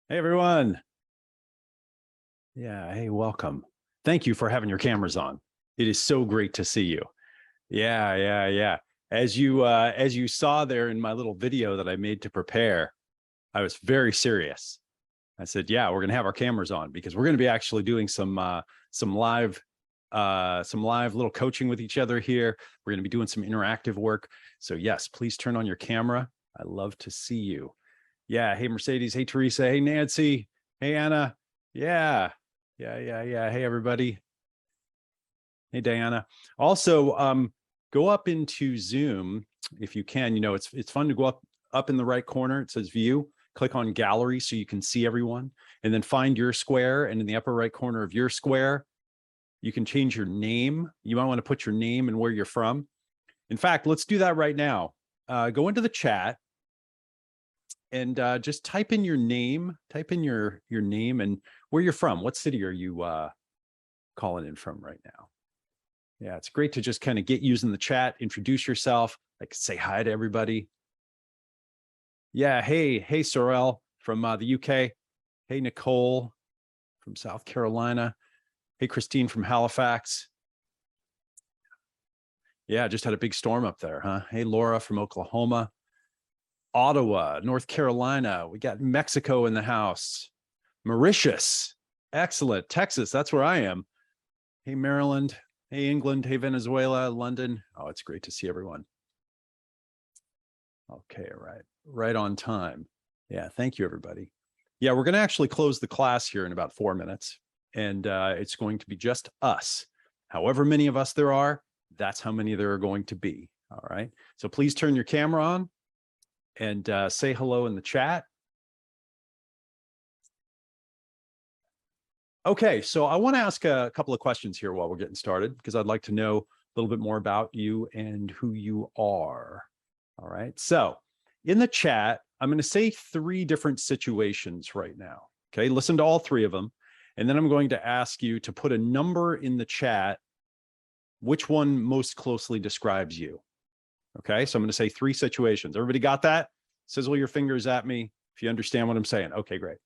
Hey, everyone. Yeah, hey, welcome. Thank you for having your cameras on. It is so great to see you. Yeah. As you saw there in my little video that I made to prepare, I was very serious. I said, yeah, we're going to have our cameras on because we're going to be actually doing some live little coaching with each other here. We're going to be doing some interactive work. So yes, please turn on your camera. I love to see you. Yeah. Hey, Mercedes. Hey, Teresa. Hey, Nancy. Hey, Anna. Yeah. Yeah. Hey, everybody. Hey, Diana. Also, go up into Zoom if you can. You know, it's fun to go up in the right corner. It says View. Click on Gallery so you can see everyone, and then find your square. And in the upper right corner of your square, you can change your name. You might want to put your name and where you're from. In fact, let's do that right now. Go into the chat and just type in your name. Type in your name and where you're from. What city are you calling in from right now? Yeah, it's great to just kind of get using the chat, introduce yourself, like say hi to everybody. Yeah, hey, Sorel from the UK. Hey, Nicole from South Carolina. Hey, Christine from Halifax. Yeah, just had a big storm up there, huh? Hey, Laura from Oklahoma. Ottawa, North Carolina. We got Mexico in the house. Mauritius. Excellent. Texas, that's where I am. Hey, Maryland. Hey, England. Hey, Venezuela, London. Oh, it's great to see everyone. Okay, right on time. Yeah, thank you, everybody. Yeah, we're going to actually close the class here in about 4 minutes, and it's going to be just us. However many of us there are, that's how many there are going to be. All right. So please turn your camera on and say hello in the chat. Okay, so I want to ask a couple of questions here while we're getting started, because I'd like to know a little bit more about you and who you are. All right, so in the chat, I'm going to say 3 different situations right now. Okay, listen to all 3 of them. And then I'm going to ask you to put a number in the chat, which one most closely describes you. Okay, so I'm going to say 3 situations. Everybody got that? Sizzle your fingers at me if you understand what I'm saying. Okay, great.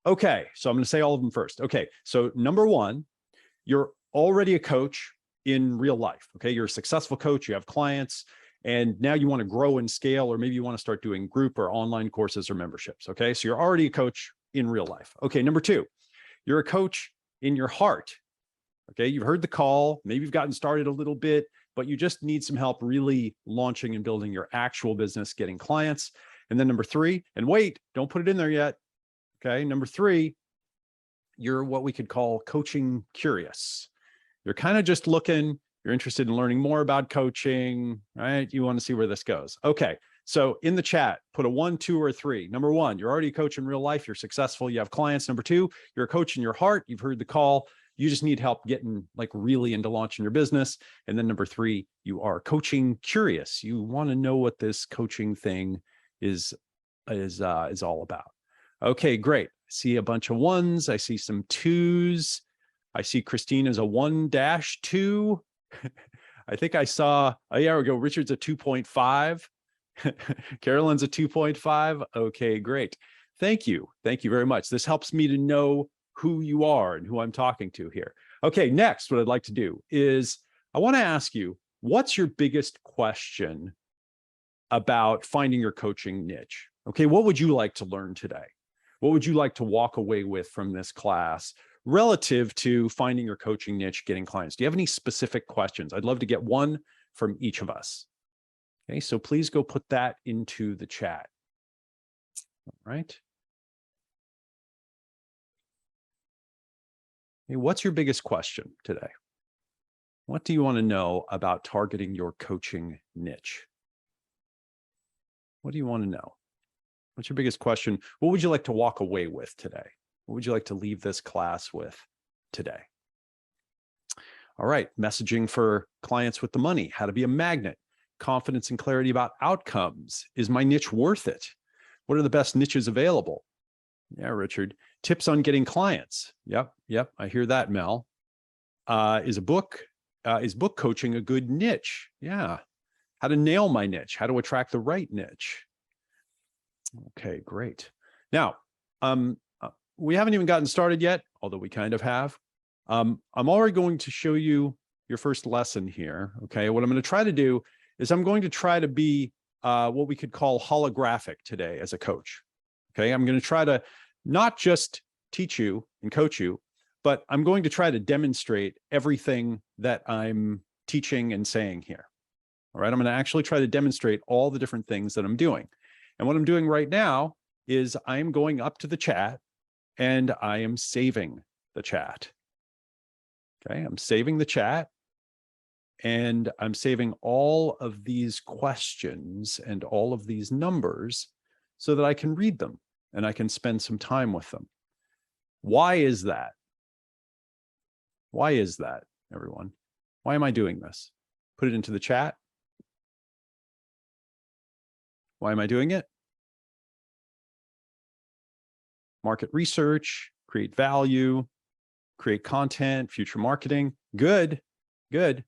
Okay, so I'm going to say all of them first. Okay, so number 1, you're already a coach in real life. Okay, you're a successful coach, you have clients, and now you want to grow and scale, or maybe you want to start doing group or online courses or memberships. Okay, so you're already a coach in real life. Okay, number 2, you're a coach in your heart. Okay, you've heard the call, maybe you've gotten started a little bit, but you just need some help really launching and building your actual business, getting clients. And then number 3, and wait, don't put it in there yet. Okay, number 3, you're what we could call coaching curious. You're kind of just looking, you're interested in learning more about coaching, right? You want to see where this goes. Okay, so in the chat, put a 1, 2, or 3. Number 1, you're already a coach in real life, you're successful, you have clients. Number 2, you're a coach in your heart, you've heard the call, you just need help getting like really into launching your business. And then number 3, you are coaching curious. You want to know what this coaching thing is all about. Okay, great. I see a bunch of 1s. I see some 2s. I see Christine as a 1-2. I think I saw, oh yeah, we go. Richard's a 2.5. Carolyn's a 2.5. Okay, great. Thank you. Thank you very much. This helps me to know who you are and who I'm talking to here. Okay, next, what I'd like to do is I want to ask you, what's your biggest question about finding your coaching niche? Okay, what would you like to learn today? What would you like to walk away with from this class relative to finding your coaching niche, getting clients? Do you have any specific questions? I'd love to get one from each of us. Okay, so please go put that into the chat. All right. Hey, what's your biggest question today? What do you want to know about targeting your coaching niche? What do you want to know? What's your biggest question? What would you like to walk away with today? What would you like to leave this class with today? All right, messaging for clients with the money, how to be a magnet, confidence and clarity about outcomes. Is my niche worth it? What are the best niches available? Yeah, Richard. Tips on getting clients. Yep, I hear that, Mel. Is book coaching a good niche? Yeah. How to nail my niche, how to attract the right niche. Okay, great. Now, we haven't even gotten started yet, although we kind of have. I'm already going to show you your first lesson here. Okay, what I'm going to try to do is I'm going to try to be what we could call holographic today as a coach. Okay, I'm going to try to not just teach you and coach you, but I'm going to try to demonstrate everything that I'm teaching and saying here. All right, I'm going to actually try to demonstrate all the different things that I'm doing. And what I'm doing right now is I'm going up to the chat and I am saving the chat. Okay, I'm saving the chat and I'm saving all of these questions and all of these numbers so that I can read them and I can spend some time with them. Why is that? Why is that, everyone? Why am I doing this? Put it into the chat. Why am I doing it? Market research, create value, create content, future marketing. Good, good.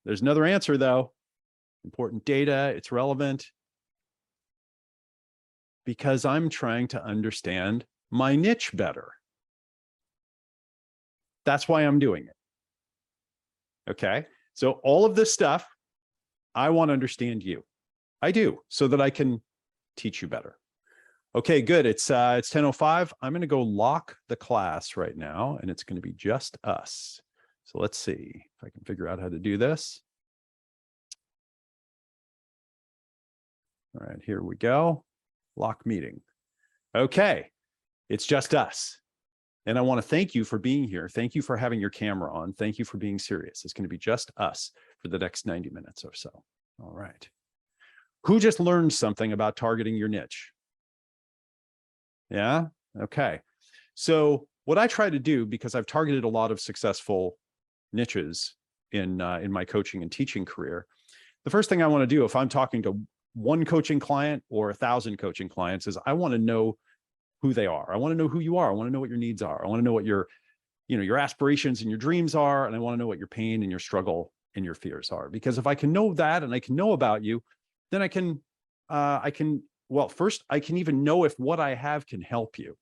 There's another answer though. Important data, it's relevant. Because I'm trying to understand my niche better. That's why I'm doing it. Okay, so all of this stuff, I want to understand you. I do, so that I can teach you better. Okay, good. It's 10:05. I'm going to go lock the class right now, and it's going to be just us. So let's see if I can figure out how to do this. All right, here we go. Lock meeting. Okay, it's just us. And I want to thank you for being here. Thank you for having your camera on. Thank you for being serious. It's going to be just us for the next 90 minutes or so. All right. Who just learned something about targeting your niche? Yeah. Okay. So what I try to do, because I've targeted a lot of successful niches in my coaching and teaching career, the first thing I want to do if I'm talking to one coaching client or 1,000 coaching clients is I want to know who they are. I want to know who you are. I want to know what your needs are. I want to know what your aspirations and your dreams are. And I want to know what your pain and your struggle and your fears are. Because if I can know that and I can know about you, then I can, well, first, I can even know if what I have can help you.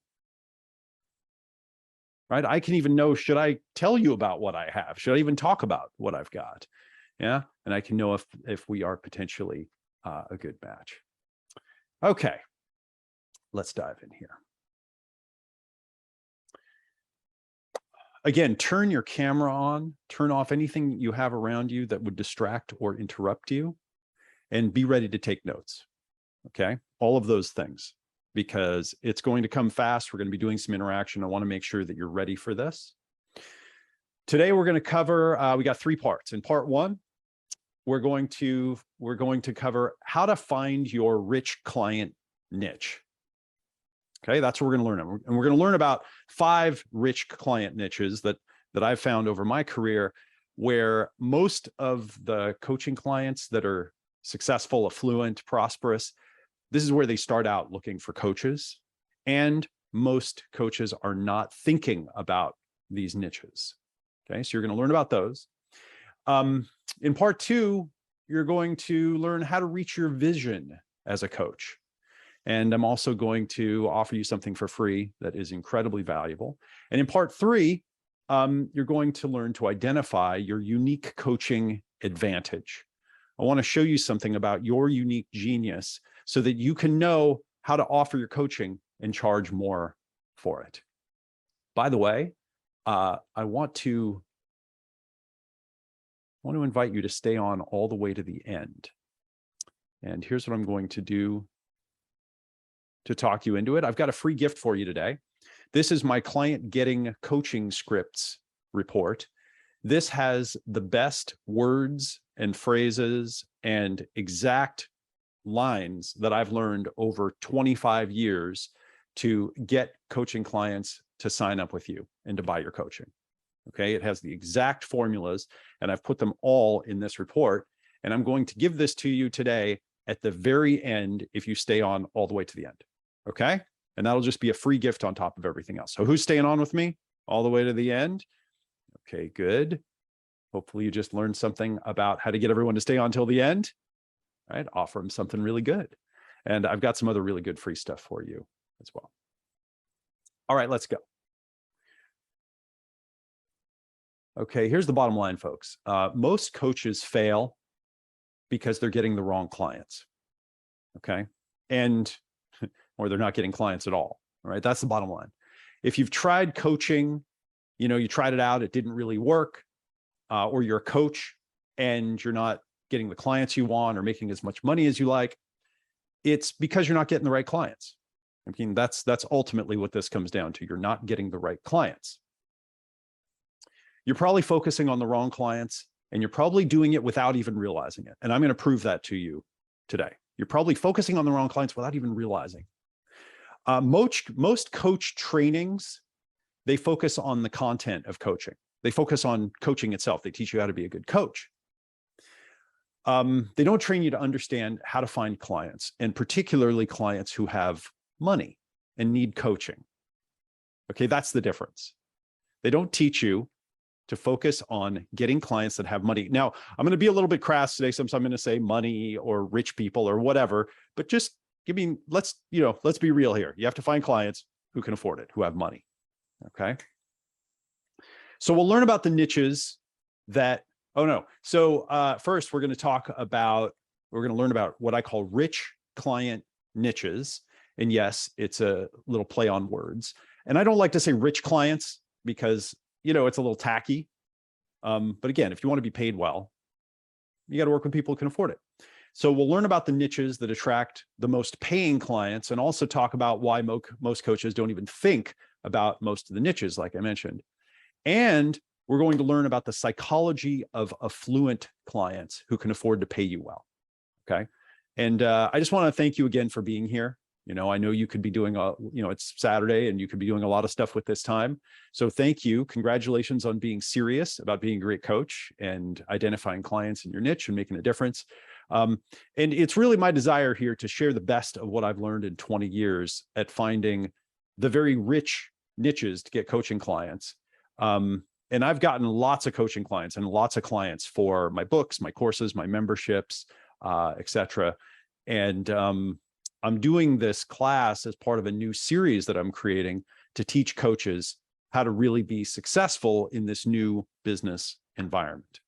Right? I can even know, should I tell you about what I have? Should I even talk about what I've got? Yeah. And I can know if we are potentially a good match. Okay. Let's dive in here. Again, turn your camera on, turn off anything you have around you that would distract or interrupt you, and be ready to take notes. Okay. All of those things, because it's going to come fast. We're going to be doing some interaction. I want to make sure that you're ready for this. Today, we're going to cover, we got 3 parts. In part 1, we're going to cover how to find your rich client niche. Okay, that's what we're going to learn. And we're going to learn about 5 rich client niches that I've found over my career, where most of the coaching clients that are successful, affluent, prosperous, this is where they start out looking for coaches. And most coaches are not thinking about these niches. Okay, so you're going to learn about those. In part 2, you're going to learn how to reach your vision as a coach. And I'm also going to offer you something for free that is incredibly valuable. And in part 3, you're going to learn to identify your unique coaching advantage. I want to show you something about your unique genius so that you can know how to offer your coaching and charge more for it. By the way, I want to invite you to stay on all the way to the end. And here's what I'm going to do to talk you into it. I've got a free gift for you today. This is my client getting coaching scripts report. This has the best words and phrases and exact lines that I've learned over 25 years to get coaching clients to sign up with you and to buy your coaching. Okay, it has the exact formulas, and I've put them all in this report. And I'm going to give this to you today at the very end if you stay on all the way to the end. Okay, and that'll just be a free gift on top of everything else. So who's staying on with me all the way to the end? Okay, good. Hopefully you just learned something about how to get everyone to stay on till the end. Right, offer them something really good. And I've got some other really good free stuff for you as well. All right, let's go. Okay, here's the bottom line, folks. Most coaches fail because they're getting the wrong clients. Okay. Or they're not getting clients at all. All right. That's the bottom line. If you've tried coaching, you tried it out, it didn't really work, or you're a coach and you're not getting the clients you want or making as much money as you like, it's because you're not getting the right clients. I mean, that's ultimately what this comes down to. You're not getting the right clients. You're probably focusing on the wrong clients, and you're probably doing it without even realizing it. And I'm going to prove that to you today. You're probably focusing on the wrong clients without even realizing. Most coach trainings, they focus on the content of coaching. They focus on coaching itself. They teach you how to be a good coach. They don't train you to understand how to find clients, and particularly clients who have money and need coaching. Okay, that's the difference. They don't teach you to focus on getting clients that have money. Now, I'm going to be a little bit crass today. Sometimes I'm going to say money or rich people or whatever, but just let's be real here. You have to find clients who can afford it, who have money. Okay. So we'll learn about the niches that, first we're going to learn about what I call rich client niches. And yes, it's a little play on words. And I don't like to say rich clients because it's a little tacky. But again, if you want to be paid well, you got to work with people who can afford it. So we'll learn about the niches that attract the most paying clients, and also talk about why most coaches don't even think about most of the niches, like I mentioned. And we're going to learn about the psychology of affluent clients who can afford to pay you well. Okay. And I just want to thank you again for being here. I know you could be doing it's Saturday and you could be doing a lot of stuff with this time. So thank you. Congratulations on being serious about being a great coach and identifying clients in your niche and making a difference. And it's really my desire here to share the best of what I've learned in 20 years at finding the very rich niches to get coaching clients. And I've gotten lots of coaching clients and lots of clients for my books, my courses, my memberships, etc. And I'm doing this class as part of a new series that I'm creating to teach coaches how to really be successful in this new business environment.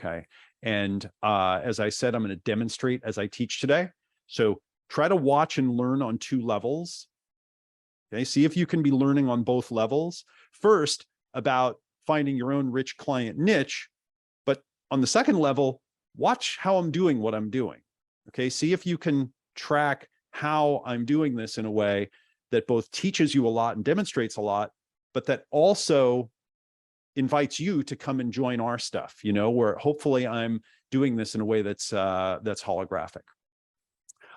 Okay. And as I said, I'm going to demonstrate as I teach today. So try to watch and learn on 2 levels. Okay. See if you can be learning on both levels. First, about finding your own rich client niche. But on the second level, watch how I'm doing what I'm doing. Okay. See if you can track how I'm doing this in a way that both teaches you a lot and demonstrates a lot, but that also invites you to come and join our stuff, where hopefully I'm doing this in a way that's holographic.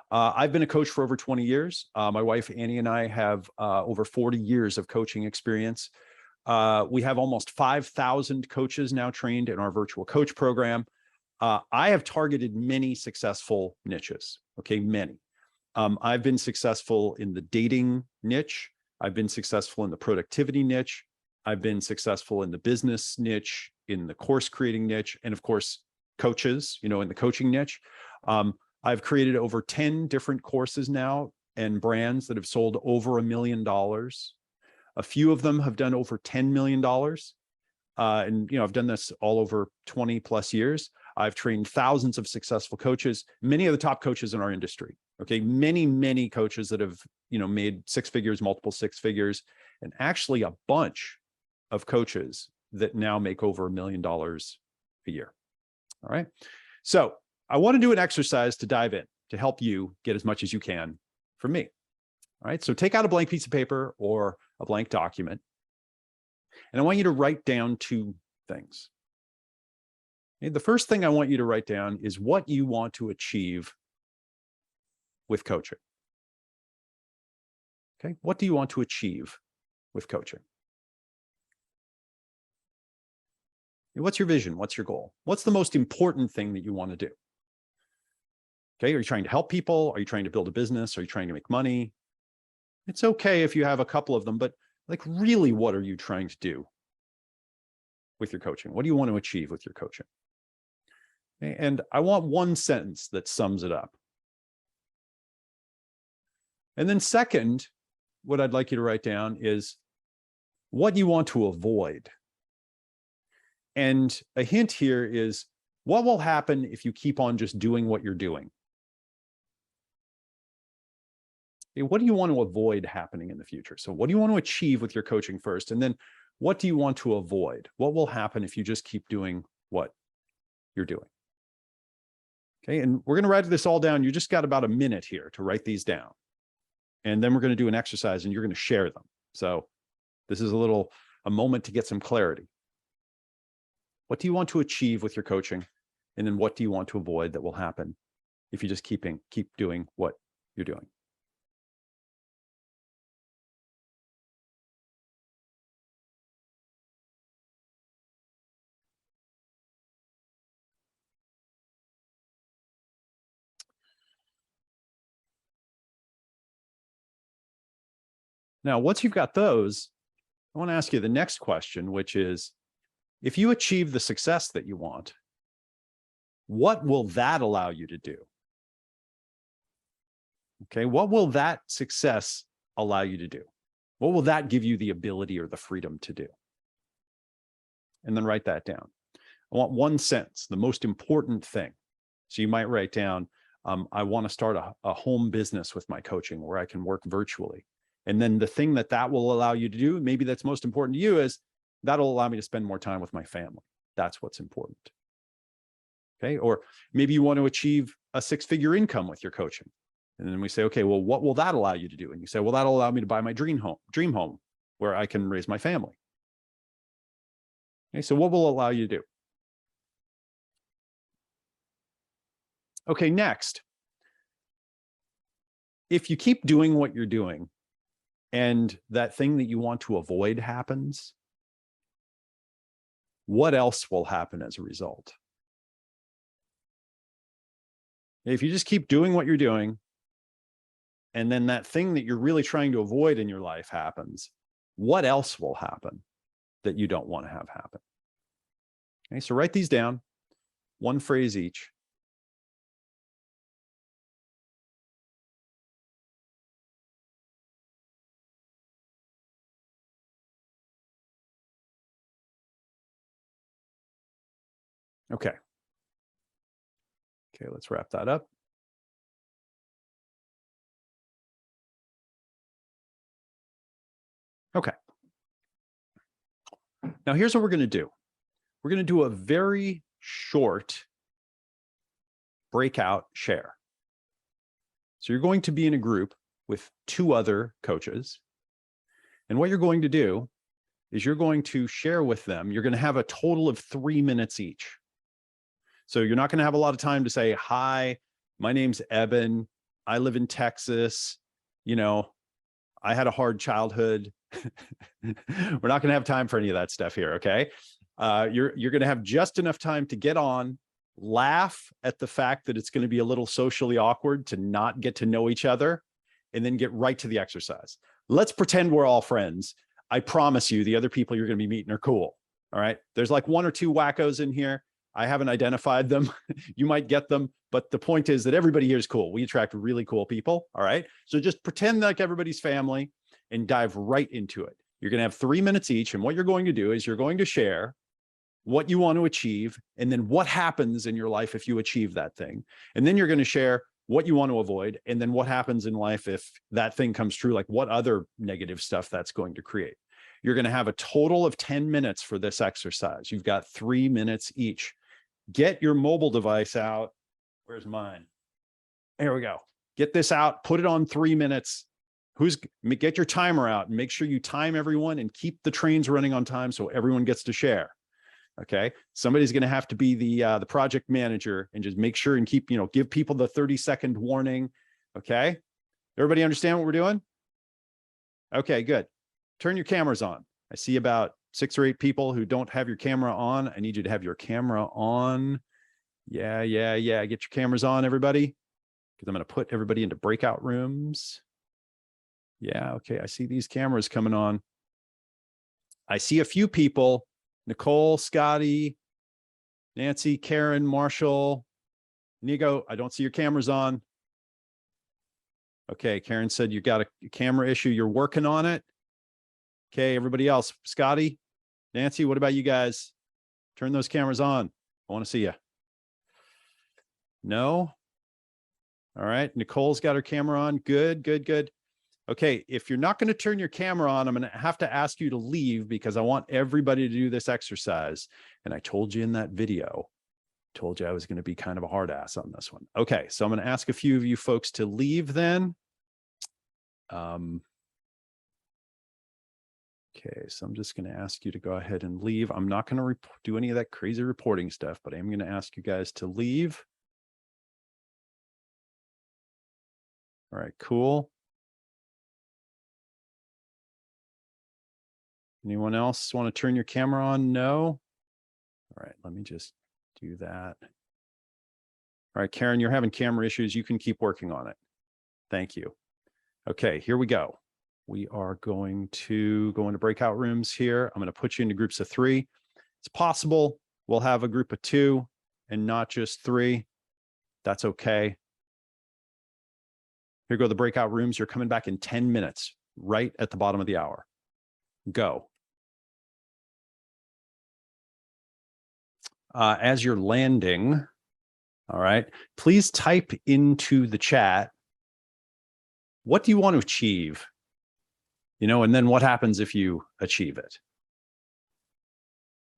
I've been a coach for over 20 years. My wife, Annie, and I have over 40 years of coaching experience. We have almost 5,000 coaches now trained in our virtual coach program. I have targeted many successful niches. Okay, many. I've been successful in the dating niche. I've been successful in the productivity niche. I've been successful in the business niche, in the course creating niche, and of course, coaches, in the coaching niche. I've created over 10 different courses now and brands that have sold over $1 million. A few of them have done over $10 million. And I've done this all over 20 plus years. I've trained thousands of successful coaches, many of the top coaches in our industry. Okay, many coaches that have made 6 figures, multiple 6 figures, and actually a bunch of coaches that now make over $1 million a year. All right, so I want to do an exercise to dive in to help you get as much as you can from me. All right, so take out a blank piece of paper or a blank document, and I want you to write down 2 things. Okay, the first thing I want you to write down is what you want to achieve with coaching. Okay, what do you want to achieve with coaching? What's your vision? What's your goal? What's the most important thing that you want to do? Okay, are you trying to help people? Are you trying to build a business? Are you trying to make money? It's okay if you have a couple of them, but really, what are you trying to do with your coaching? What do you want to achieve with your coaching? Okay, and I want one sentence that sums it up. And then second, what I'd like you to write down is what you want to avoid. And a hint here is what will happen if you keep on just doing what you're doing? What do you want to avoid happening in the future? So what do you want to achieve with your coaching first? And then what do you want to avoid? What will happen if you just keep doing what you're doing? Okay, and we're going to write this all down. You just got about a minute here to write these down. And then we're going to do an exercise and you're going to share them. So this is a moment to get some clarity. What do you want to achieve with your coaching? And then what do you want to avoid that will happen if you just keep doing what you're doing? Now, once you've got those, I want to ask you the next question, which is, if you achieve the success that you want, what will that allow you to do? Okay, what will that success allow you to do? What will that give you the ability or the freedom to do? And then write that down. I want one sentence, the most important thing. So you might write down, I want to start a home business with my coaching where I can work virtually. And then the thing that will allow you to do, maybe that's most important to you, is that'll allow me to spend more time with my family. That's what's important. Okay. Or maybe you want to achieve a 6-figure income with your coaching. And then we say, okay, well, what will that allow you to do? And you say, well, that'll allow me to buy my dream home where I can raise my family. Okay. So what will allow you to do? Okay. Next, if you keep doing what you're doing, and that thing that you want to avoid happens, what else will happen as a result? If you just keep doing what you're doing, and then that thing that you're really trying to avoid in your life happens, what else will happen that you don't want to have happen? Okay, so write these down, one phrase each. Okay. Okay, let's wrap that up. Okay. Now here's what we're going to do. We're going to do a very short breakout share. So you're going to be in a group with 2 other coaches. And what you're going to do is you're going to share with them. You're going to have a total of 3 minutes each. So you're not going to have a lot of time to say, hi, my name's Eben. I live in Texas. You know, I had a hard childhood. We're not going to have time for any of that stuff here. Okay. You're going to have just enough time to get on, laugh at the fact that it's going to be a little socially awkward to not get to know each other, and then get right to the exercise. Let's pretend we're all friends. I promise you, the other people you're going to be meeting are cool. All right. There's like 1 or 2 wackos in here. I haven't identified them. You might get them, but the point is that everybody here is cool. We attract really cool people. All right. So just pretend like everybody's family and dive right into it. You're going to have 3 minutes each. And what you're going to do is you're going to share what you want to achieve, and then what happens in your life if you achieve that thing. And then you're going to share what you want to avoid, and then what happens in life if that thing comes true, like what other negative stuff that's going to create. You're going to have a total of 10 minutes for this exercise. You've got 3 minutes each. Get your mobile device out. Where's mine? There we go. Get this out, put it on 3 minutes. Get your timer out and make sure you time everyone and keep the trains running on time so everyone gets to share. Okay. Somebody's going to have to be the project manager and just make sure and give people the 30-second warning. Okay. Everybody understand what we're doing? Okay, good. Turn your cameras on. I see about 6 or 8 people who don't have your camera on. I need you to have your camera on. Yeah. Get your cameras on, everybody, because I'm going to put everybody into breakout rooms. Yeah. Okay. I see these cameras coming on. I see a few people. Nicole, Scotty, Nancy, Karen, Marshall, Nigo. I don't see your cameras on. Okay, Karen said you got a camera issue. You're working on it. Okay, everybody else, Scotty, Nancy, what about you guys? Turn those cameras on. I want to see you. No? All right, Nicole's got her camera on. Good, good, good. Okay, if you're not going to turn your camera on, I'm going to have to ask you to leave because I want everybody to do this exercise. And I told you in that video, told you I was going to be kind of a hard ass on this one. Okay, so I'm going to ask a few of you folks to leave then. Okay, so I'm just going to ask you to go ahead and leave. I'm not going to do any of that crazy reporting stuff, but I'm going to ask you guys to leave. All right, cool. Anyone else want to turn your camera on? No? All right, let me just do that. All right, Karen, you're having camera issues. You can keep working on it. Thank you. Okay, here we go. We are going to go into breakout rooms here. I'm going to put you into groups of 3. It's possible we'll have a group of 2 and not just 3. That's okay. Here go the breakout rooms. You're coming back in 10 minutes, right at the bottom of the hour. Go. As you're landing, all right, please type into the chat, what do you want to achieve? You know, and then what happens if you achieve it?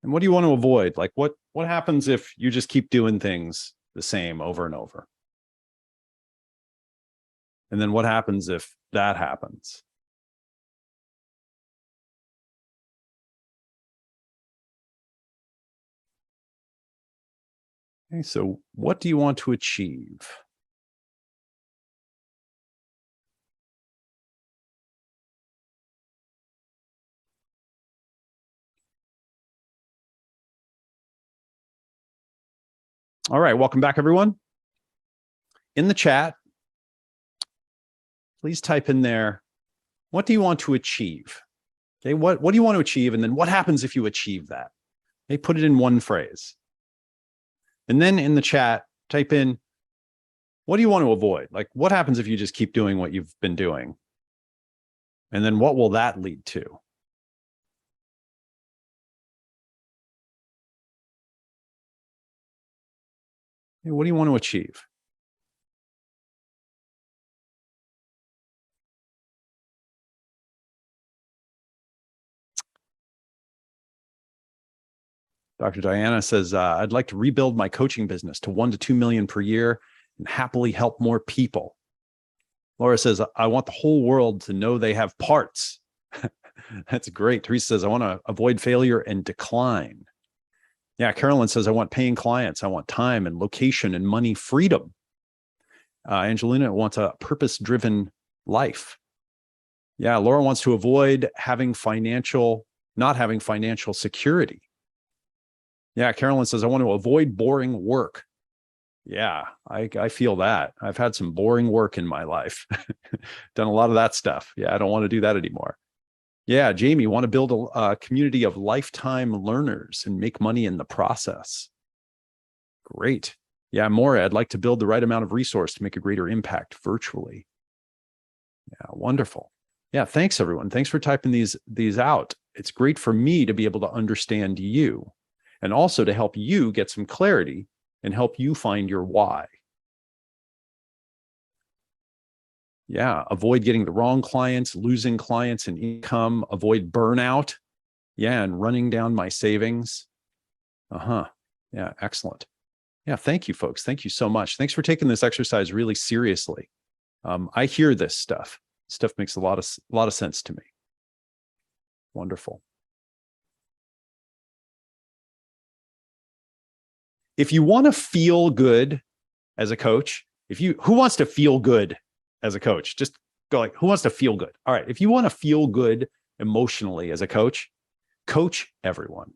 And what do you want to avoid? Like what happens if you just keep doing things the same over and over? And then what happens if that happens? Okay, so what do you want to achieve? All right, welcome back, everyone. In the chat, please type in there, what do you want to achieve? Okay, what do you want to achieve? And then what happens if you achieve that? Okay, put it in one phrase. And then in the chat, type in, what do you want to avoid? Like, what happens if you just keep doing what you've been doing? And then what will that lead to? Okay, what do you want to achieve? Dr. Diana says, I'd like to rebuild my coaching business to 1 to 2 million per year and happily help more people. Laura says, I want the whole world to know they have parts. That's great. Teresa says, I want to avoid failure and decline. Yeah, Carolyn says, I want paying clients. I want time and location and money freedom. Angelina wants a purpose-driven life. Yeah, Laura wants to avoid not having financial security. Yeah, Carolyn says, I want to avoid boring work. Yeah, I feel that. I've had some boring work in my life. Done a lot of that stuff. Yeah, I don't want to do that anymore. Yeah, Jamie, want to build a community of lifetime learners and make money in the process. Great. Yeah, Maura, I'd like to build the right amount of resource to make a greater impact virtually. Yeah, wonderful. Yeah, thanks everyone. Thanks for typing these out. It's great for me to be able to understand you and also to help you get some clarity and help you find your why. Yeah, avoid getting the wrong clients, losing clients and income, avoid burnout. Yeah, and running down my savings. Yeah, excellent. Yeah, thank you, folks. Thank you so much. Thanks for taking this exercise really seriously. I hear this stuff. Stuff makes a lot of sense to me. Wonderful. If you want to feel good as a coach, who wants to feel good as a coach? Just go like, who wants to feel good? All right. If you want to feel good emotionally as a coach everyone.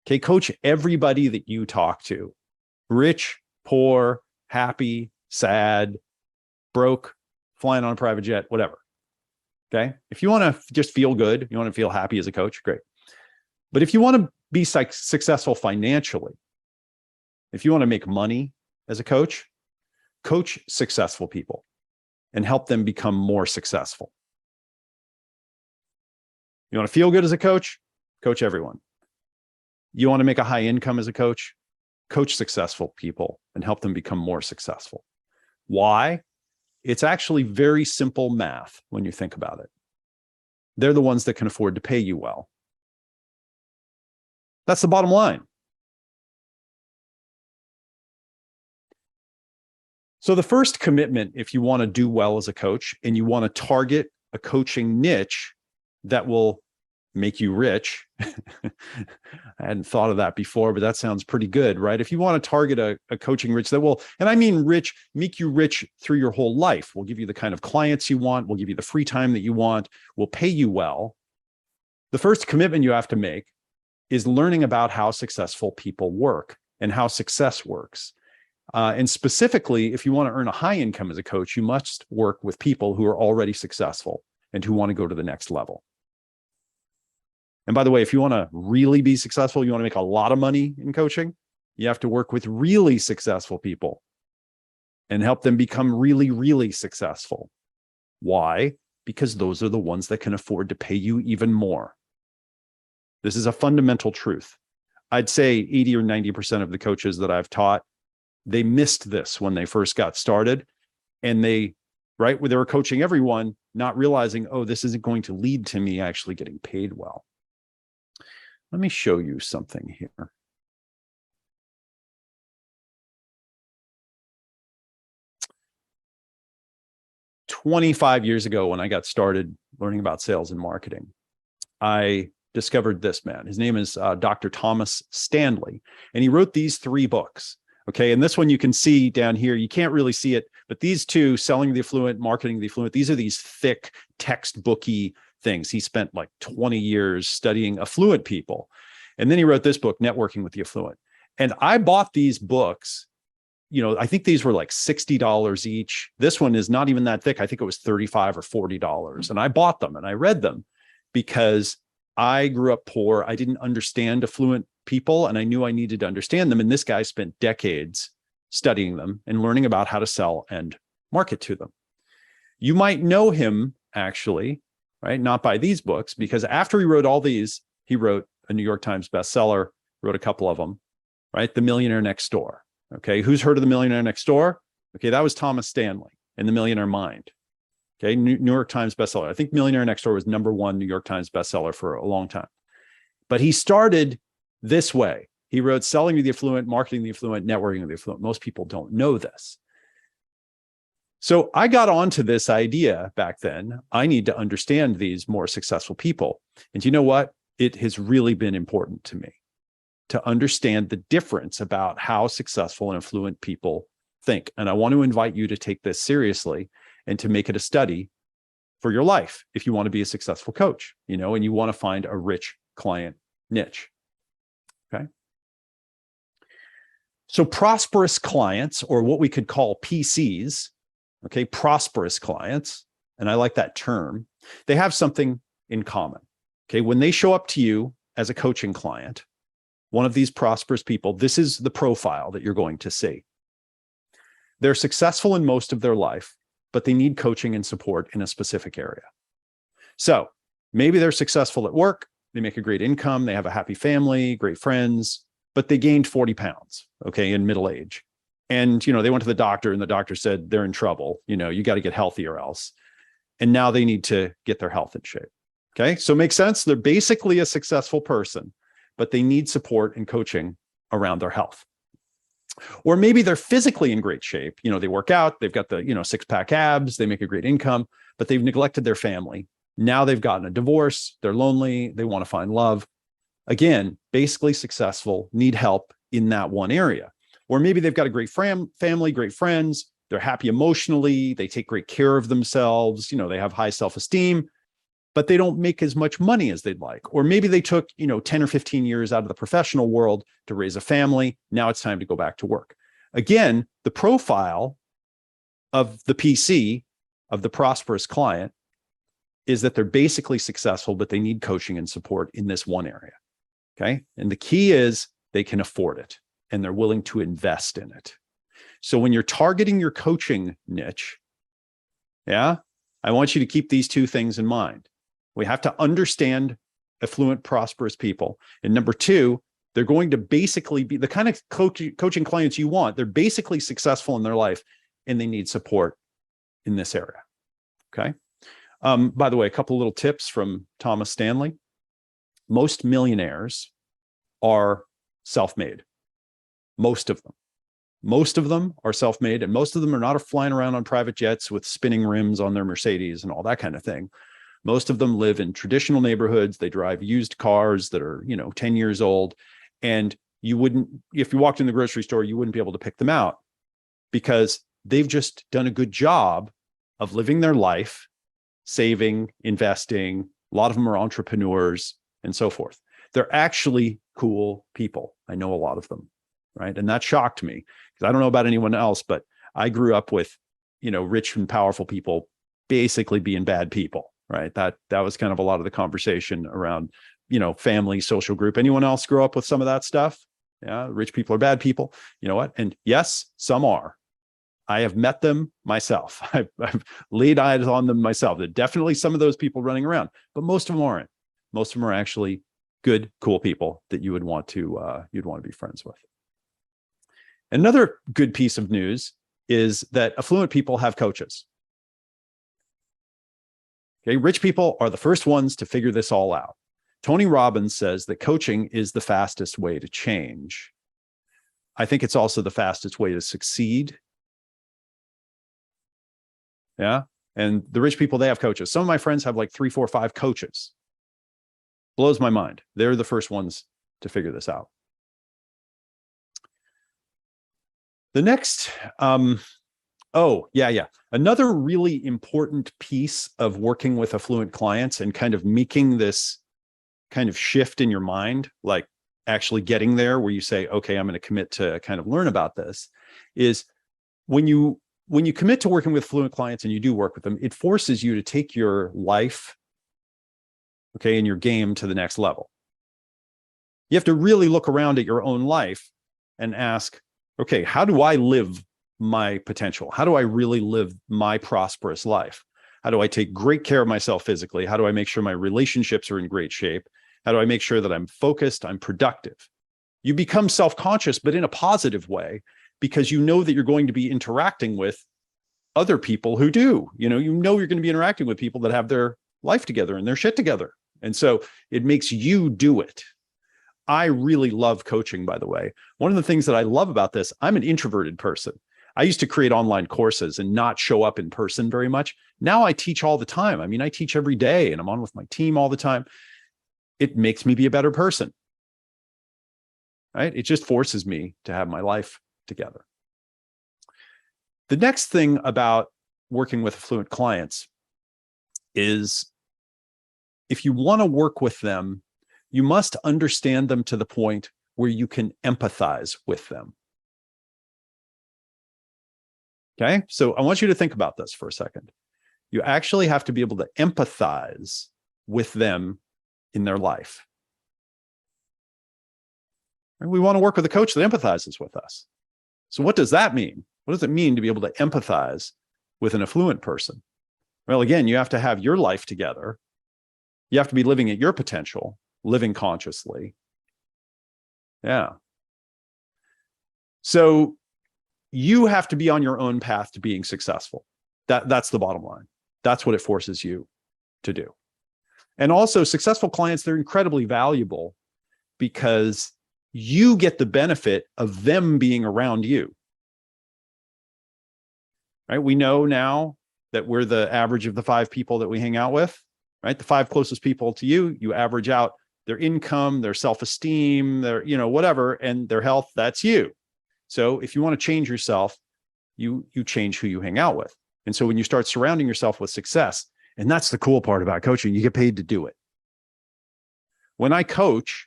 Okay. Coach everybody that you talk to, rich, poor, happy, sad, broke, flying on a private jet, whatever. Okay. If you want to just feel good, you want to feel happy as a coach, great. But if you want to be successful financially, if you want to make money as a coach successful people. and help them become more successful. You want to feel good as a coach? Coach everyone. You want to make a high income as a coach? Coach successful people and help them become more successful. Why? It's actually very simple math when you think about it. They're the ones that can afford to pay you well. That's the bottom line. So the first commitment, if you want to do well as a coach and you want to target a coaching niche that will make you rich. I hadn't thought of that before, but that sounds pretty good, right? If you want to target a coaching rich that will, and I mean rich, make you rich through your whole life. We'll give you the kind of clients you want. We'll give you the free time that you want. We'll pay you well. The first commitment you have to make is learning about how successful people work and how success works. And specifically, if you want to earn a high income as a coach, you must work with people who are already successful and who want to go to the next level. And by the way, if you want to really be successful, you want to make a lot of money in coaching, you have to work with really successful people and help them become really, really successful. Why? Because those are the ones that can afford to pay you even more. This is a fundamental truth. I'd say 80 or 90% of the coaches that I've taught, they missed this when they first got started. And they were coaching everyone, not realizing, oh, this isn't going to lead to me actually getting paid well. Let me show you something here. "25 years ago, when I got started learning about sales and marketing, I discovered this man. His name is Dr. Thomas Stanley, and he wrote these 3 books. Okay, and this one you can see down here. You can't really see it, but these 2, Selling the Affluent, Marketing the Affluent, these are these thick textbooky things. He spent like 20 years studying affluent people. And then he wrote this book, Networking with the Affluent. And I bought these books, I think these were like $60 each. This one is not even that thick. I think it was $35 or $40. And I bought them and I read them because I grew up poor. I didn't understand affluent people and I knew I needed to understand them. And this guy spent decades studying them and learning about how to sell and market to them. You might know him actually, right? Not by these books, because after he wrote all these, he wrote a New York Times bestseller, wrote a couple of them, right? The Millionaire Next Door. Okay. Who's heard of The Millionaire Next Door? Okay. That was Thomas Stanley and The Millionaire Mind. Okay. New York Times bestseller. I think Millionaire Next Door was #1 New York Times bestseller for a long time. But he started this way. He wrote Selling to the Affluent, Marketing the Affluent, Networking the Affluent. Most people don't know this. So I got onto this idea back then. I need to understand these more successful people. And you know what? It has really been important to me to understand the difference about how successful and affluent people think. And I want to invite you to take this seriously and to make it a study for your life if you want to be a successful coach, and you want to find a rich client niche. Okay. So prosperous clients, or what we could call PCs, okay, prosperous clients, and I like that term, they have something in common. Okay, when they show up to you as a coaching client, one of these prosperous people, this is the profile that you're going to see. They're successful in most of their life, but they need coaching and support in a specific area. So maybe they're successful at work, they make a great income, they have a happy family, great friends, but they gained 40 pounds, okay, in middle age. And, they went to the doctor and the doctor said, they're in trouble. You got to get healthy or else. And now they need to get their health in shape. Okay. So it makes sense. They're basically a successful person, but they need support and coaching around their health. Or maybe they're physically in great shape. They work out, they've got the, 6-pack abs, they make a great income, but they've neglected their family. Now they've gotten a divorce, they're lonely, they want to find love. Again, basically successful, need help in that one area. Or maybe they've got a great family, great friends, they're happy emotionally, they take great care of themselves, they have high self-esteem, but they don't make as much money as they'd like. Or maybe they took, 10 or 15 years out of the professional world to raise a family. Now it's time to go back to work. Again, the profile of the PC, of the prosperous client, is that they're basically successful, but they need coaching and support in this one area. Okay. And the key is they can afford it and they're willing to invest in it. So when you're targeting your coaching niche, Yeah. I want you to keep these two things in mind. We have to understand affluent, prosperous people. And number two, they're going to basically be the kind of coaching clients you want. They're basically successful in their life and they need support in this area. Okay. By the way, a couple of little tips from Thomas Stanley. Most millionaires are self-made. Most of them. Most of them are self-made, and most of them are not flying around on private jets with spinning rims on their Mercedes and all that kind of thing. Most of them live in traditional neighborhoods. They drive used cars that are, 10 years old. And you wouldn't, if you walked in the grocery store, you wouldn't be able to pick them out because they've just done a good job of living their life, saving, investing. A lot of them are entrepreneurs and so forth. They're actually cool people. I know a lot of them, right? And that shocked me because I don't know about anyone else, but I grew up with, rich and powerful people basically being bad people, right? That was kind of a lot of the conversation around, family, social group. Anyone else grow up with some of that stuff? Yeah, rich people are bad people. You know what? And yes, some are. I have met them myself. I've laid eyes on them myself. There are definitely some of those people running around, but most of them aren't. Most of them are actually good, cool people that you would want to be friends with. Another good piece of news is that affluent people have coaches. Okay, rich people are the first ones to figure this all out. Tony Robbins says that coaching is the fastest way to change. I think it's also the fastest way to succeed. Yeah. And the rich people, they have coaches. Some of my friends have like 3, 4, 5 coaches. Blows my mind. They're the first ones to figure this out. The next, another really important piece of working with affluent clients and kind of making this kind of shift in your mind, like actually getting there where you say, okay, I'm going to commit to kind of learn about this, is when you commit to working with affluent clients and you do work with them, it forces you to take your life, okay, and your game to the next level. You have to really look around at your own life and ask, okay, how do I live my potential? How do I really live my prosperous life? How do I take great care of myself physically? How do I make sure my relationships are in great shape? How do I make sure that I'm focused, I'm productive? You become self-conscious, but in a positive way, because you know that you're going to be interacting with other people who do. You're going to be interacting with people that have their life together and their shit together. And so it makes you do it. I really love coaching, by the way. One of the things that I love about this, I'm an introverted person. I used to create online courses and not show up in person very much. Now I teach all the time. I mean, I teach every day and I'm on with my team all the time. It makes me be a better person, right? It just forces me to have my life together. The next thing about working with affluent clients is if you want to work with them, you must understand them to the point where you can empathize with them. Okay, so I want you to think about this for a second. You actually have to be able to empathize with them in their life. And we want to work with a coach that empathizes with us. So what does that mean? What does it mean to be able to empathize with an affluent person? Well, again, you have to have your life together. You have to be living at your potential, living consciously. Yeah. So you have to be on your own path to being successful. That's the bottom line. That's what it forces you to do. And also, successful clients, they're incredibly valuable because you get the benefit of them being around you. Right? We know now that we're the average of the 5 people that we hang out with, right? The 5 closest people to you, you average out their income, their self-esteem, their, whatever, and their health, that's you. So if you want to change yourself, you change who you hang out with. And so when you start surrounding yourself with success, and that's the cool part about coaching, you get paid to do it. When I coach,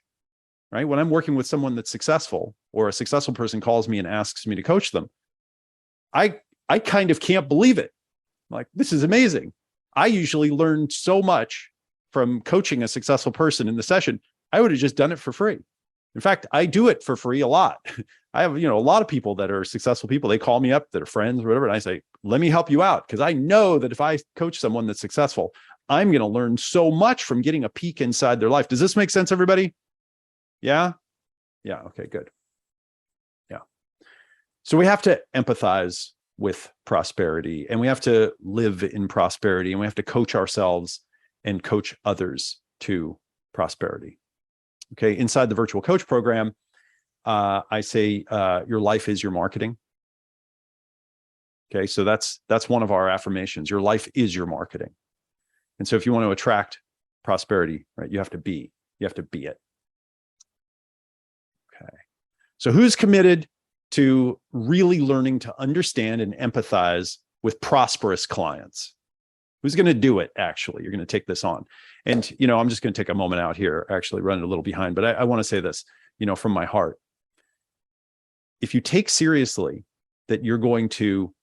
right, when I'm working with someone that's successful, or a successful person calls me and asks me to coach them, I kind of can't believe it. I'm like, this is amazing. I usually learn so much from coaching a successful person in the session. I would have just done it for free. In fact, I do it for free a lot. I have, a lot of people that are successful people. They call me up that are friends or whatever. And I say, let me help you out. Because I know that if I coach someone that's successful, I'm going to learn so much from getting a peek inside their life. Does this make sense, everybody? Yeah? Yeah. Okay, good. Yeah. So we have to empathize with prosperity, and we have to live in prosperity, and we have to coach ourselves and coach others to prosperity. Okay. Inside the virtual coach program, I say your life is your marketing. Okay. So that's one of our affirmations. Your life is your marketing. And so if you want to attract prosperity, right, you have to be it. Okay. So who's committed to really learning to understand and empathize with prosperous clients? Who's going to do it? Actually, you're going to take this on. And, I'm just going to take a moment out here, actually running a little behind, but I want to say this, from my heart. If you take seriously that you're going to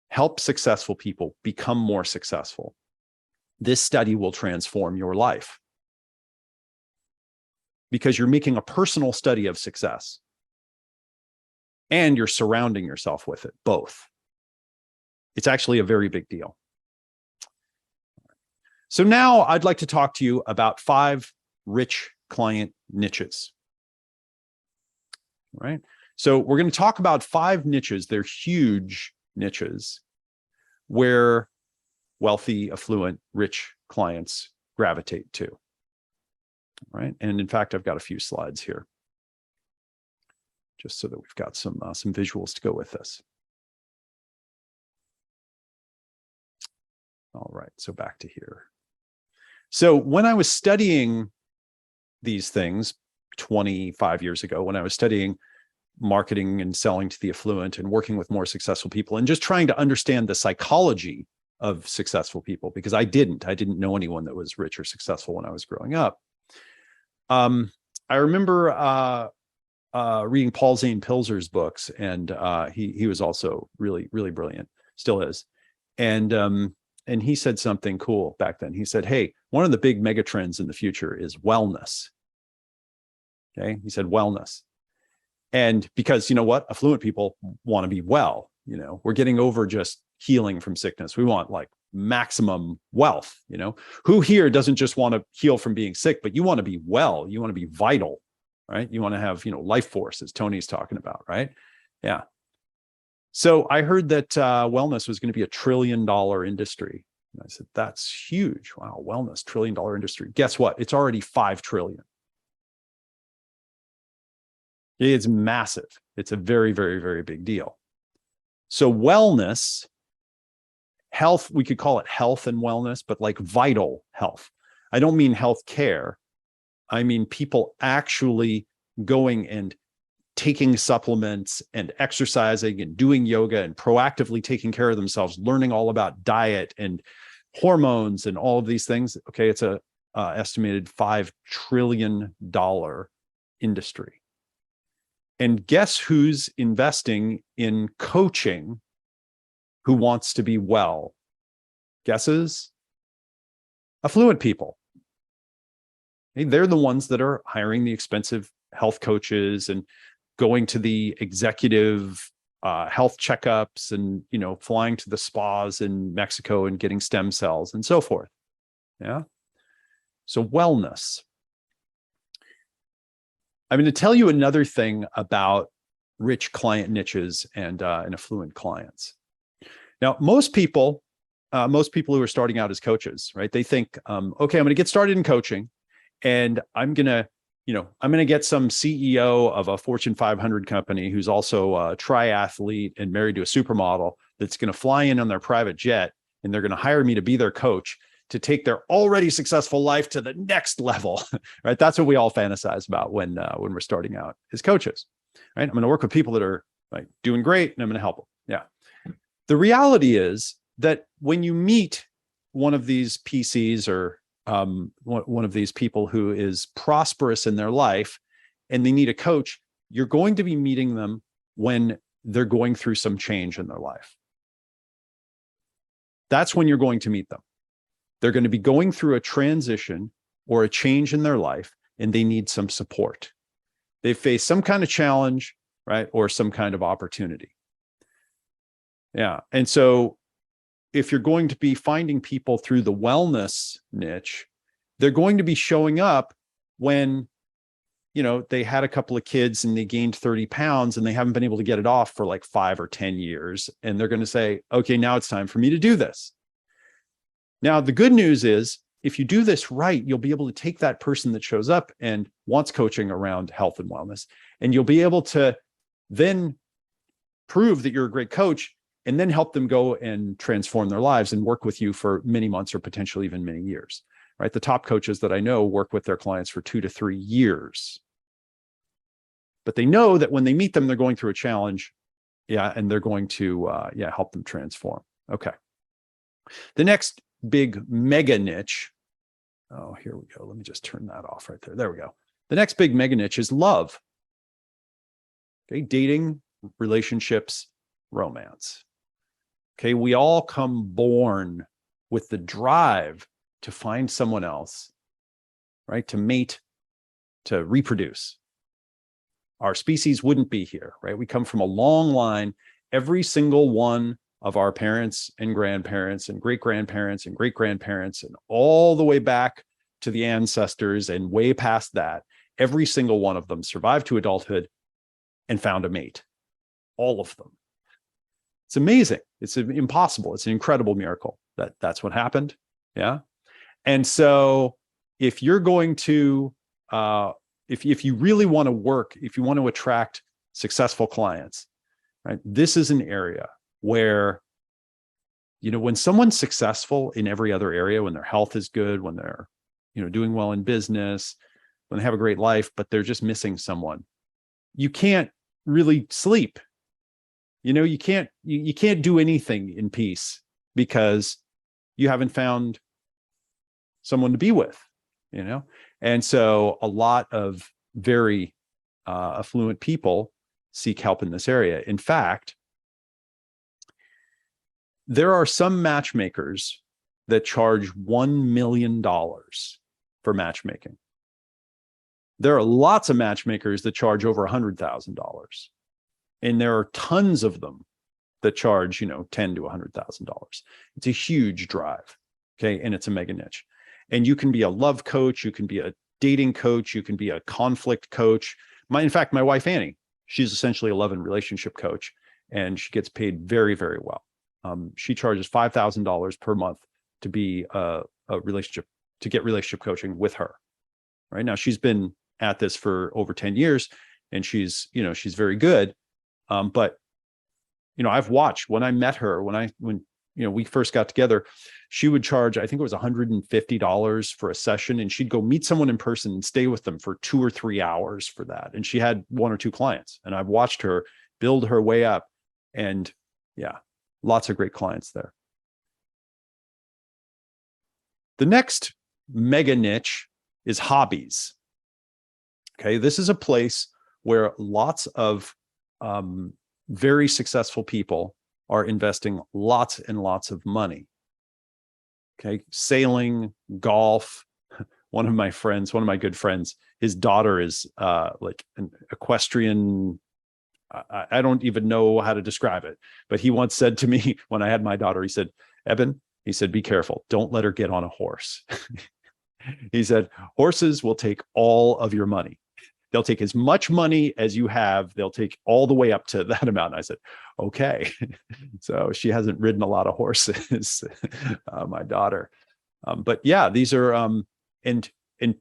help successful people become more successful, this study will transform your life, because you're making a personal study of success and you're surrounding yourself with it, both. It's actually a very big deal. So now I'd like to talk to you about 5 rich client niches. All right. So we're going to talk about 5 niches. They're huge niches where wealthy, affluent, rich clients gravitate to. All right. And in fact, I've got a few slides here, just so that we've got some visuals to go with this. All right. So back to here. So when I was studying these things 25 years ago, when I was studying marketing and selling to the affluent and working with more successful people and just trying to understand the psychology of successful people, because I didn't know anyone that was rich or successful when I was growing up. I remember reading Paul Zane Pilzer's books, and he was also really, really brilliant, still is. And he said something cool back then. He said, hey, one of the big mega trends in the future is wellness. Okay. He said wellness. And because you know what? Affluent people want to be well. We're getting over just healing from sickness. We want like maximum wealth. Who here doesn't just want to heal from being sick, but you want to be well. You want to be vital, right? You want to have, life force, as Tony's talking about, right? Yeah. So I heard that wellness was going to be $1 trillion industry. And I said, that's huge. Wow, wellness, $1 trillion industry. Guess what? It's already 5 trillion. It's massive. It's a very, very, very big deal. So wellness, health, we could call it health and wellness, but like vital health. I don't mean health care. I mean people actually going and taking supplements and exercising and doing yoga and proactively taking care of themselves, learning all about diet and hormones and all of these things. Okay, it's a estimated $5 trillion industry. And guess who's investing in coaching who wants to be well? Guesses? Affluent people. They're the ones that are hiring the expensive health coaches and going to the executive health checkups and, flying to the spas in Mexico and getting stem cells and so forth. Yeah. So wellness. I'm going to tell you another thing about rich client niches and affluent clients. Now, most people who are starting out as coaches, right? They think, okay, I'm going to get started in coaching, and I'm going to get some CEO of a Fortune 500 company who's also a triathlete and married to a supermodel that's going to fly in on their private jet, and they're going to hire me to be their coach to take their already successful life to the next level, right? That's what we all fantasize about when we're starting out as coaches, right? I'm going to work with people that are like doing great, and I'm going to help them. Yeah. The reality is that when you meet one of these PCs or one of these people who is prosperous in their life and they need a coach, you're going to be meeting them when they're going through some change in their life. That's when you're going to meet them. They're going to be going through a transition or a change in their life, and they need some support. They face some kind of challenge, right? Or some kind of opportunity. Yeah. And so if you're going to be finding people through the wellness niche, they're going to be showing up when, they had a couple of kids and they gained 30 pounds and they haven't been able to get it off for like 5 or 10 years. And they're going to say, okay, now it's time for me to do this. Now, the good news is if you do this right, you'll be able to take that person that shows up and wants coaching around health and wellness, and you'll be able to then prove that you're a great coach and then help them go and transform their lives and work with you for many months or potentially even many years, right? The top coaches that I know work with their clients for 2 to 3 years. But they know that when they meet them, they're going through a challenge. Yeah. And they're going to, help them transform. Okay. The next big mega niche. Oh, here we go. Let me just turn that off right there. There we go. The next big mega niche is love. Okay. Dating, relationships, romance. Okay. We all come born with the drive to find someone else, right? To mate, to reproduce. Our species wouldn't be here, right? We come from a long line. Every single one of our parents and grandparents and great-grandparents and great-grandparents and all the way back to the ancestors and way past that, every single one of them survived to adulthood and found a mate. All of them. It's amazing. It's impossible. It's an incredible miracle that that's what happened. Yeah. And so if you're going to, if you really want to work, if you want to attract successful clients, right, this is an area where, when someone's successful in every other area, when their health is good, when they're, doing well in business, when they have a great life, but they're just missing someone, you can't really sleep. You can't do anything in peace because you haven't found someone to be with, And so a lot of very affluent people seek help in this area. In fact, there are some matchmakers that charge $1 million for matchmaking. There are lots of matchmakers that charge over $100,000. And there are tons of them that charge, $10,000 to $100,000. It's a huge drive. Okay. And it's a mega niche. And you can be a love coach. You can be a dating coach. You can be a conflict coach. In fact, my wife, Annie, she's essentially a love and relationship coach, and she gets paid very, very well. She charges $5,000 per month to be a relationship, to get relationship coaching with her. Right now, she's been at this for over 10 years and she's very good. But I've watched when I met her, when we first got together, she would charge, I think it was $150 for a session, and she'd go meet someone in person and stay with them for 2 or 3 hours for that. And she had 1 or 2 clients, and I've watched her build her way up, and lots of great clients there. The next mega niche is hobbies. Okay. This is a place where lots of very successful people are investing lots and lots of money. Okay. Sailing, golf. One of my good friends, his daughter is like an equestrian. I don't even know how to describe it, but he once said to me when I had my daughter, he said, Eben, he said, be careful. Don't let her get on a horse. He said, horses will take all of your money. They'll take as much money as you have. They'll take all the way up to that amount. And I said, okay. So she hasn't ridden a lot of horses, my daughter. But yeah, these are, and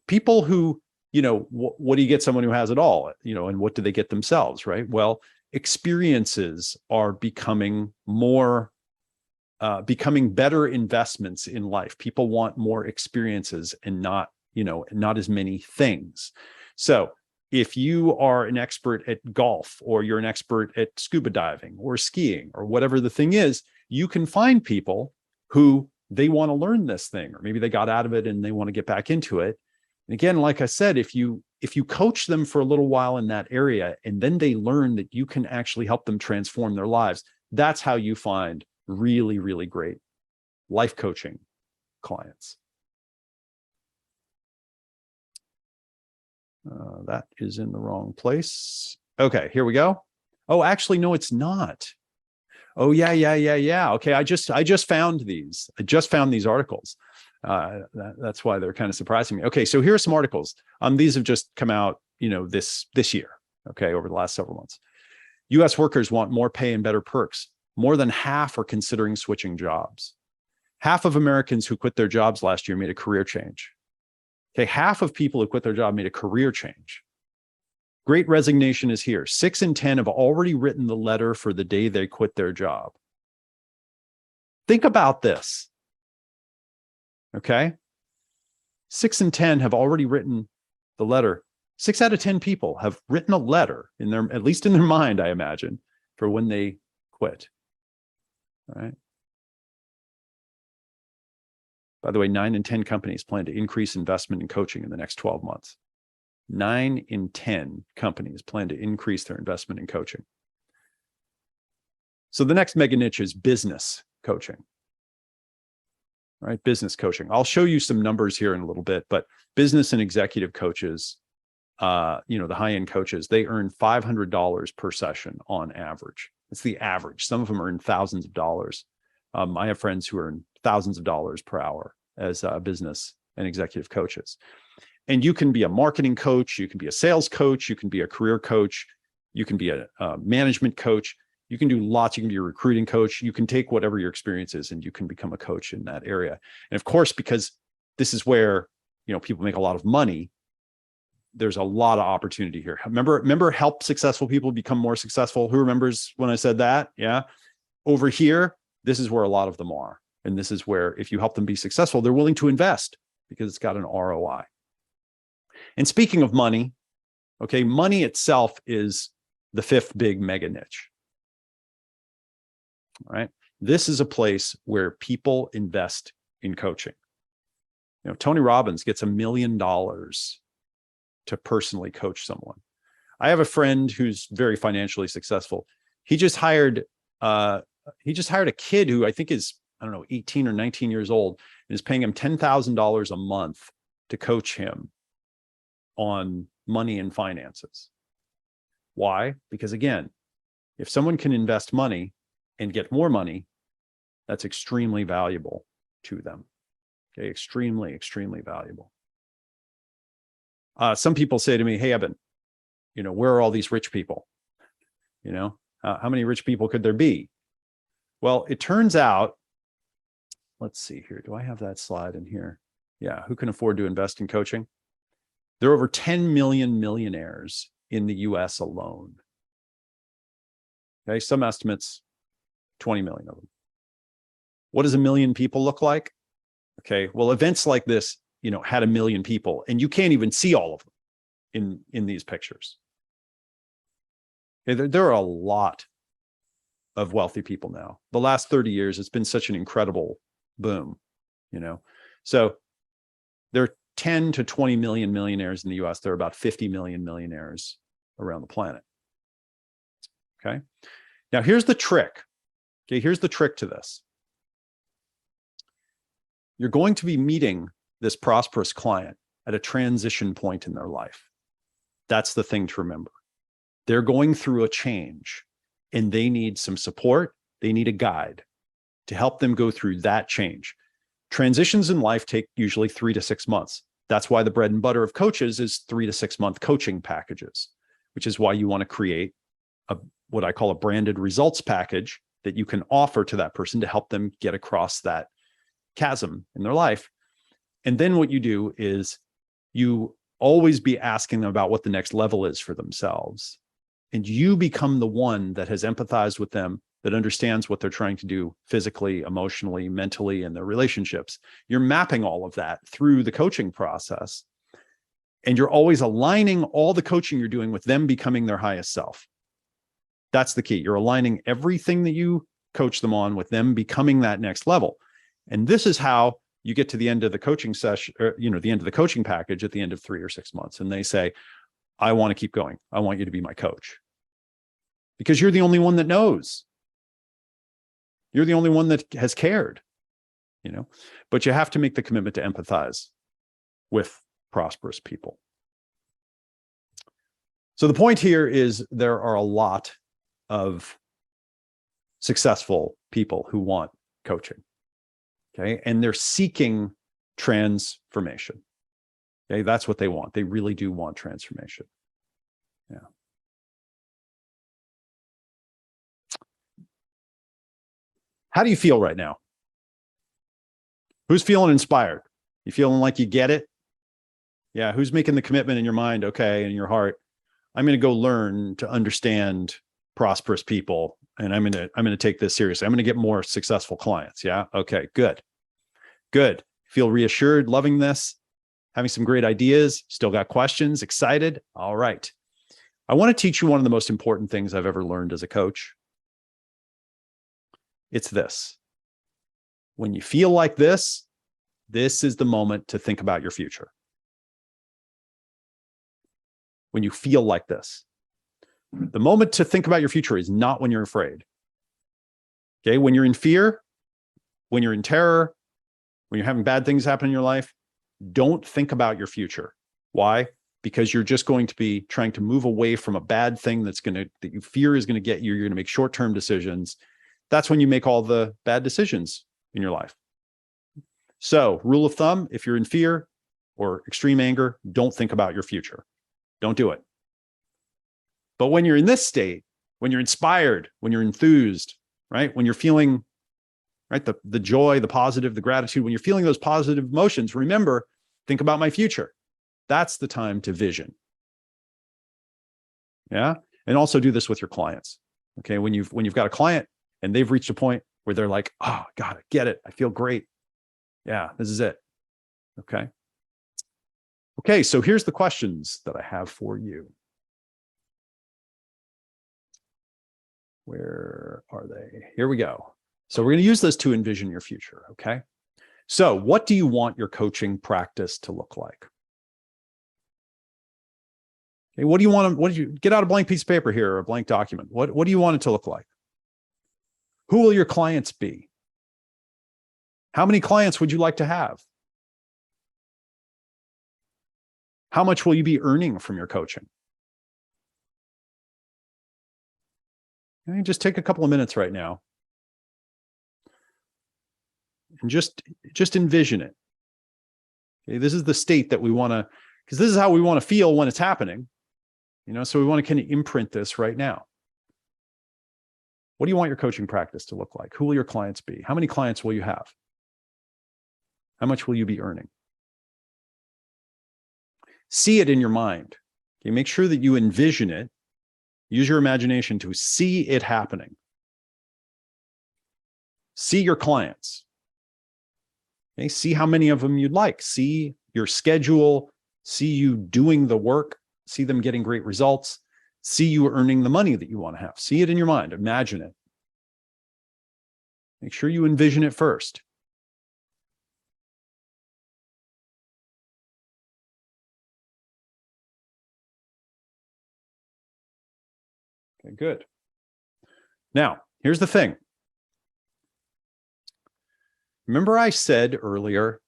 people who, what do you get someone who has it all, and what do they get themselves, right? Well, experiences are becoming better investments in life. People want more experiences and not as many things. So if you are an expert at golf, or you're an expert at scuba diving or skiing or whatever the thing is, you can find people who they want to learn this thing, or maybe they got out of it and they want to get back into it. And again, like I said, if you coach them for a little while in that area, and then they learn that you can actually help them transform their lives, that's how you find really, really great life coaching clients. That is in the wrong place. Okay, here we go. Oh, actually, no, it's not. Oh, yeah. Okay, I just found these. I just found these articles. That's why they're kind of surprising me. Okay, so here are some articles. These have just come out, this year. Okay, over the last several months. U.S. workers want more pay and better perks. More than half are considering switching jobs. Half of Americans who quit their jobs last year made a career change. Okay, half of people who quit their job made a career change. Great resignation is here. 6 in 10 have already written the letter for the day they quit their job. Think about this. Okay? 6 in 10 have already written the letter. 6 out of 10 people have written a letter in their, at least in their mind, I imagine, for when they quit. All right. By the way, 9 in 10 companies plan to increase investment in coaching in the next 12 months. 9 in 10 companies plan to increase their investment in coaching. So the next mega niche is business coaching. All right, business coaching. I'll show you some numbers here in a little bit, but business and executive coaches, the high-end coaches, they earn $500 per session on average. It's the average. Some of them earn thousands of dollars. I have friends who earn thousands of dollars per hour as business and executive coaches. And you can be a marketing coach, you can be a sales coach, you can be a career coach, you can be a management coach, you can do lots, you can be a recruiting coach, you can take whatever your experience is and you can become a coach in that area. And of course, because this is where, people make a lot of money, there's a lot of opportunity here. Remember help successful people become more successful? Who remembers when I said that? Yeah. Over here, this is where a lot of them are. And this is where if you help them be successful, they're willing to invest because it's got an ROI. And speaking of money, okay, money itself is the 5th big mega niche. All right. This is a place where people invest in coaching. Tony Robbins gets $1 million to personally coach someone. I have a friend who's very financially successful. He just hired a kid who I think is, 18 or 19 years old, and is paying him $10,000 a month to coach him on money and finances. Why? Because again, if someone can invest money and get more money, that's extremely valuable to them. Okay, extremely, extremely valuable. Some people say to me, "Hey, Eben, where are all these rich people? How many rich people could there be?" Well, it turns out, let's see here. Do I have that slide in here? Yeah, who can afford to invest in coaching? There are over 10 million millionaires in the US alone. Okay, some estimates, 20 million of them. What does 1 million people look like? Okay, well, events like this, had 1 million people, and you can't even see all of them in these pictures. Okay, there are a lot of wealthy people now. The last 30 years, it's been such an incredible boom, So there are 10 to 20 million millionaires in the US. There are about 50 million millionaires around the planet. Okay. Now here's the trick. Okay. Here's the trick to this. You're going to be meeting this prosperous client at a transition point in their life. That's the thing to remember. They're going through a change and they need some support. They need a guide to help them go through that change. Transitions in life take usually 3 to 6 months. That's why the bread and butter of coaches is 3 to 6 month coaching packages, which is why you want to create what I call a branded results package that you can offer to that person to help them get across that chasm in their life. And then what you do is you always be asking them about what the next level is for themselves. And you become the one that has empathized with them, that understands what they're trying to do physically, emotionally, mentally, and their relationships. You're mapping all of that through the coaching process. And you're always aligning all the coaching you're doing with them becoming their highest self. That's the key. You're aligning everything that you coach them on with them becoming that next level. And this is how you get to the end of the coaching session, or, the end of the coaching package at the end of 3 or 6 months. And they say, I want to keep going. I want you to be my coach. Because you're the only one that knows. You're the only one that has cared, but you have to make the commitment to empathize with prosperous people. So the point here is there are a lot of successful people who want coaching. Okay. And they're seeking transformation. Okay. That's what they want. They really do want transformation. Yeah. How do you feel right now? Who's feeling inspired? You feeling like you get it? Yeah. Who's making the commitment in your mind? Okay. In your heart, I'm going to go learn to understand prosperous people. And I'm going to take this seriously. I'm going to get more successful clients. Yeah. Okay. Good. Good. Feel reassured, loving this, having some great ideas. Still got questions, excited. All right. I want to teach you one of the most important things I've ever learned as a coach. It's this. When you feel like this is the moment to think about your future. When you feel like this, the moment to think about your future is not when you're afraid. Okay. When you're in fear, when you're in terror, when you're having bad things happen in your life, don't think about your future. Why? Because you're just going to be trying to move away from a bad thing that you fear is going to get you. You're going to make short-term decisions. That's when you make all the bad decisions in your life. So, rule of thumb, if you're in fear or extreme anger, don't think about your future. Don't do it. But when you're in this state, when you're inspired, when you're enthused, right? When you're feeling, right, the joy, the positive, the gratitude, when you're feeling those positive emotions, remember, think about my future. That's the time to vision. Yeah. And also do this with your clients. Okay. When you've got a client and they've reached a point where they're like, oh, God, I get it. I feel great. Yeah, this is it. Okay. Okay. So here's the questions that I have for you. Where are they? Here we go. So we're going to use this to envision your future. Okay. So what do you want your coaching practice to look like? Okay, what do you want? What did you get out a blank piece of paper here or a blank document? What do you want it to look like? Who will your clients be? How many clients would you like to have? How much will you be earning from your coaching? Okay, just take a couple of minutes right now and just envision it. Okay, this is the state that we want to, because this is how we want to feel when it's happening. So we want to kind of imprint this right now. What do you want your coaching practice to look like? Who will your clients be? How many clients will you have? How much will you be earning? See it in your mind. Okay, make sure that you envision it. Use your imagination to see it happening. See your clients. Okay, see how many of them you'd like. See your schedule. See you doing the work. See them getting great results. See you earning the money that you want to have. See it in your mind. Imagine it. Make sure you envision it first. Okay, good. Now, here's the thing. Remember I said earlier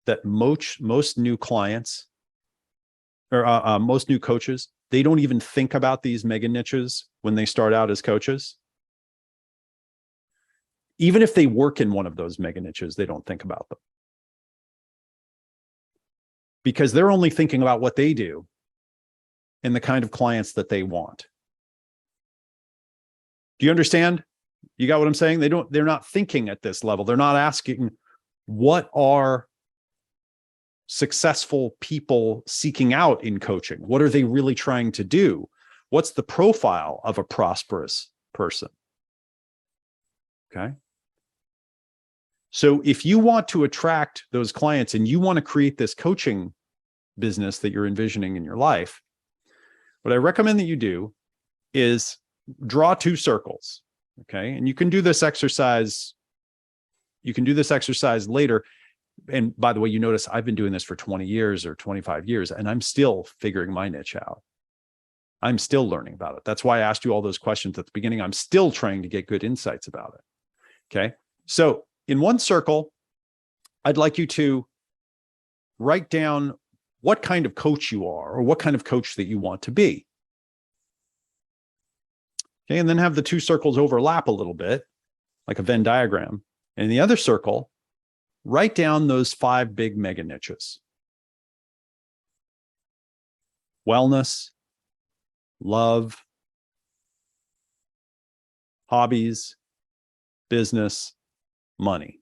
that most new clients or most new coaches, they don't even think about these mega niches when they start out as coaches. Even if they work in one of those mega niches, they don't think about them. Because they're only thinking about what they do and the kind of clients that they want. Do you understand? You got what I'm saying? They're not thinking at this level. They're not asking, what are successful people seeking out in coaching? What are they really trying to do? What's the profile of a prosperous person? Okay. So if you want to attract those clients and you want to create this coaching business that you're envisioning in your life, what I recommend that you do is draw two circles. Okay. And you can do this exercise. You can do this exercise later. And by the way, you notice I've been doing this for 20 years or 25 years, and I'm still figuring my niche out. I'm still learning about it. That's why I asked you all those questions at the beginning. I'm still trying to get good insights about it. Okay. So in one circle, I'd like you to write down what kind of coach you are or what kind of coach that you want to be. Okay. And then have the two circles overlap a little bit, like a Venn diagram. And in the other circle, write down those 5 big mega niches: wellness, love, hobbies, business, money.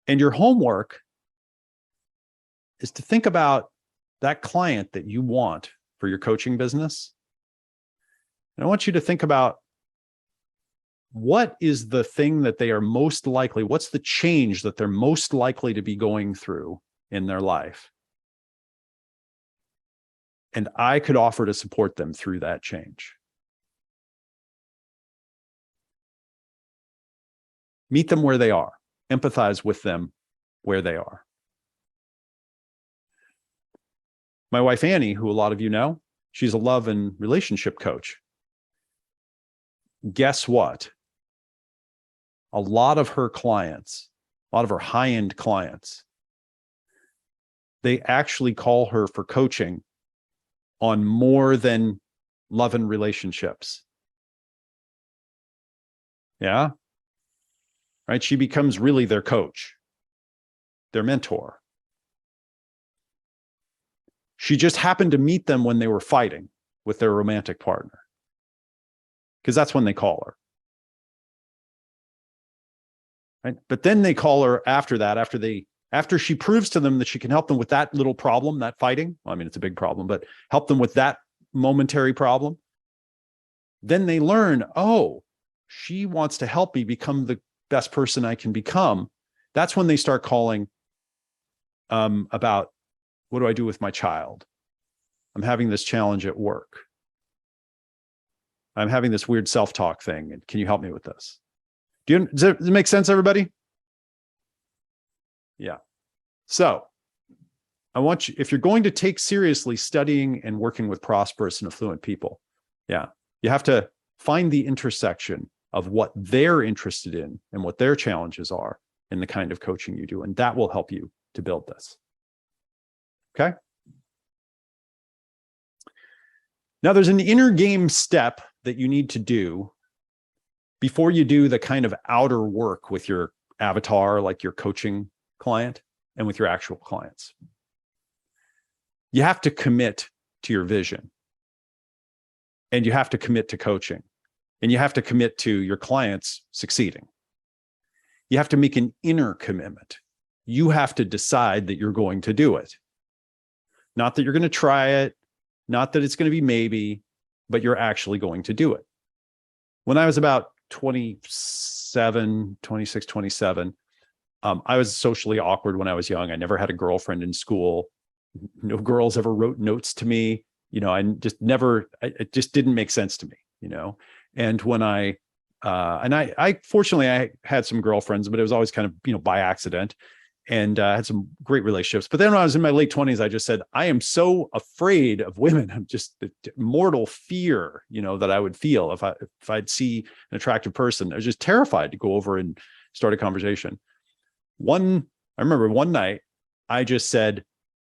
And your homework is to think about that client that you want for your coaching business. And I want you to think about, what is the thing that they are most likely, what's the change that they're most likely to be going through in their life? And I could offer to support them through that change. Meet them where they are. Empathize with them where they are. My wife, Annie, who a lot of you know, she's a love and relationship coach. Guess what? A lot of her clients, a lot of her high-end clients, they actually call her for coaching on more than love and relationships. Yeah. Right. She becomes really their coach, their mentor. She just happened to meet them when they were fighting with their romantic partner, because that's when they call her. Right. But then they call her after that, after she proves to them that she can help them with that little problem, that fighting. Well, I mean, it's a big problem, but help them with that momentary problem. Then they learn, oh, she wants to help me become the best person I can become. That's when they start calling about, what do I do with my child? I'm having this challenge at work. I'm having this weird self-talk thing. And can you help me with this? Does it make sense, everybody? Yeah. So I want you, if you're going to take seriously studying and working with prosperous and affluent people, yeah, you have to find the intersection of what they're interested in and what their challenges are in the kind of coaching you do. And that will help you to build this. Okay. Now there's an inner game step that you need to do before you do the kind of outer work with your avatar, like your coaching client, and with your actual clients. You have to commit to your vision, and you have to commit to coaching, and you have to commit to your clients succeeding. You have to make an inner commitment. You have to decide that you're going to do it. Not that you're going to try it, not that it's going to be maybe, but you're actually going to do it. When I was about 26, 27, I was socially awkward when I was young. I never had a girlfriend in school. No girls ever wrote notes to me. You know, it just didn't make sense to me, you know? And when I fortunately, I had some girlfriends, but it was always kind of, you know, by accident, and had some great relationships. But then when I was in my late 20s, I just said, I am so afraid of women. I'm just the mortal fear, you know, that I would feel if I'd see an attractive person. I was just terrified to go over and start a conversation. I remember one night I just said,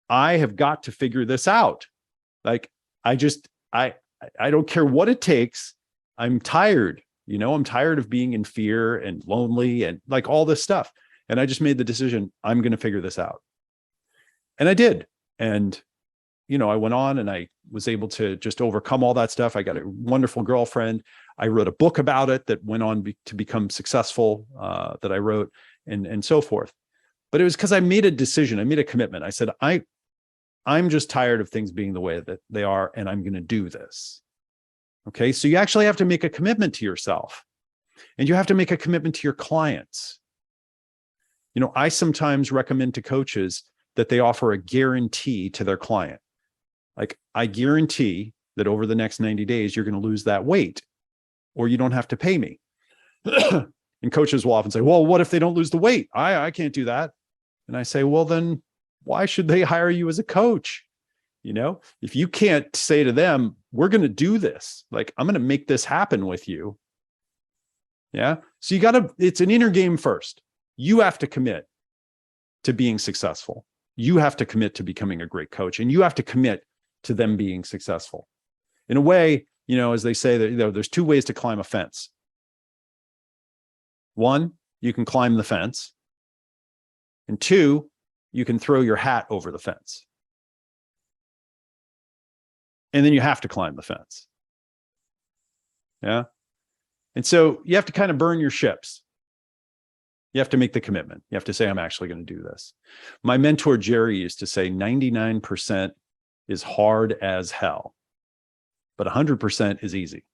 I have got to figure this out. Like, I don't care what it takes. I'm tired, you know, I'm tired of being in fear and lonely and like all this stuff. And I just made the decision, I'm going to figure this out. And I did. And, you know, I went on and I was able to just overcome all that stuff. I got a wonderful girlfriend. I wrote a book about it that went on to become successful, that I wrote, and so forth. But it was because I made a decision. I made a commitment. I said, I'm just tired of things being the way that they are, and I'm going to do this. Okay. So you actually have to make a commitment to yourself, and you have to make a commitment to your clients. You know, I sometimes recommend to coaches that they offer a guarantee to their client. Like, I guarantee that over the next 90 days, you're going to lose that weight, or you don't have to pay me. And coaches will often say, well, what if they don't lose the weight? I can't do that. And I say, well, then why should they hire you as a coach? You know, if you can't say to them, we're going to do this, like, I'm going to make this happen with you. Yeah. So it's an inner game first. You have to commit to being successful. You have to commit to becoming a great coach, and you have to commit to them being successful. In a way, as they say that, there's two ways to climb a fence. One, you can climb the fence. And two, you can throw your hat over the fence. And then you have to climb the fence. Yeah. And so you have to kind of burn your ships. You have to make the commitment. You have to say, I'm actually going to do this. My mentor, Jerry, used to say 99% is hard as hell, but 100% is easy.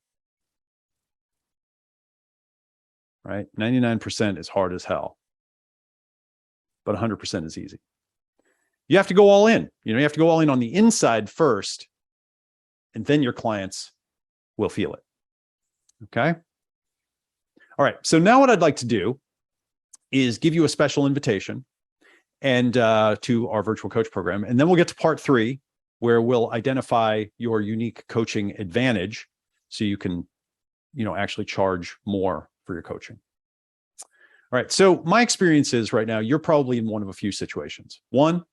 Right? 99% is hard as hell, but 100% is easy. You have to go all in. You have to go all in on the inside first, and then your clients will feel it. Okay? All right. So now what I'd like to do is give you a special invitation and to our virtual coach program. And then we'll get to part 3, where we'll identify your unique coaching advantage so you can, actually charge more for your coaching. All right. So my experience is right now, you're probably in one of a few situations. One,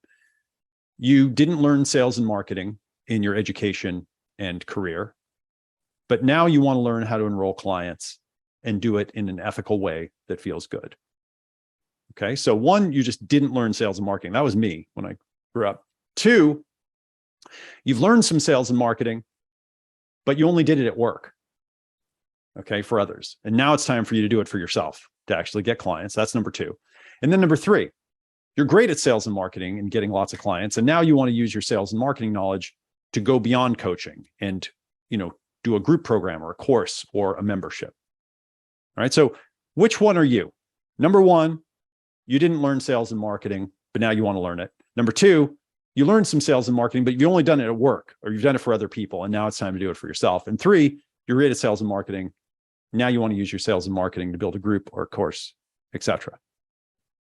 you didn't learn sales and marketing in your education and career, but now you want to learn how to enroll clients and do it in an ethical way that feels good. Okay. So one, you just didn't learn sales and marketing. That was me when I grew up. Two, you've learned some sales and marketing, but you only did it at work. Okay. For others. And now it's time for you to do it for yourself to actually get clients. That's number 2. And then number 3, you're great at sales and marketing and getting lots of clients. And now you want to use your sales and marketing knowledge to go beyond coaching and, do a group program or a course or a membership. All right. So which one are you? Number 1, you didn't learn sales and marketing, but now you want to learn it. Number 2, you learned some sales and marketing, but you've only done it at work, or you've done it for other people, and now it's time to do it for yourself. And 3, you're great at sales and marketing. Now you want to use your sales and marketing to build a group or a course, etc.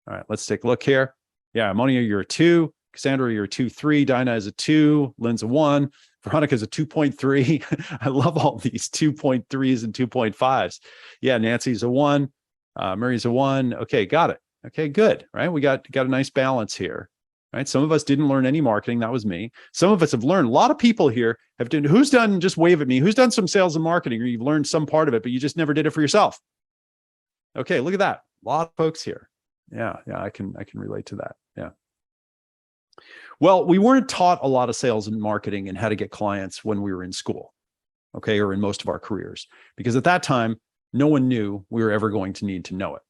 All right, let's take a look here. Yeah, Monia, you're a 2. Cassandra, you're a 2.3. Dinah is a 2. Lynn's a 1. Veronica's a 2.3. I love all these 2.3s and 2.5s. Yeah, Nancy's a 1. Mary's a 1. Okay, got it. Okay, good. Right, we got a nice balance here. Right, some of us didn't learn any marketing. That was me. Some of us have learned. A lot of people here have done. Who's done? Just wave at me. Who's done some sales and marketing, or you've learned some part of it, but you just never did it for yourself? Okay, look at that. A lot of folks here. Yeah, I can relate to that. Yeah. Well, we weren't taught a lot of sales and marketing and how to get clients when we were in school, okay, or in most of our careers, because at that time, no one knew we were ever going to need to know it.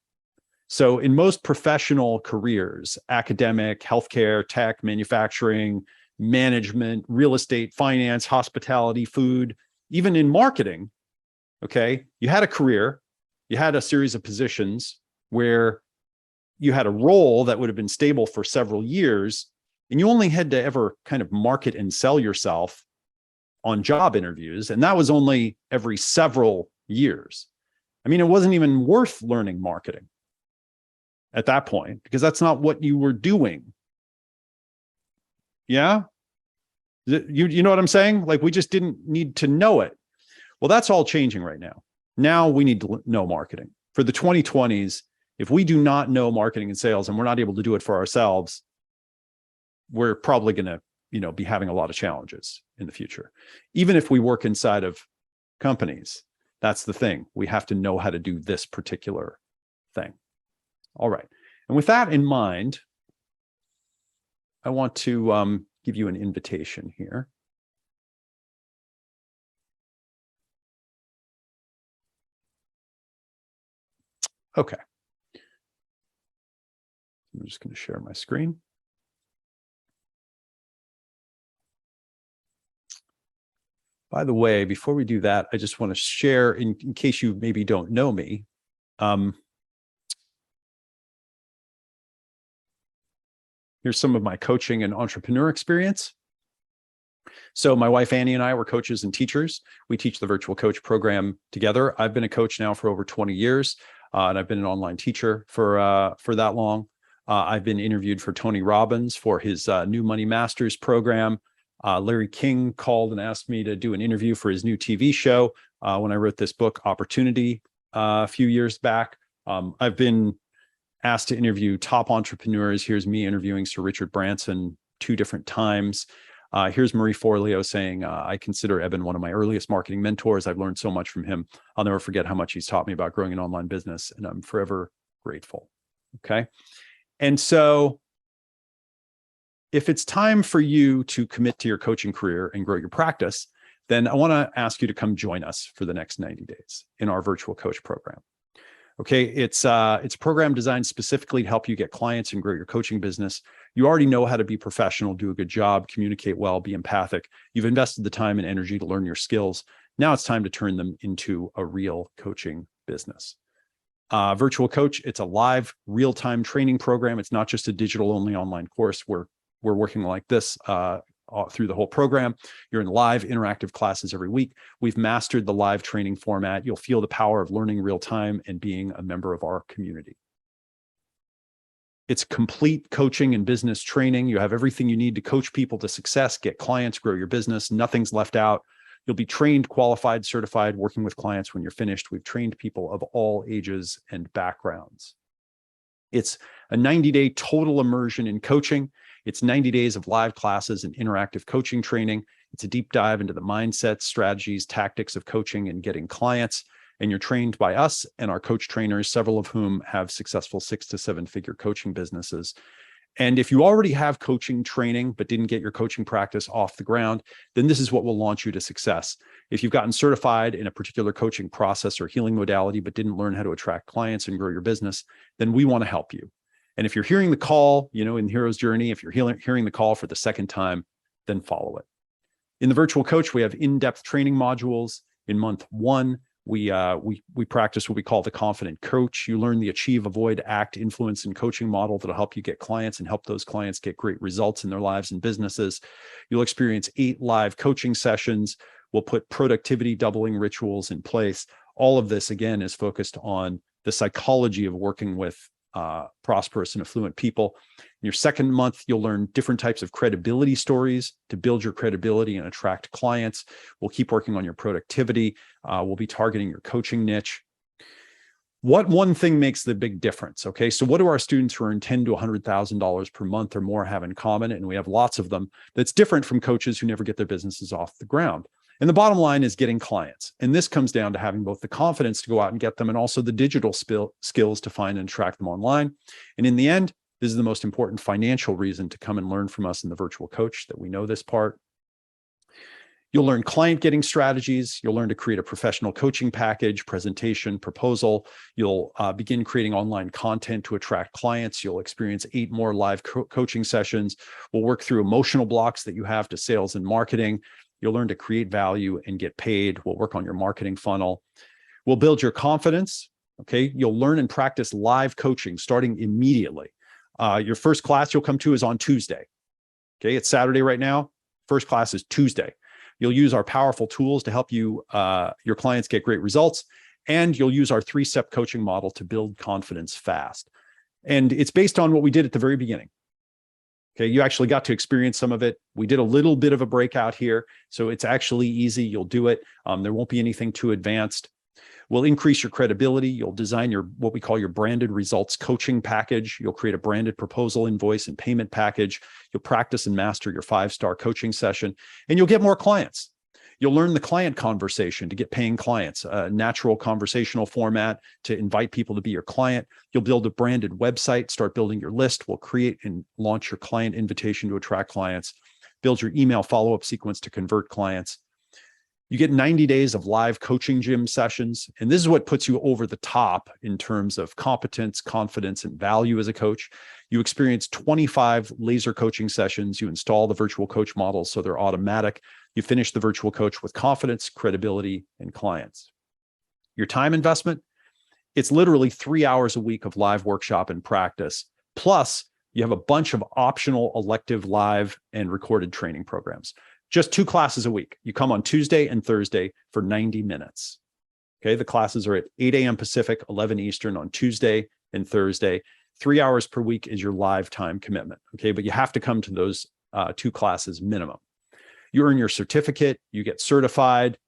So in most professional careers, academic, healthcare, tech, manufacturing, management, real estate, finance, hospitality, food, even in marketing, okay, you had a career, you had a series of positions where you had a role that would have been stable for several years, and you only had to ever kind of market and sell yourself on job interviews. And that was only every several years. I mean, it wasn't even worth learning marketing at that point, because that's not what you were doing. Yeah. You know what I'm saying? Like, we just didn't need to know it. Well, that's all changing right now. Now we need to know marketing. For the 2020s, if we do not know marketing and sales and we're not able to do it for ourselves, we're probably going to, be having a lot of challenges in the future. Even if we work inside of companies, that's the thing. We have to know how to do this particular thing. All right. And with that in mind, I want to give you an invitation here. Okay. I'm just going to share my screen. By the way, before we do that, I just want to share, in case you maybe don't know me, here's some of my coaching and entrepreneur experience. So my wife, Annie, and I were coaches and teachers. We teach the virtual coach program together. I've been a coach now for over 20 years, and I've been an online teacher for that long. I've been interviewed for Tony Robbins for his New Money Masters program. Larry King called and asked me to do an interview for his new TV show when I wrote this book, Opportunity, a few years back. I've been asked to interview top entrepreneurs. Here's me interviewing Sir Richard Branson 2 different times. Here's Marie Forleo saying, I consider Eben one of my earliest marketing mentors. I've learned so much from him. I'll never forget how much he's taught me about growing an online business, and I'm forever grateful. Okay. And so if it's time for you to commit to your coaching career and grow your practice, then I want to ask you to come join us for the next 90 days in our virtual coach program. Okay, it's a program designed specifically to help you get clients and grow your coaching business. You already know how to be professional, do a good job, communicate well, be empathic. You've invested the time and energy to learn your skills. Now it's time to turn them into a real coaching business. Virtual Coach, it's a live, real-time training program. It's not just a digital-only online course. We're working like this through the whole program. You're in live interactive classes every week. We've mastered the live training format. You'll feel the power of learning real time and being a member of our community. It's complete coaching and business training. You have everything you need to coach people to success, get clients, grow your business. Nothing's left out. You'll be trained, qualified, certified, working with clients when you're finished. We've trained people of all ages and backgrounds. It's a 90-day total immersion in coaching. It's 90 days of live classes and interactive coaching training. It's a deep dive into the mindsets, strategies, tactics of coaching and getting clients. And you're trained by us and our coach trainers, several of whom have successful 6 to 7 figure coaching businesses. And if you already have coaching training, but didn't get your coaching practice off the ground, then this is what will launch you to success. If you've gotten certified in a particular coaching process or healing modality, but didn't learn how to attract clients and grow your business, then we want to help you. And if you're hearing the call, in Hero's Journey, if you're hearing the call for the second time, then follow it. In the virtual coach, we have in-depth training modules. In month 1, we practice what we call the confident coach. You learn the achieve, avoid, act, influence, and coaching model that'll help you get clients and help those clients get great results in their lives and businesses. You'll experience 8 live coaching sessions. We'll put productivity doubling rituals in place. All of this, again, is focused on the psychology of working with prosperous and affluent people. In your second month, you'll learn different types of credibility stories to build your credibility and attract clients. We'll keep working on your productivity. We'll be targeting your coaching niche. What one thing makes the big difference? Okay, so what do our students who earn $10,000 to $100,000 per month or more have in common? And we have lots of them. That's different from coaches who never get their businesses off the ground. And the bottom line is getting clients. And this comes down to having both the confidence to go out and get them and also the digital skills to find and track them online. And in the end, this is the most important financial reason to come and learn from us in the virtual coach, that we know this part. You'll learn client getting strategies. You'll learn to create a professional coaching package, presentation, proposal. You'll begin creating online content to attract clients. You'll experience 8 more live coaching sessions. We'll work through emotional blocks that you have to sales and marketing. You'll learn to create value and get paid. We'll work on your marketing funnel. We'll build your confidence. Okay. You'll learn and practice live coaching starting immediately. Your first class you'll come to is on Tuesday. Okay. It's Saturday right now. First class is Tuesday. You'll use our powerful tools to help you, your clients get great results. And you'll use our 3-step coaching model to build confidence fast. And it's based on what we did at the very beginning. Okay, you actually got to experience some of it. We did a little bit of a breakout here, so it's actually easy. You'll do it. There won't be anything too advanced. We'll increase your credibility. You'll design what we call your branded results coaching package. You'll create a branded proposal, invoice, and payment package. You'll practice and master your 5-star coaching session, and you'll get more clients. You'll learn the client conversation to get paying clients, a natural conversational format to invite people to be your client. You'll build a branded website, start building your list. We'll create and launch your client invitation to attract clients, build your email follow-up sequence to convert clients. You get 90 days of live coaching gym sessions. And this is what puts you over the top in terms of competence, confidence, and value as a coach. You experience 25 laser coaching sessions. You install the virtual coach models so they're automatic. You finish the virtual coach with confidence, credibility, and clients. Your time investment, it's literally 3 hours a week of live workshop and practice. Plus, you have a bunch of optional elective live and recorded training programs. Just 2 classes a week. You come on Tuesday and Thursday for 90 minutes. Okay, the classes are at 8 a.m. Pacific, 11 Eastern on Tuesday and Thursday. 3 hours per week is your live time commitment. Okay, but you have to come to those 2 classes minimum. You earn your certificate, you get certified.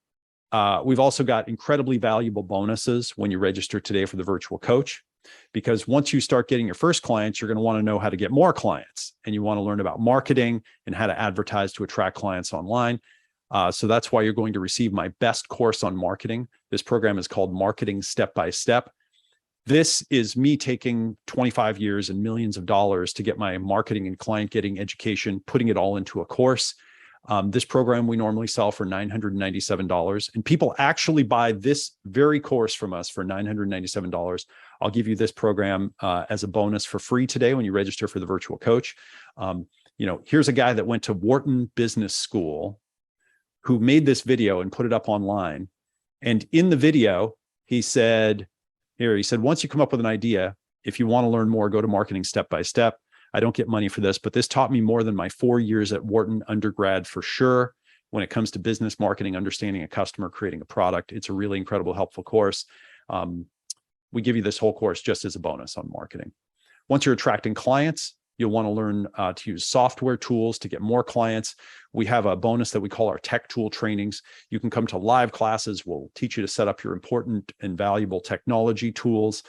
We've also got incredibly valuable bonuses when you register today for the virtual coach. because once you start getting your first clients, you're going to want to know how to get more clients, and you want to learn about marketing and how to advertise to attract clients online. So that's why you're going to receive my best course on marketing. This program is called Marketing Step by Step. This is me taking 25 years and millions of dollars to get my marketing and client getting education, putting it all into a course. This program we normally sell for $997, and people actually buy this very course from us for $997. I'll give you this program as a bonus for free today when you register for the virtual coach. Here's a guy that went to Wharton Business School who made this video and put it up online. And in the video, he said, once you come up with an idea, if you want to learn more, go to Marketing Step by Step. I don't get money for this, but this taught me more than my 4 years at Wharton undergrad for sure. When it comes to business marketing, understanding a customer, creating a product, it's a really incredible, helpful course. We give you this whole course just as a bonus on marketing. Once you're attracting clients, you'll want to learn to use software tools to get more clients. We have a bonus that we call our tech tool trainings. You can come to live classes. We'll teach you to set up your important and valuable technology tools.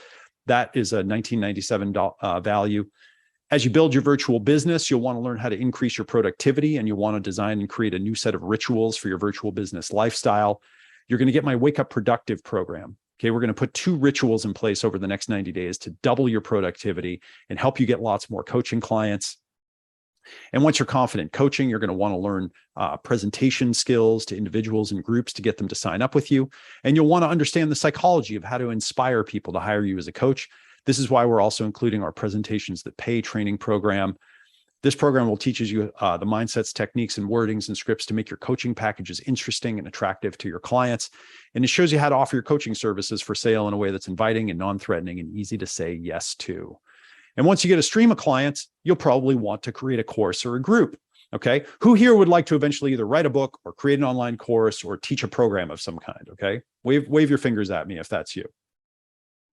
That is a $1997 value. As you build your virtual business, you'll want to learn how to increase your productivity, and you'll want to design and create a new set of rituals for your virtual business lifestyle. You're going to get my Wake Up Productive program. Okay, we're going to put 2 rituals in place over the next 90 days to double your productivity and help you get lots more coaching clients. And once you're confident coaching, you're going to want to learn presentation skills to individuals and groups to get them to sign up with you. And you'll want to understand the psychology of how to inspire people to hire you as a coach. This is why we're also including our Presentations That Pay training program. This program will teach you the mindsets, techniques, and wordings and scripts to make your coaching packages interesting and attractive to your clients. And it shows you how to offer your coaching services for sale in a way that's inviting and non-threatening and easy to say yes to. And once you get a stream of clients, you'll probably want to create a course or a group. Okay. Who here would like to eventually either write a book or create an online course or teach a program of some kind? Okay. Wave your fingers at me if that's you.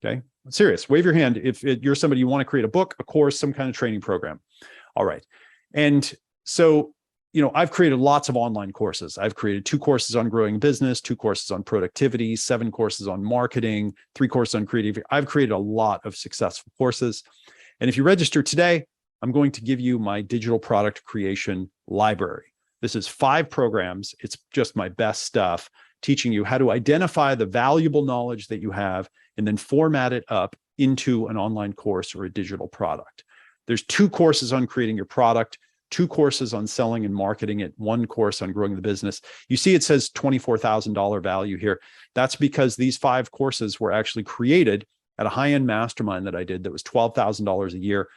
Okay. I'm serious. Wave your hand if you're somebody you want to create a book, a course, some kind of training program. All right. And so, I've created lots of online courses. I've created 2 courses on growing business, 2 courses on productivity, 7 courses on marketing, 3 courses on creativity. I've created a lot of successful courses. And if you register today, I'm going to give you my digital product creation library. This is 5 programs. It's just my best stuff, teaching you how to identify the valuable knowledge that you have and then format it up into an online course or a digital product. There's 2 courses on creating your product, 2 courses on selling and marketing it, 1 course on growing the business. You see it says $24,000 value here. That's because these 5 courses were actually created at a high-end mastermind that I did that was $12,000 a year.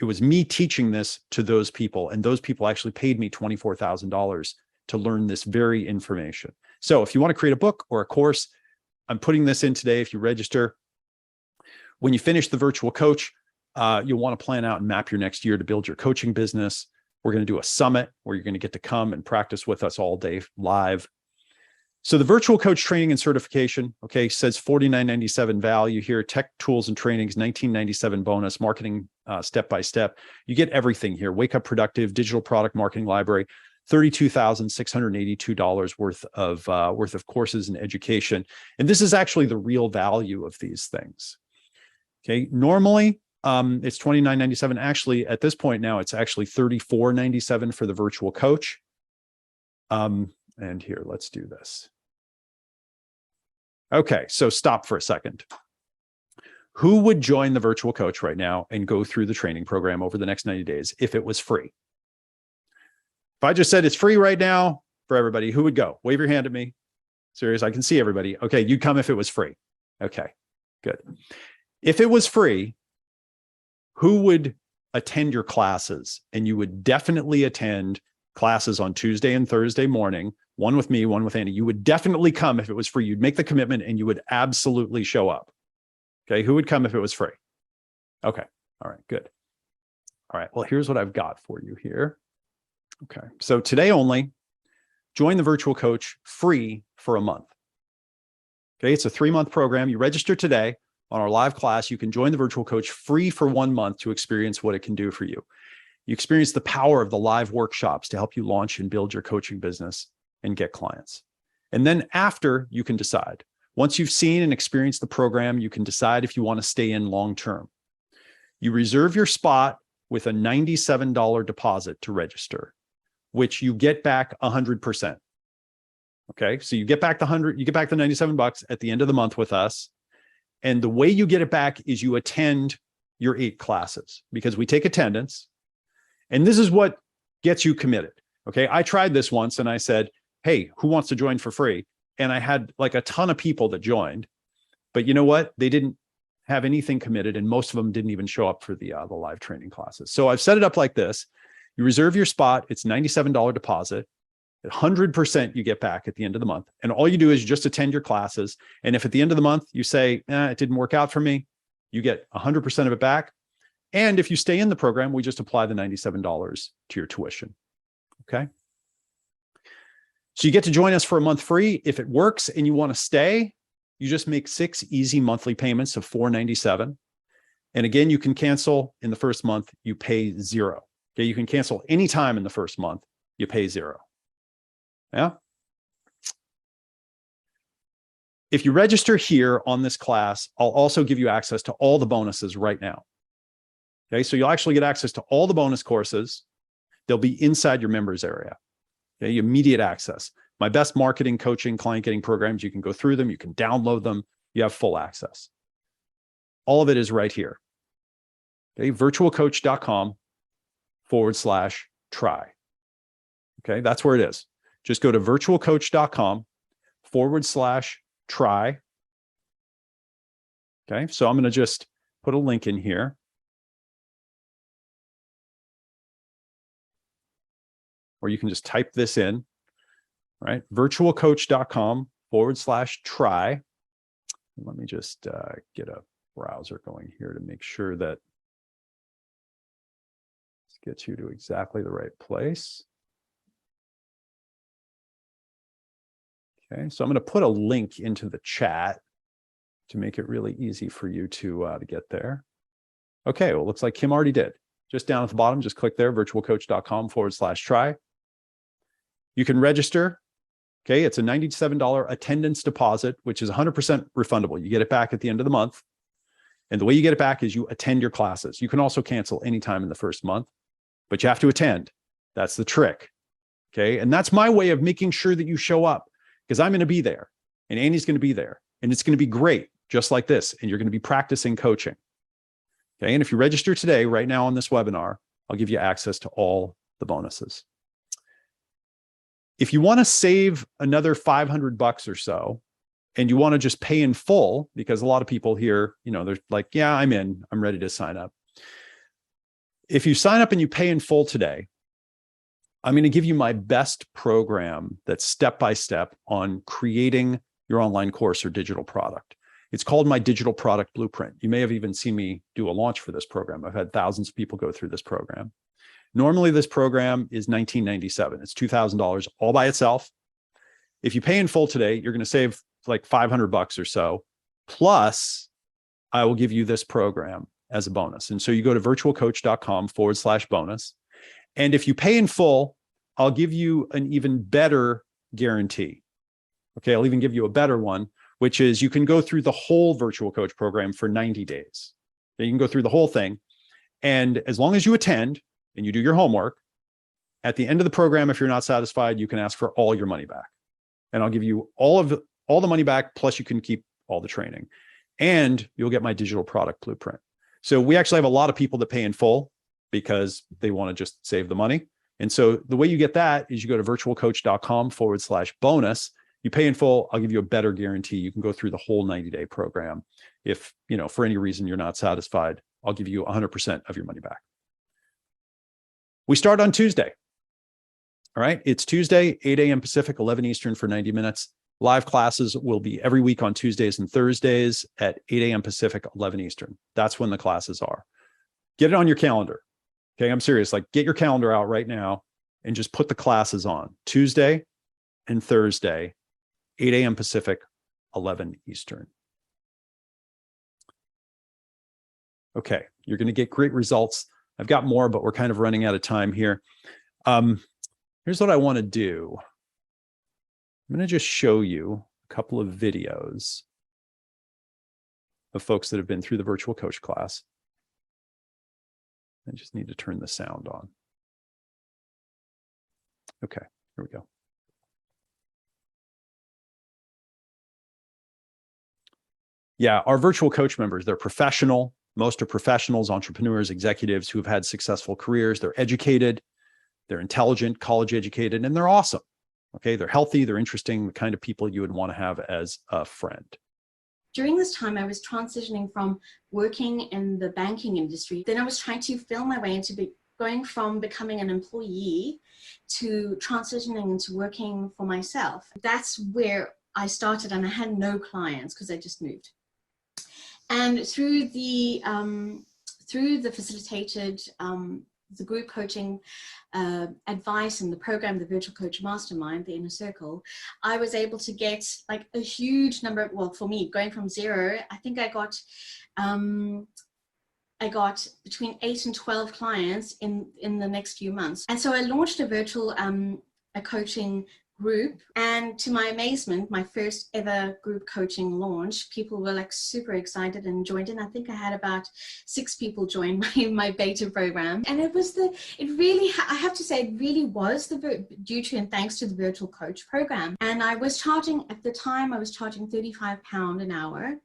It was me teaching this to those people, and those people actually paid me $24,000 to learn this very information. So if you want to create a book or a course, I'm putting this in today if you register. When you finish the virtual coach, you'll want to plan out and map your next year to build your coaching business. We're going to do a summit where you're going to get to come and practice with us all day live. So the virtual coach training and certification, okay, says $49.97 value here, tech tools and trainings, $19.97 bonus, marketing step by step. You get everything here. Wake Up Productive, digital product marketing library, $32,682 worth of courses and education. And this is actually the real value of these things. Okay, normally it's $29.97. Actually, at this point now, it's actually $34.97 for the virtual coach. And here, let's do this. Okay, so stop for a second. Who would join the virtual coach right now and go through the training program over the next 90 days if it was free? If I just said it's free right now for everybody, who would go? Wave your hand at me. Serious, I can see everybody. Okay, you'd come if it was free. Okay, good. If it was free, who would attend your classes? And you would definitely attend classes on Tuesday and Thursday morning, one with me, one with Andy. You would definitely come if it was free. You'd make the commitment and you would absolutely show up. Okay, who would come if it was free? Okay, all right, good. All right, well, here's what I've got for you here. Okay, so today only, join the virtual coach free for a month. Okay, it's a 3-month program. You register today on our live class. You can join the virtual coach free for 1 month to experience what it can do for you. You experience the power of the live workshops to help you launch and build your coaching business and get clients. And then after, you can decide, Once you've seen and experienced the program, you can decide if you want to stay in long-term. You reserve your spot with a $97 deposit to register, which you get back 100%. Okay, so you get back the $97 at the end of the month with us. And the way you get it back is you attend your 8 classes, because we take attendance. And this is what gets you committed. Okay, I tried this once and I said, hey, who wants to join for free? And I had like a ton of people that joined, but you know what? They didn't have anything committed, and most of them didn't even show up for the live training classes. So I've set it up like this. You reserve your spot. It's $97 deposit. 100% you get back at the end of the month. And all you do is you just attend your classes. And if at the end of the month you say, it didn't work out for me, you get 100% of it back. And if you stay in the program, we just apply the $97 to your tuition. Okay. So you get to join us for a month free. If it works and you want to stay, you just make 6 easy monthly payments of $497. And again, you can cancel in the first month, you pay $0. Okay. You can cancel anytime in the first month, you pay $0. Yeah. If you register here on this class, I'll also give you access to all the bonuses right now. Okay. So you'll actually get access to all the bonus courses. They'll be inside your members area. Okay. Immediate access. My best marketing, coaching, client getting programs, you can go through them. You can download them. You have full access. All of it is right here. Okay. virtualcoach.com/try. Okay. That's where it is. Just go to virtualcoach.com/try. Okay. So I'm going to just put a link in here. Or you can just type this in, right? virtualcoach.com/try. Let me just get a browser going here to make sure that this gets you to exactly the right place. Okay, so I'm going to put a link into the chat to make it really easy for you to get there. Okay, well, it looks like Kim already did. Just down at the bottom, just click there, virtualcoach.com/try. You can register. Okay, it's a $97 attendance deposit, which is 100% refundable. You get it back at the end of the month. And the way you get it back is you attend your classes. You can also cancel anytime in the first month, but you have to attend. That's the trick. Okay, and that's my way of making sure that you show up, because I'm going to be there and Andy's going to be there, and it's going to be great, just like this. And you're going to be practicing coaching. Okay, and if you register today, right now on this webinar, I'll give you access to all the bonuses. If you want to save another $500 or so, and you want to just pay in full, because a lot of people here, they're like, yeah, I'm in, I'm ready to sign up. If you sign up and you pay in full today, I'm going to give you my best program that's step-by-step on creating your online course or digital product. It's called my Digital Product Blueprint. You may have even seen me do a launch for this program. I've had thousands of people go through this program. Normally, this program is $1997. It's $2,000 all by itself. If you pay in full today, you're going to save like $500 or so. Plus, I will give you this program as a bonus. And so you go to virtualcoach.com/bonus. And if you pay in full, I'll give you an even better guarantee. Okay, I'll even give you a better one, which is you can go through the whole Virtual Coach program for 90 days. You can go through the whole thing. And as long as you attend and you do your homework, at the end of the program, if you're not satisfied, you can ask for all your money back. And I'll give you all the money back, plus you can keep all the training. And you'll get my Digital Product Blueprint. So we actually have a lot of people that pay in full because they want to just save the money. And so the way you get that is you go to virtualcoach.com/bonus. You pay in full, I'll give you a better guarantee. You can go through the whole 90-day program. If, for any reason you're not satisfied, I'll give you 100% of your money back. We start on Tuesday. All right, it's Tuesday, 8 a.m. Pacific, 11 Eastern for 90 minutes. Live classes will be every week on Tuesdays and Thursdays at 8 a.m. Pacific, 11 Eastern. That's when the classes are. Get it on your calendar. Okay, I'm serious. Like, get your calendar out right now and just put the classes on. Tuesday and Thursday, 8 a.m. Pacific, 11 Eastern. Okay, you're going to get great results. I've got more, but we're kind of running out of time here. Here's what I want to do. I'm going to just show you a couple of videos. of folks that have been through the virtual coach class. I just need to turn the sound on. Okay, here we go. Yeah, our virtual coach members, they're professional. Most are professionals, entrepreneurs, executives who have had successful careers. They're educated, they're intelligent, college educated, and they're awesome. Okay, they're healthy, they're interesting, the kind of people you would want to have as a friend. During this time, I was transitioning from working in the banking industry. Then I was trying to feel my way into going from becoming an employee to transitioning into working for myself. That's where I started, and I had no clients because I just moved. And through the facilitated the group coaching advice and the program, the Virtual Coach Mastermind, the Inner Circle, I was able to get like a huge number. Well, for me, going from zero, I think I got between 8 and 12 clients in the next few months. And so I launched a virtual a coaching group, and to my amazement, my first ever group coaching launch, people were like super excited and joined in. I think I had about 6 people join my beta program, and it really I have to say, it really was due to and thanks to the virtual coach program. And I was charging, at the time I was charging £35 an hour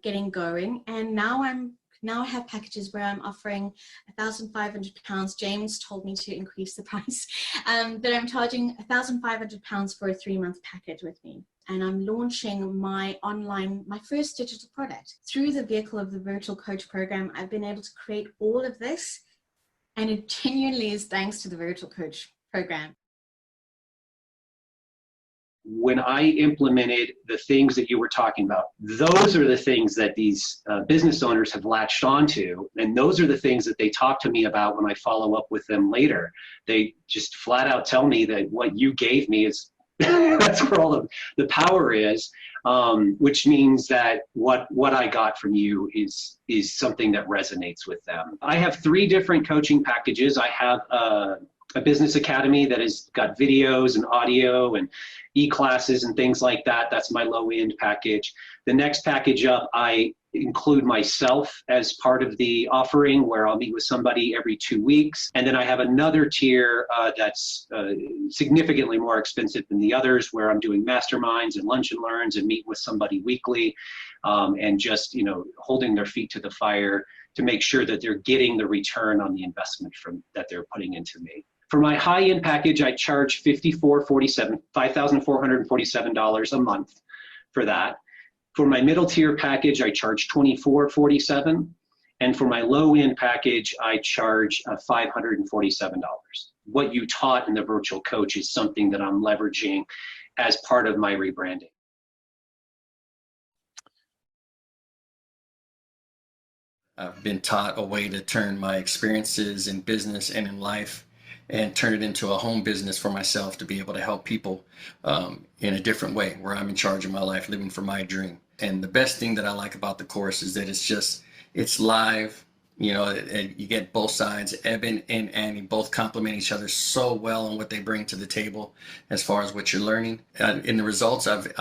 getting going, and now I have packages where I'm offering £1,500. James told me to increase the price, but I'm charging £1,500 for a 3-month package with me. And I'm launching my first digital product. Through the vehicle of the Virtual Coach program, I've been able to create all of this, and it genuinely is thanks to the Virtual Coach program. When I implemented the things that you were talking about, those are the things that these business owners have latched onto. And those are the things that they talk to me about when I follow up with them later. They just flat out tell me that what you gave me is, that's where all of the power is, which means that what I got from you is something that resonates with them. I have 3 different coaching packages. I have a business academy that has got videos and audio and e-classes and things like that. That's my low end package. The next package up, I include myself as part of the offering, where I'll meet with somebody every 2 weeks. And then I have another tier that's significantly more expensive than the others, where I'm doing masterminds and lunch and learns and meet with somebody weekly, and just, holding their feet to the fire to make sure that they're getting the return on the investment that they're putting into me. For my high-end package, I charge $5,447 a month for that. For my middle tier package, I charge $24.47. And for my low-end package, I charge $547. What you taught in the virtual coach is something that I'm leveraging as part of my rebranding. I've been taught a way to turn my experiences in business and in life and turn it into a home business for myself, to be able to help people in a different way, where I'm in charge of my life, living for my dream. And the best thing that I like about the course is that it's live. You get both sides. Eben and Annie both complement each other so well on what they bring to the table as far as what you're learning. In the results, I've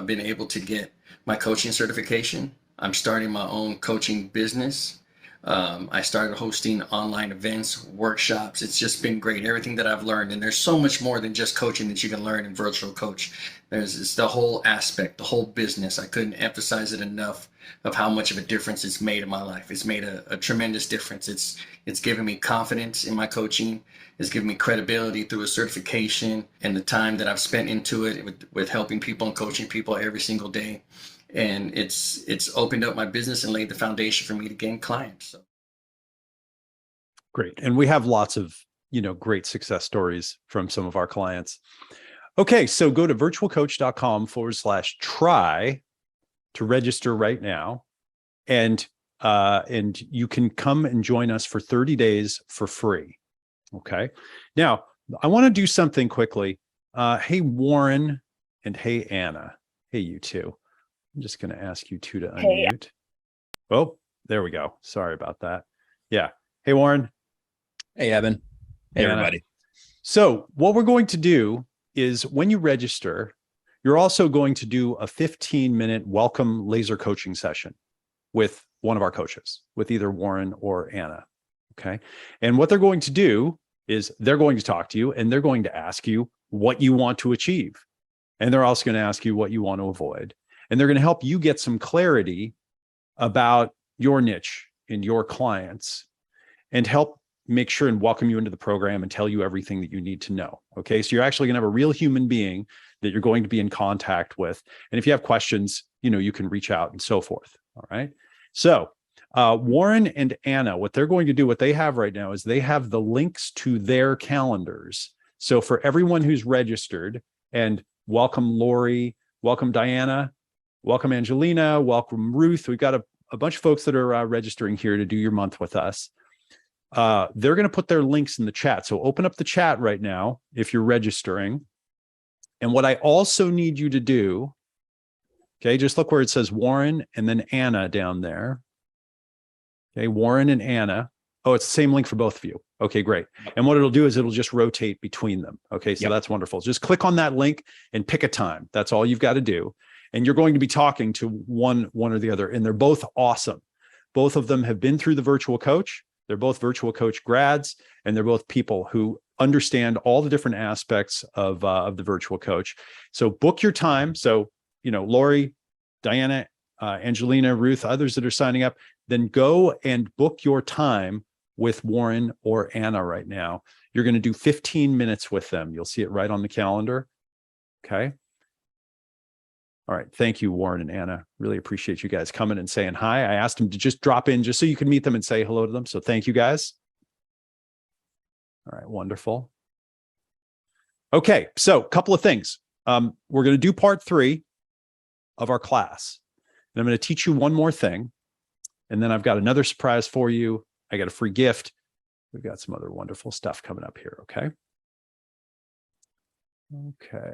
been able to get my coaching certification. I'm starting my own coaching business. I started hosting online events, workshops. It's just been great, everything that I've learned. And there's so much more than just coaching that you can learn in Virtual Coach. It's the whole aspect, the whole business. I couldn't emphasize it enough of how much of a difference it's made in my life. It's made a tremendous difference. It's given me confidence in my coaching. It's given me credibility through a certification, and the time that I've spent into it with helping people and coaching people every single day. And it's opened up my business and laid the foundation for me to gain clients. So. Great. And we have lots of, great success stories from some of our clients. Okay. So go to virtualcoach.com/try to register right now. And you can come and join us for 30 days for free. Okay. Now I want to do something quickly. Hey, Warren, and hey, Anna. Hey, you two. I'm just going to ask you two to unmute. Oh, there we go. Sorry about that. Yeah. Hey, Warren. Hey, Eben. Hey, everybody. So what we're going to do is, when you register, you're also going to do a 15-minute welcome laser coaching session with one of our coaches, with either Warren or Anna. Okay. And what they're going to do is they're going to talk to you and they're going to ask you what you want to achieve. And they're also going to ask you what you want to avoid. And they're going to help you get some clarity about your niche and your clients and help make sure and welcome you into the program and tell you everything that you need to know. Okay. So you're actually going to have a real human being that you're going to be in contact with. And if you have questions, you can reach out and so forth. All right. So Warren and Anna, what they're going to do, what they have right now is they have the links to their calendars. So for everyone who's registered, and welcome Lori, welcome Diana, welcome Angelina, welcome Ruth. We've got a bunch of folks that are registering here to do your month with us. They're going to put their links in the chat. So open up the chat right now if you're registering. And what I also need you to do, okay, just look where it says Warren and then Anna down there. Okay, Warren and Anna. Oh, it's the same link for both of you. Okay, great. And what it'll do is it'll just rotate between them. Okay, so that's wonderful. Just click on that link and pick a time. That's all you've got to do. And you're going to be talking to one or the other, and they're both awesome. Both of them have been through the virtual coach. They're both virtual coach grads, and they're both people who understand all the different aspects of the virtual coach. So book your time. So, Lori, Diana, Angelina, Ruth, others that are signing up, then go and book your time with Warren or Anna right now. You're going to do 15 minutes with them. You'll see it right on the calendar. Okay. All right. Thank you, Warren and Anna. Really appreciate you guys coming and saying hi. I asked them to just drop in just so you can meet them and say hello to them. So thank you guys. All right. Wonderful. Okay. So a couple of things. We're going to do part 3 of our class. And I'm going to teach you one more thing. And then I've got another surprise for you. I got a free gift. We've got some other wonderful stuff coming up here. Okay. Okay.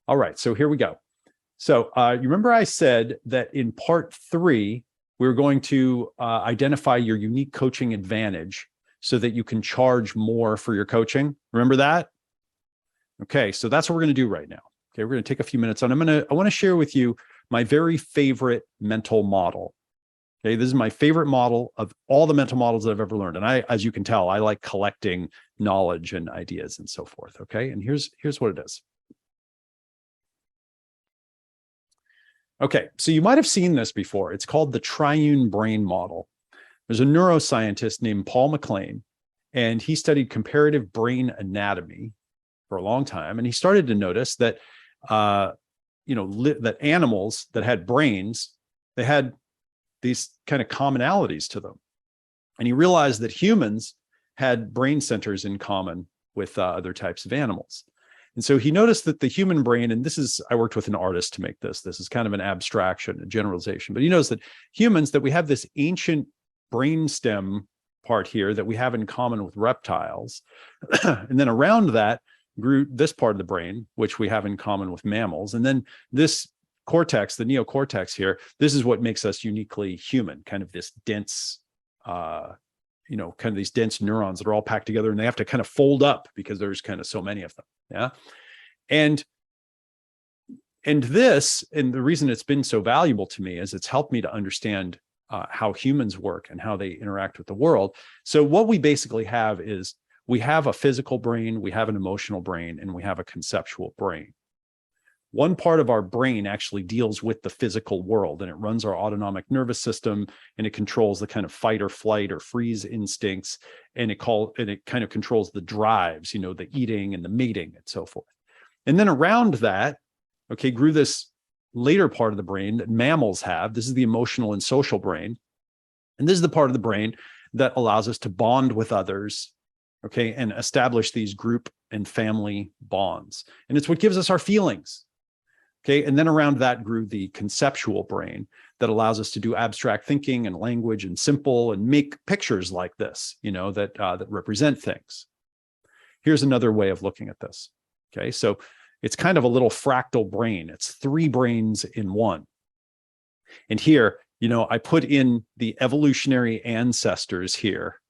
All right, so here we go. So you remember I said that in part 3, we were going to identify your unique coaching advantage so that you can charge more for your coaching. Remember that? Okay, so that's what we're going to do right now. Okay, we're going to take a few minutes and I want to share with you my very favorite mental model. Okay, this is my favorite model of all the mental models that I've ever learned. And as you can tell, I like collecting knowledge and ideas and so forth. Okay, and here's what it is. Okay, so you might have seen this before. It's called the triune brain model. There's a neuroscientist named Paul MacLean, and he studied comparative brain anatomy for a long time. And he started to notice that, that animals that had brains, they had these kind of commonalities to them. And he realized that humans had brain centers in common with other types of animals. And so he noticed that the human brain, and I worked with an artist to make this. This is kind of an abstraction, a generalization, but he knows that humans, that we have this ancient brainstem part here that we have in common with reptiles. And then around that grew this part of the brain, which we have in common with mammals. And then this cortex, the neocortex here, this is what makes us uniquely human, kind of this dense, kind of these dense neurons that are all packed together, and they have to kind of fold up because there's kind of so many of them. Yeah. And the reason it's been so valuable to me is it's helped me to understand how humans work and how they interact with the world. So what we basically have is we have a physical brain, we have an emotional brain, and we have a conceptual brain. One part of our brain actually deals with the physical world, and it runs our autonomic nervous system, and it controls the kind of fight or flight or freeze instincts, and it kind of controls the drives, the eating and the mating and so forth. And then around that, okay, grew this later part of the brain that mammals have. This is the emotional and social brain. And this is the part of the brain that allows us to bond with others, okay, and establish these group and family bonds. And it's what gives us our feelings. Okay, and then around that grew the conceptual brain that allows us to do abstract thinking and language and simple and make pictures like this, that represent things. Here's another way of looking at this. Okay, so it's kind of a little fractal brain. It's 3 brains in one. And here You know, I put in the evolutionary ancestors here.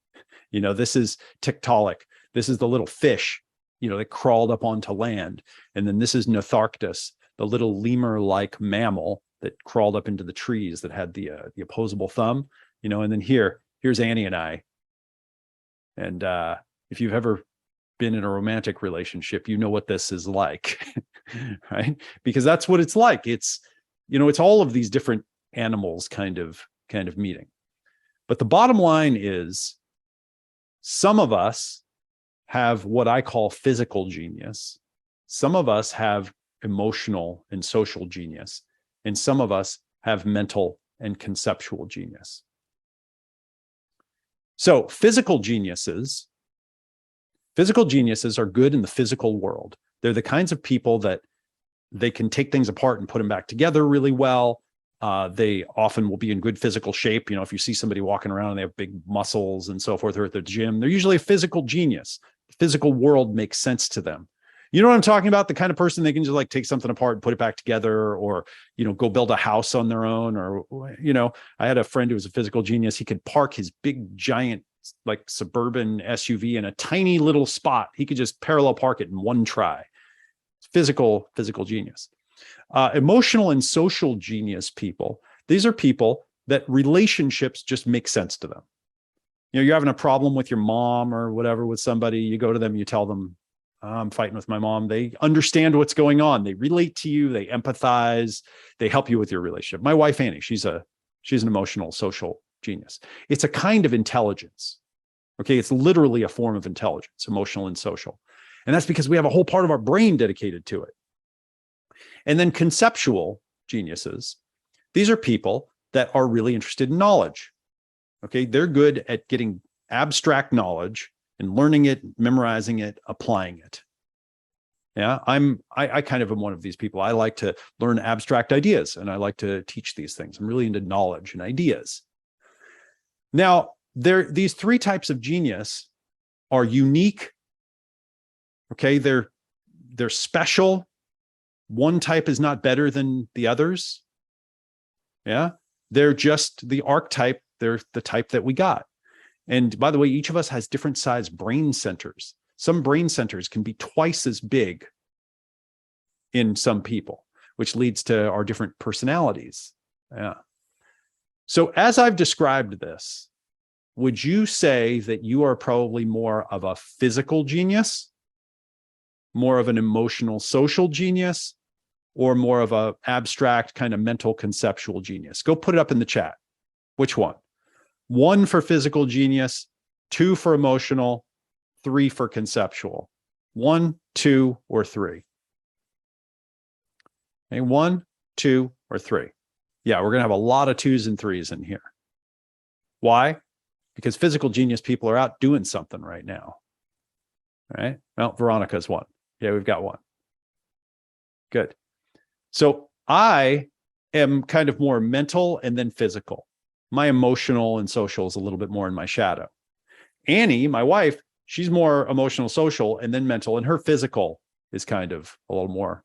You know, this is Tiktaalik. This is the little fish, you know, that crawled up onto land. And then this is Notharctus, the little lemur-like mammal that crawled up into the trees that had the opposable thumb, you know, and then here's Annie and I. And if you've ever been in a romantic relationship, you know what this is like, right? Because that's what it's like. It's, you know, it's all of these different animals kind of meeting. But the bottom line is, some of us have what I call physical genius. Some of us have emotional and social genius, and some of us have mental and conceptual genius. So physical geniuses are good in the physical world. They're the kinds of people that they can take things apart and put them back together really well. They often will be in good physical shape. You know, if you see somebody walking around and they have big muscles and so forth, or at the gym, they're usually a physical genius. The physical world makes sense to them. You know what I'm talking about? The kind of person they can just like take something apart and put it back together, or, you know, go build a house on their own. Or, you know, I had a friend who was a physical genius. He could park his big, giant, like suburban SUV in a tiny little spot. He could just parallel park it in one try. Physical genius. Emotional and social genius people. These are people that relationships just make sense to them. You know, you're having a problem with your mom or whatever with somebody, you go to them, you tell them, I'm fighting with my mom. They understand what's going on. They relate to you. They empathize. They help you with your relationship. My wife, Annie, she's an emotional, social genius. It's a kind of intelligence. Okay. It's literally a form of intelligence, emotional and social. And that's because we have a whole part of our brain dedicated to it. And then conceptual geniuses. These are people that are really interested in knowledge. Okay. They're good at getting abstract knowledge and learning it, memorizing it, applying it. Yeah, I kind of am one of these people. I like to learn abstract ideas and I like to teach these things. I'm really into knowledge and ideas. Now, these three types of genius are unique. Okay, they're special. One type is not better than the others. Yeah, they're just the archetype. They're the type that we got. And by the way, each of us has different size brain centers. Some brain centers can be twice as big in some people, which leads to our different personalities. Yeah. So as I've described this, would you say that you are probably more of a physical genius, more of an emotional social genius, or more of a abstract kind of mental conceptual genius? Go put it up in the chat. Which one? 1 for physical genius, 2 for emotional, 3 for conceptual. 1, 2, or 3. Okay, 1, 2, or 3. Yeah, we're going to have a lot of 2s and 3s in here. Why? Because physical genius people are out doing something right now. All right. Well, Veronica's 1. Yeah, we've got 1. Good. So I am kind of more mental and then physical. My emotional and social is a little bit more in my shadow. Annie, my wife, she's more emotional, social, and then mental, and her physical is kind of a little more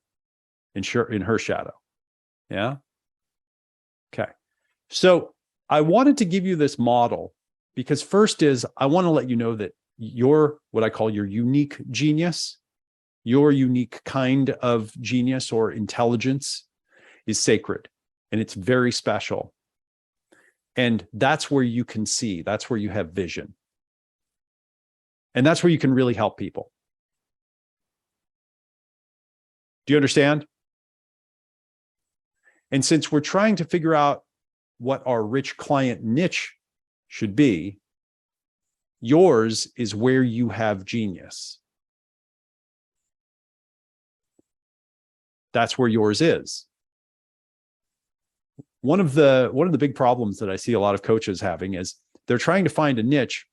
in her shadow. Yeah. Okay. So I wanted to give you this model because first is I want to let you know that your, what I call your unique genius, your unique kind of genius or intelligence is sacred and it's very special. And that's where you can see, that's where you have vision. And that's where you can really help people. Do you understand? And since we're trying to figure out what our rich client niche should be, yours is where you have genius. That's where yours is. One of the big problems that I see a lot of coaches having is they're trying to find a niche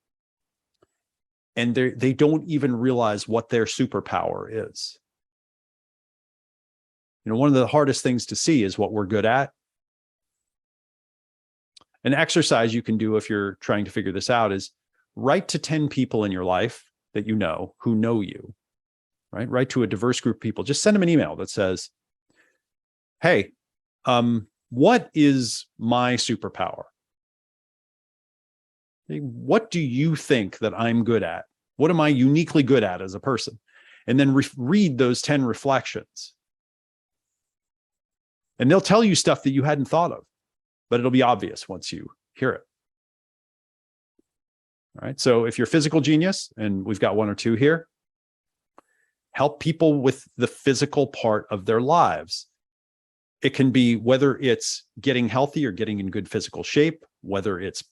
and they don't even realize what their superpower is. You know, one of the hardest things to see is what we're good at. An exercise you can do if you're trying to figure this out is write to 10 people in your life that you know who know you, right? Write to a diverse group of people. Just send them an email that says, hey, what is my superpower? What do you think that I'm good at? What am I uniquely good at as a person? And then read those 10 reflections. And they'll tell you stuff that you hadn't thought of, but it'll be obvious once you hear it. All right. So if you're a physical genius, and we've got one or two here, help people with the physical part of their lives. It can be whether it's getting healthy or getting in good physical shape, whether it's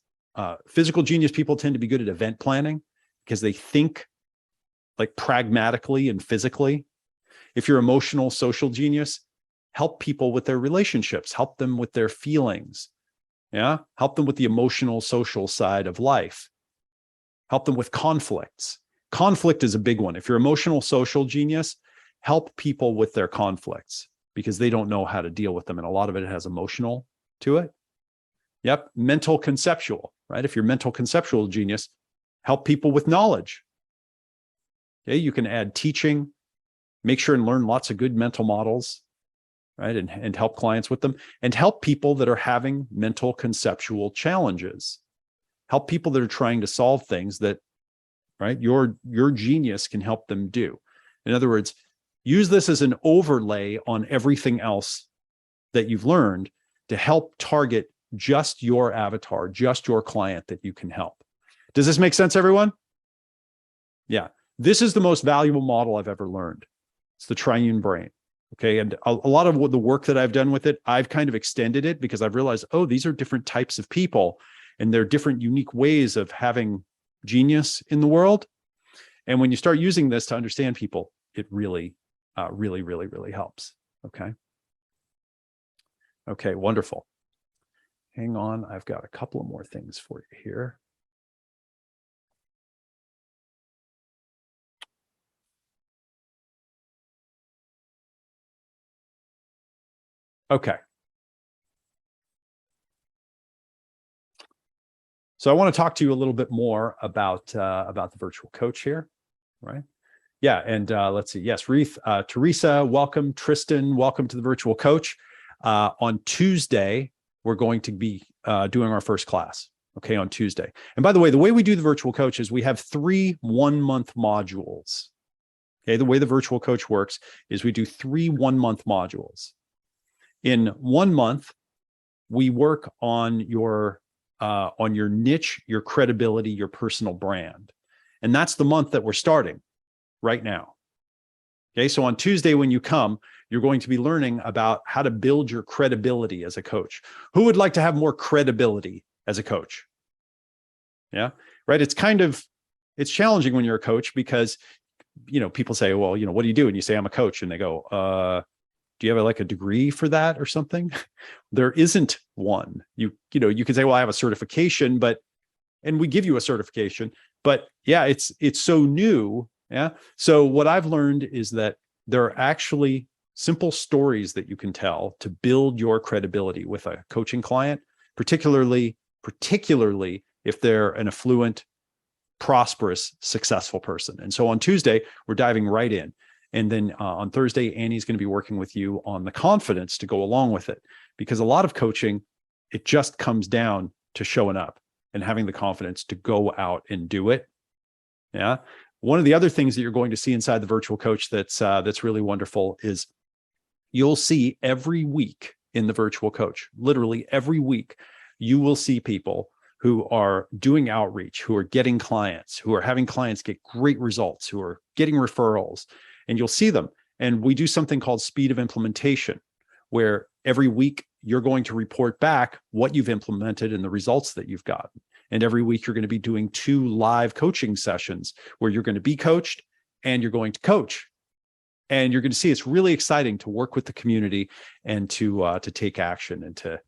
physical genius people tend to be good at event planning because they think like pragmatically and physically. If you're emotional, social genius, help people with their relationships, help them with their feelings. Yeah. Help them with the emotional, social side of life. Help them with conflicts. Conflict is a big one. If you're emotional, social genius, help people with their conflicts because they don't know how to deal with them. And a lot of it has emotional to it. Yep. Mental conceptual, right? If you're mental conceptual genius, help people with knowledge. Okay. You can add teaching, make sure and learn lots of good mental models, right? And help clients with them, and help people that are having mental conceptual challenges. Help people that are trying to solve things that, right, your genius can help them do. In other words, use this as an overlay on everything else that you've learned to help target just your avatar, just your client that you can help. Does this make sense, everyone? Yeah. This is the most valuable model I've ever learned. It's the triune brain. Okay. And a lot of the work that I've done with it, I've kind of extended it because I've realized, oh, these are different types of people and they're different unique ways of having genius in the world. And when you start using this to understand people, it really, really helps. Okay. Okay. Wonderful. Hang on. I've got a couple of more things for you here. Okay. So I want to talk to you a little bit more about the virtual coach here, right? Yeah, and let's see. Yes, Reith, Teresa, welcome. Tristan, welcome to the virtual coach. On Tuesday, we're going to be doing our first class. Okay, on Tuesday. And by the way we do the virtual coach is we have 3 one-month modules. Okay, the way the virtual coach works is we do 3 one-month modules. In 1 month, we work on your niche, your credibility, your personal brand. And that's the month that we're starting right now. Okay, so on Tuesday, when you come, you're going to be learning about how to build your credibility as a coach. Who would like to have more credibility as a coach? Yeah, right. It's challenging when you're a coach because, people say, well, what do you do? And you say, I'm a coach. And they go, do you have like a degree for that or something? There isn't one. You can say, well, I have a certification, and we give you a certification, but yeah, it's so new. Yeah. So what I've learned is that there are actually simple stories that you can tell to build your credibility with a coaching client, particularly if they're an affluent, prosperous, successful person. And so on Tuesday, we're diving right in. And then on Thursday, Annie's going to be working with you on the confidence to go along with it. Because a lot of coaching, it just comes down to showing up and having the confidence to go out and do it. Yeah. One of the other things that you're going to see inside the virtual coach that's really wonderful is you'll see every week in the virtual coach, literally every week, you will see people who are doing outreach, who are getting clients, who are having clients get great results, who are getting referrals. And you'll see them. And we do something called speed of implementation, where every week you're going to report back what you've implemented and the results that you've gotten. And every week you're going to be doing 2 live coaching sessions where you're going to be coached and you're going to coach. And you're going to see it's really exciting to work with the community and to take action and to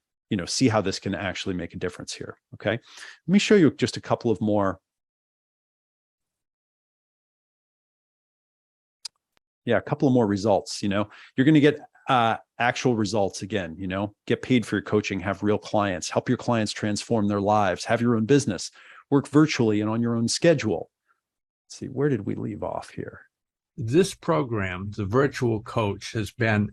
see how this can actually make a difference here. Okay, let me show you just a couple of more. Yeah, a couple of more results. You're going to get actual results again. Get paid for your coaching, have real clients, help your clients transform their lives, have your own business, work virtually and on your own schedule. Let's see, where did we leave off here? This program, the virtual coach, has been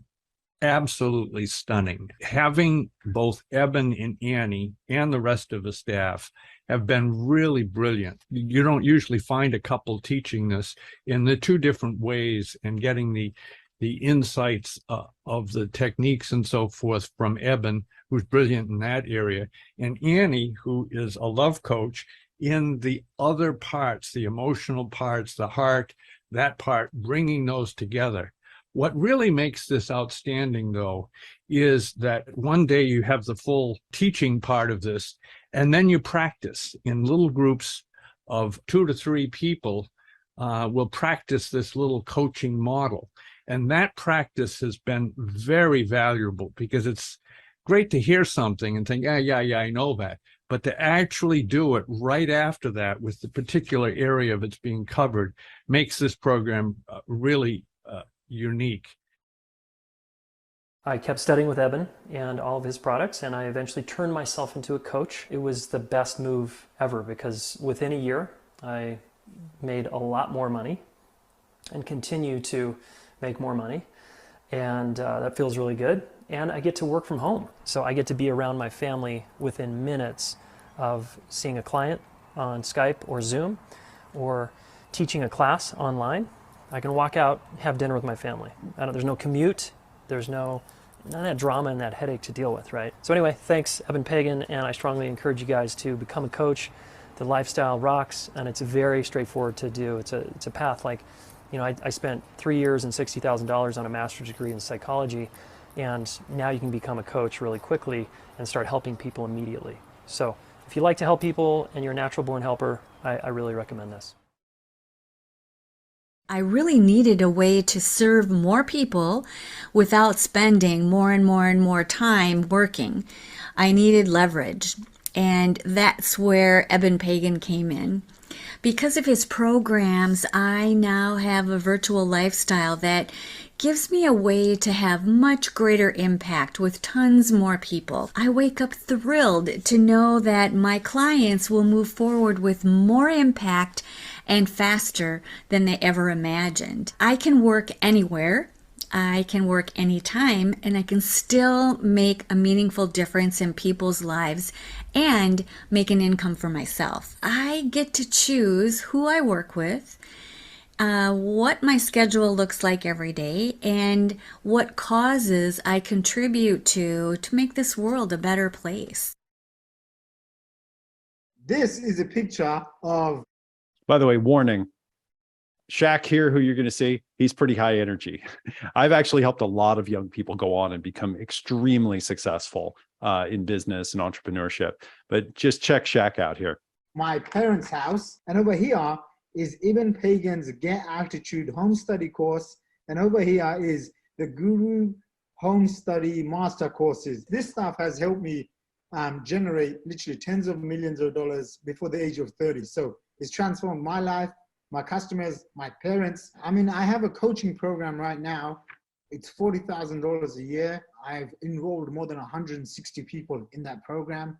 absolutely stunning. Having both Eben and Annie and the rest of the staff have been really brilliant. You don't usually find a couple teaching this in the two different ways and getting the insights of the techniques and so forth from Eben, who's brilliant in that area, and Annie, who is a love coach in the other parts, the emotional parts, the heart, that part, bringing those together. What really makes this outstanding, though, is that one day you have the full teaching part of this, and then you practice in little groups of 2 to 3 people. Will practice this little coaching model. And that practice has been very valuable, because it's great to hear something and think, yeah, I know that. But to actually do it right after that with the particular area that's being covered makes this program really unique. I kept studying with Eben and all of his products, and I eventually turned myself into a coach. It was the best move ever, because within a year, I made a lot more money and continue to make more money. And that feels really good. And I get to work from home. So I get to be around my family within minutes of seeing a client on Skype or Zoom, or teaching a class online. I can walk out, have dinner with my family. There's no commute. There's none of that drama and that headache to deal with, right? So anyway, thanks, Eben Pagan, and I strongly encourage you guys to become a coach. The lifestyle rocks, and it's very straightforward to do. It's a path. Like, I spent 3 years and $60,000 on a master's degree in psychology, and now you can become a coach really quickly and start helping people immediately. So if you like to help people and you're a natural born helper, I really recommend this. I really needed a way to serve more people without spending more and more and more time working. I needed leverage, and that's where Eben Pagan came in. Because of his programs, I now have a virtual lifestyle that gives me a way to have much greater impact with tons more people. I wake up thrilled to know that my clients will move forward with more impact and faster than they ever imagined. I can work anywhere, I can work anytime, and I can still make a meaningful difference in people's lives and make an income for myself. I get to choose who I work with, what my schedule looks like every day, and what causes I contribute to make this world a better place. This is a picture of... By the way, warning, Shaq here, who you're going to see, he's pretty high energy. I've actually helped a lot of young people go on and become extremely successful in business and entrepreneurship. But just check Shaq out here. My parents' house, and over here is Eben Pagan's Get Altitude Home Study course, and over here is the Guru Home Study Master courses. This stuff has helped me generate literally tens of millions of dollars before the age of 30. So it's transformed my life, my customers, my parents. I mean, I have a coaching program right now. It's $40,000 a year. I've enrolled more than 160 people in that program.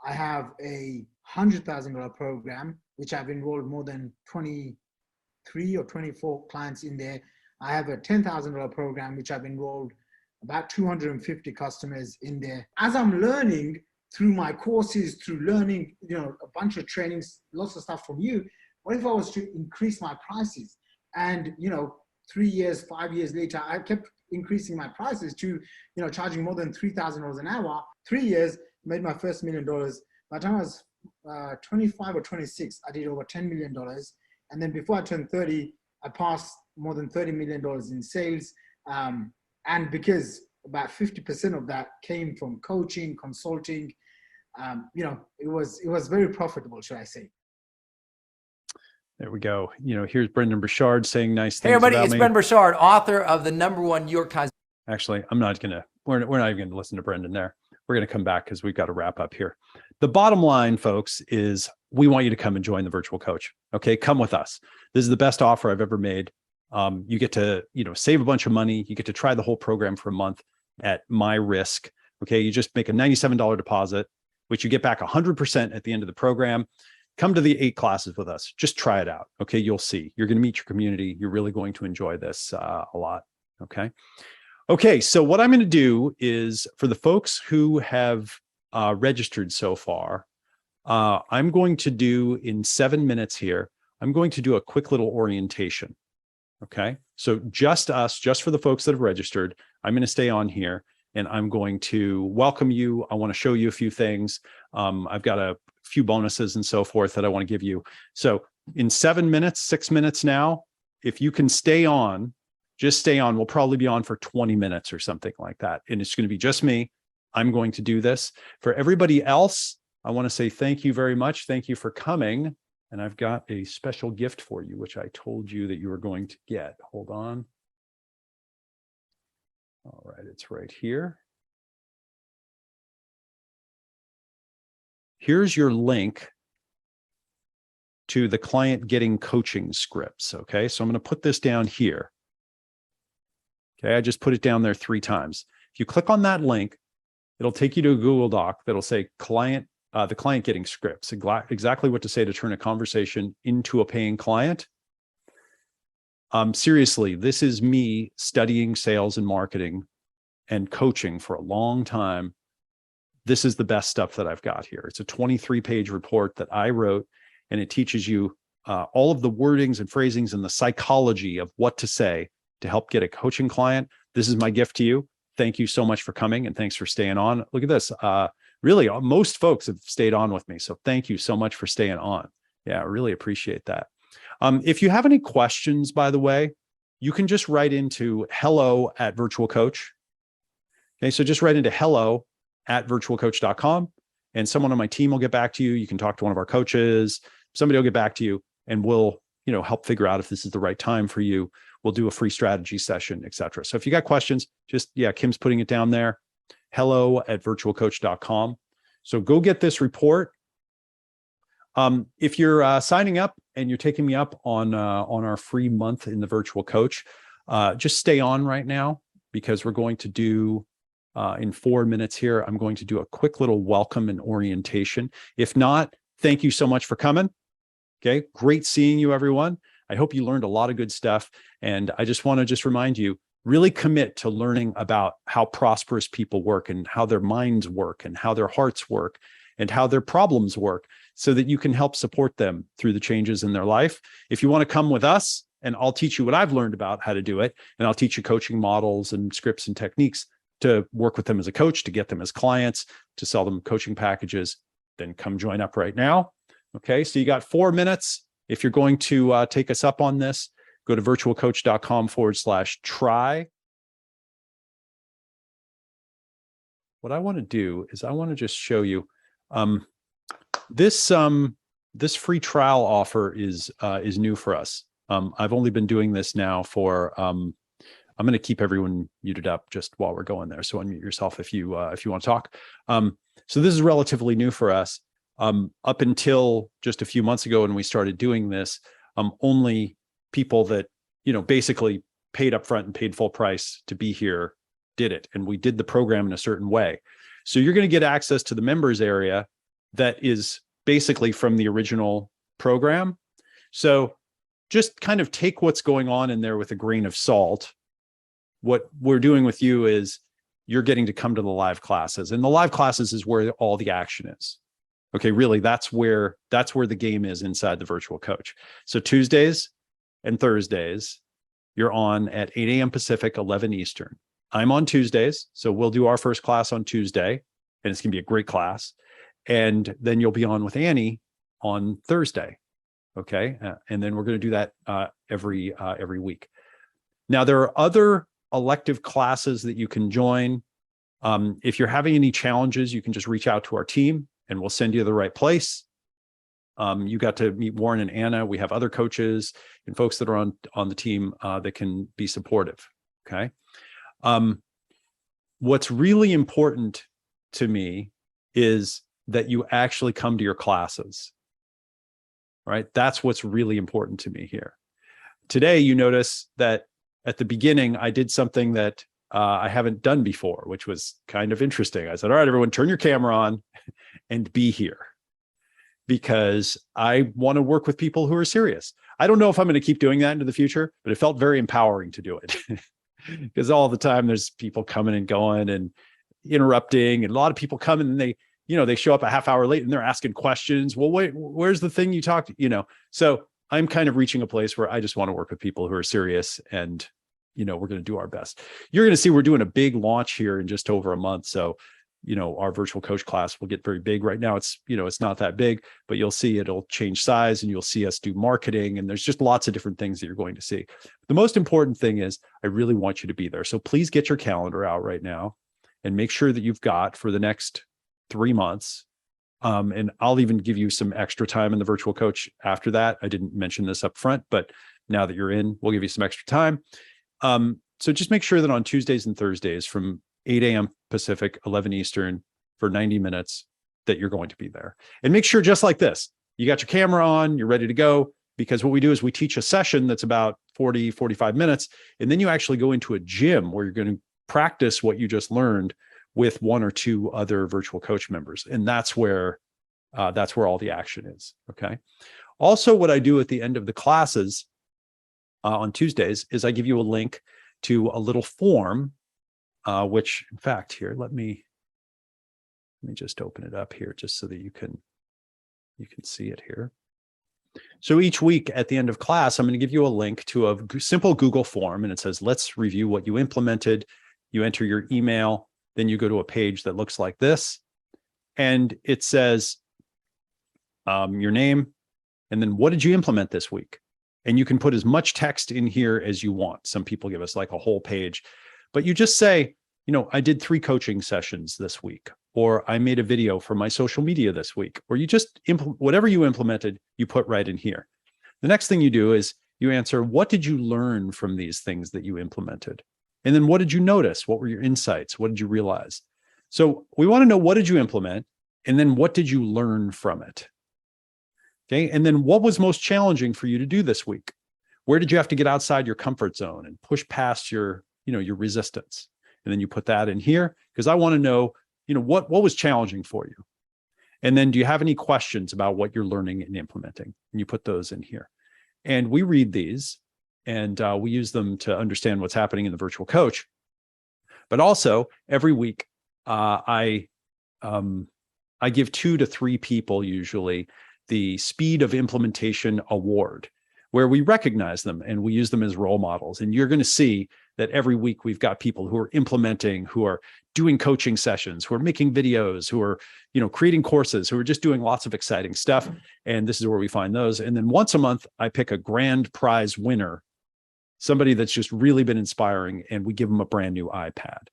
I have a $100,000 program, which I've enrolled more than 23 or 24 clients in there. I have a $10,000 program, which I've enrolled about 250 customers in there. As I'm learning through my courses, through learning, a bunch of trainings, lots of stuff from you, what if I was to increase my prices? And, 3 years, 5 years later, I kept increasing my prices to, charging more than $3,000 an hour. 3 years, made my first $1 million. By the time I was 25 or 26, I did over $10 million. And then before I turned 30, I passed more than $30 million in sales. And because about 50% of that came from coaching, consulting, it was very profitable, should I say. There we go. Here's Brendan Burchard saying nice things. Hey everybody, about it's me. Brendan Burchard, author of the #1 New York Times. Actually, we're not even going to listen to Brendan there. We're going to come back because we've got to wrap up here. The bottom line, folks, is we want you to come and join the virtual coach. Okay, come with us. This is the best offer I've ever made. You get to, save a bunch of money. You get to try the whole program for a month at my risk. Okay, you just make a $97 deposit, which you get back 100% at the end of the program. Come to the 8 classes with us. Just try it out. Okay, you'll see. You're going to meet your community. You're really going to enjoy this a lot. Okay. Okay, so what I'm going to do is for the folks who have registered so far, I'm going to do in 7 minutes here, I'm going to do a quick little orientation. Okay, so just us, just for the folks that have registered, I'm going to stay on here and I'm going to welcome you. I want to show you a few things. I've got a few bonuses and so forth that I want to give you. So in 7 minutes, 6 minutes now, if you can stay on, just stay on. We'll probably be on for 20 minutes or something like that. And it's going to be just me. I'm going to do this. For everybody else, I want to say thank you very much. Thank you for coming. And I've got a special gift for you, which I told you that you were going to get. Hold on. All right, it's right here. Here's your link to the client getting coaching scripts. Okay, so I'm going to put this down here. Okay, I just put it down there 3 times. If you click on that link, it'll take you to a Google Doc that'll say the client getting scripts, exactly what to say to turn a conversation into a paying client. Seriously, this is me studying sales and marketing and coaching for a long time. This is the best stuff that I've got here. It's a 23-page report that I wrote, and it teaches you all of the wordings and phrasings and the psychology of what to say to help get a coaching client. This is my gift to you. Thank you so much for coming, and thanks for staying on. Look at this. Really, most folks have stayed on with me, so thank you so much for staying on. Yeah, I really appreciate that. If you have any questions, by the way, you can just write into hello@virtualcoach. Okay, so just write into hello@virtualcoach.com, and someone on my team will get back to you. You can talk to one of our coaches. Somebody will get back to you, and we'll help figure out if this is the right time for you. We'll do a free strategy session, etc. So if you got questions, just, Kim's putting it down there, hello@virtualcoach.com. So go get this report. If you're signing up and you're taking me up on our free month in the virtual coach, just stay on right now, because we're going to do in 4 minutes here, I'm going to do a quick little welcome and orientation. If not, thank you so much for coming. Okay, great seeing you, everyone. I hope you learned a lot of good stuff. And I just want to remind you, really commit to learning about how prosperous people work and how their minds work and how their hearts work and how their problems work, so that you can help support them through the changes in their life. If you want to come with us, and I'll teach you what I've learned about how to do it, and I'll teach you coaching models and scripts and techniques to work with them as a coach, to get them as clients, to sell them coaching packages, then come join up right now. Okay, so you got 4 minutes. If you're going to take us up on this, go to virtualcoach.com/try. What I want to do is I want to just show you this free trial offer is new for us. I've only been doing this now for I'm going to keep everyone muted up just while we're going there. So unmute yourself if you want to talk. So this is relatively new for us. Up until just a few months ago when we started doing this, only people that, basically paid upfront and paid full price to be here did it. And we did the program in a certain way. So you're going to get access to the members area that is basically from the original program. So just kind of take what's going on in there with a grain of salt. What we're doing with you is you're getting to come to the live classes, and the live classes is where all the action is. Okay, really, that's where the game is inside the virtual coach. So Tuesdays and Thursdays, you're on at 8 a.m. Pacific, 11 Eastern. I'm on Tuesdays, so we'll do our first class on Tuesday, and it's going to be a great class. And then you'll be on with Annie on Thursday. Okay, and then we're going to do that every week. Now, there are other elective classes that you can join. If you're having any challenges, you can just reach out to our team, and we'll send you to the right place. You got to meet Warren and Anna. We have other coaches and folks that are on the team that can be supportive. Okay. What's really important to me is that you actually come to your classes. Right? That's what's really important to me here. Today, you notice that at the beginning, I did something that I haven't done before, which was kind of interesting. I said, all right, everyone, turn your camera on and be here, because I want to work with people who are serious. I don't know if I'm going to keep doing that into the future, but it felt very empowering to do it. because all the time there's people coming and going and interrupting, and a lot of people come and they show up a half hour late and they're asking questions. Well, wait, where's the thing you talked, so I'm kind of reaching a place where I just want to work with people who are serious, and we're going to do our best. You're going to see we're doing a big launch here in just over a month. So, our virtual coach class will get very big. Right now, it's not that big, but you'll see it'll change size, and you'll see us do marketing. And there's just lots of different things that you're going to see. The most important thing is I really want you to be there. So please get your calendar out right now and make sure that you've got for the next 3 months. And I'll even give you some extra time in the virtual coach after that. I didn't mention this up front, but now that you're in, we'll give you some extra time. So just make sure that on Tuesdays and Thursdays from 8 a.m. Pacific, 11 Eastern for 90 minutes that you're going to be there. And make sure, just like this, you got your camera on, you're ready to go, because what we do is we teach a session that's about 40, 45 minutes. And then you actually go into a gym where you're going to practice what you just learned with 1 or 2 other virtual coach members. And that's where all the action is. Okay. Also, what I do at the end of the classes on Tuesdays is I give you a link to a little form, which in fact here, let me just open it up here just so that you can see it here. So each week at the end of class, I'm going to give you a link to a simple Google form, and it says, let's review what you implemented. You enter your email, then you go to a page that looks like this, and it says your name, and then what did you implement this week? And you can put as much text in here as you want. Some people give us like a whole page, but you just say, I did 3 coaching sessions this week, or I made a video for my social media this week, or you just whatever you implemented, you put right in here. The next thing you do is you answer, what did you learn from these things that you implemented? And then what did you notice? What were your insights? What did you realize? So we want to know, what did you implement? And then what did you learn from it? Okay. And then what was most challenging for you to do this week? Where did you have to get outside your comfort zone and push past your resistance? And then you put that in here, because I want to know, what was challenging for you? And then do you have any questions about what you're learning and implementing? And you put those in here. And we read these, and we use them to understand what's happening in the virtual coach. But also every week, I give 2 to 3 people usually the Speed of Implementation Award, where we recognize them and we use them as role models. And you're going to see that every week we've got people who are implementing, who are doing coaching sessions, who are making videos, who are, creating courses, who are just doing lots of exciting stuff. And this is where we find those. And then once a month, I pick a grand prize winner, somebody that's just really been inspiring, and we give them a brand new iPad.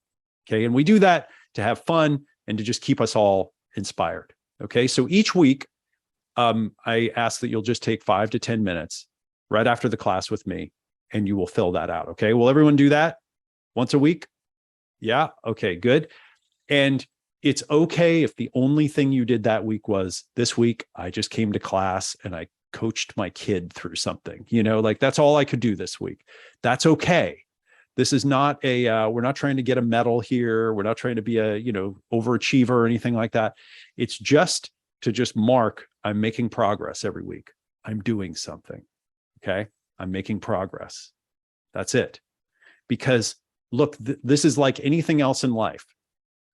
Okay. And we do that to have fun and to just keep us all inspired. Okay. So each week, I ask that you'll just take 5 to 10 minutes right after the class with me, and you will fill that out. Okay. Will everyone do that once a week? Yeah. Okay, good. And it's okay if the only thing you did that week was, this week, I just came to class and I coached my kid through something, like that's all I could do this week. That's okay. This is not we're not trying to get a medal here. We're not trying to be a, overachiever or anything like that. It's just to mark, I'm making progress every week. I'm doing something. Okay. I'm making progress. That's it. Because look, this is like anything else in life.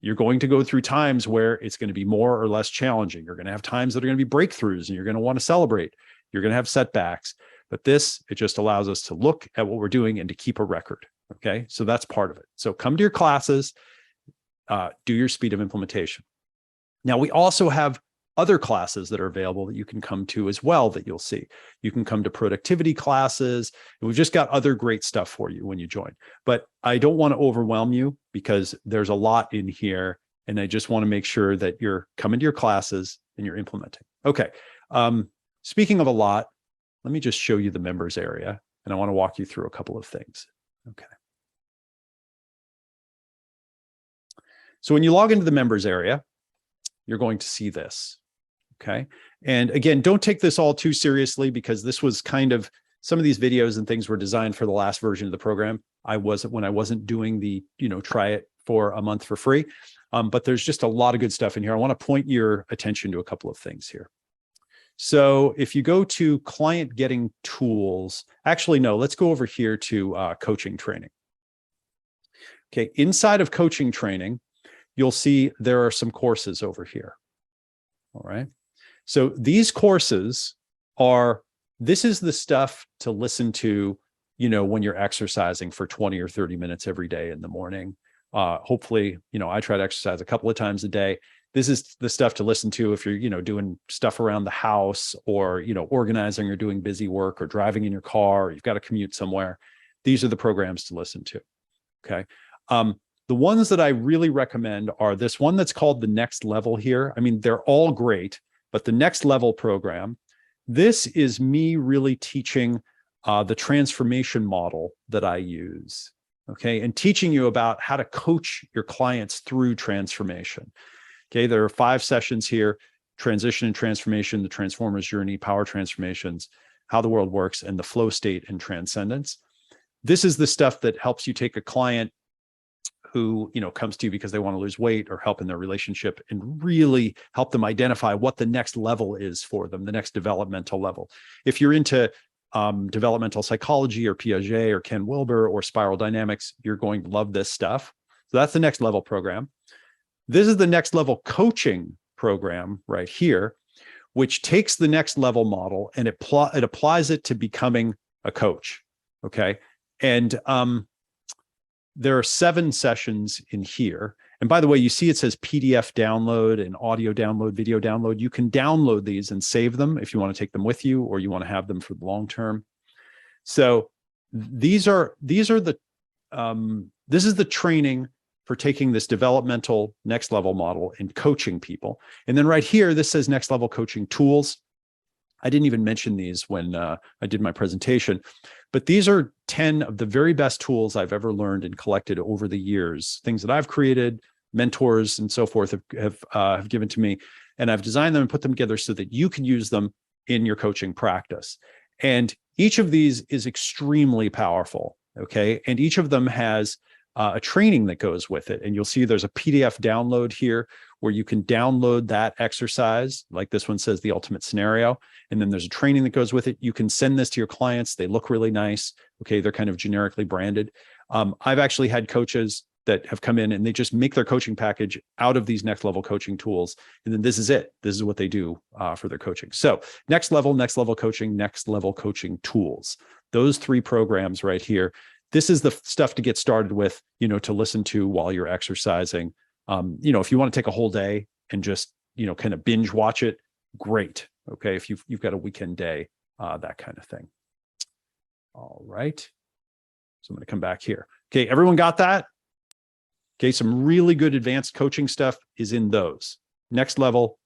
You're going to go through times where it's going to be more or less challenging. You're going to have times that are going to be breakthroughs, and you're going to want to celebrate. You're going to have setbacks, but it just allows us to look at what we're doing and to keep a record. Okay. So that's part of it. So come to your classes, do your Speed of Implementation. Now, we also have other classes that are available that you can come to as well, that you'll see. You can come to productivity classes, and we've just got other great stuff for you when you join. But I don't want to overwhelm you, because there's a lot in here, and I just want to make sure that you're coming to your classes and you're implementing. Okay. Speaking of a lot, let me just show you the members area, and I want to walk you through a couple of things. Okay. So when you log into the members area, you're going to see this. Okay. And again, don't take this all too seriously, because this was some of these videos and things were designed for the last version of the program. When I wasn't doing the, try it for a month for free. But there's just a lot of good stuff in here. I want to point your attention to a couple of things here. So if you go to Client Getting Tools, actually, no, let's go over here to coaching training. Okay, inside of coaching training, you'll see there are some courses over here. All right. So these courses this is the stuff to listen to, when you're exercising for 20 or 30 minutes every day in the morning. Hopefully, I try to exercise a couple of times a day. This is the stuff to listen to if you're, doing stuff around the house, or, organizing or doing busy work, or driving in your car, or you've got to commute somewhere. These are the programs to listen to. Okay. The ones that I really recommend are this one that's called the Next Level here. I mean, they're all great, but the Next Level program, this is me really teaching the transformation model that I use. Okay. And teaching you about how to coach your clients through transformation. Okay. There are 5 sessions here: transition and transformation, the transformer's journey, power transformations, how the world works, and the flow state and transcendence. This is the stuff that helps you take a client who, comes to you because they want to lose weight or help in their relationship, and really help them identify what the next level is for them, the next developmental level. If you're into developmental psychology or Piaget or Ken Wilber or spiral dynamics, you're going to love this stuff. So that's the Next Level program. This is the Next Level coaching program right here, which takes the Next Level model and it applies it to becoming a coach. Okay. And there are 7 sessions in here. And by the way, you see it says PDF download and audio download, video download. You can download these and save them if you want to take them with you, or you want to have them for the long term. So these are the this is the training for taking this developmental Next Level model and coaching people. And then right here, this says Next Level coaching tools. I didn't even mention these when I did my presentation, but these are 10 of the very best tools I've ever learned and collected over the years, things that I've created, mentors and so forth have given to me, and I've designed them and put them together so that you can use them in your coaching practice. And each of these is extremely powerful, okay? And each of them has a training that goes with it. And you'll see there's a PDF download here where you can download that exercise. Like this one says the ultimate scenario. And then there's a training that goes with it. You can send this to your clients. They look really nice. Okay. They're kind of generically branded. I've actually had coaches that have come in and they just make their coaching package out of these Next Level coaching tools. And then this is it. This is what they do for their coaching. So Next Level coaching, Next Level coaching tools, those 3 programs right here. This is the stuff to get started with, to listen to while you're exercising. If you want to take a whole day and just, kind of binge watch it, great. Okay. If you've got a weekend day, that kind of thing. All right. So I'm going to come back here. Okay. Everyone got that? Okay. Some really good advanced coaching stuff is in those. Next Level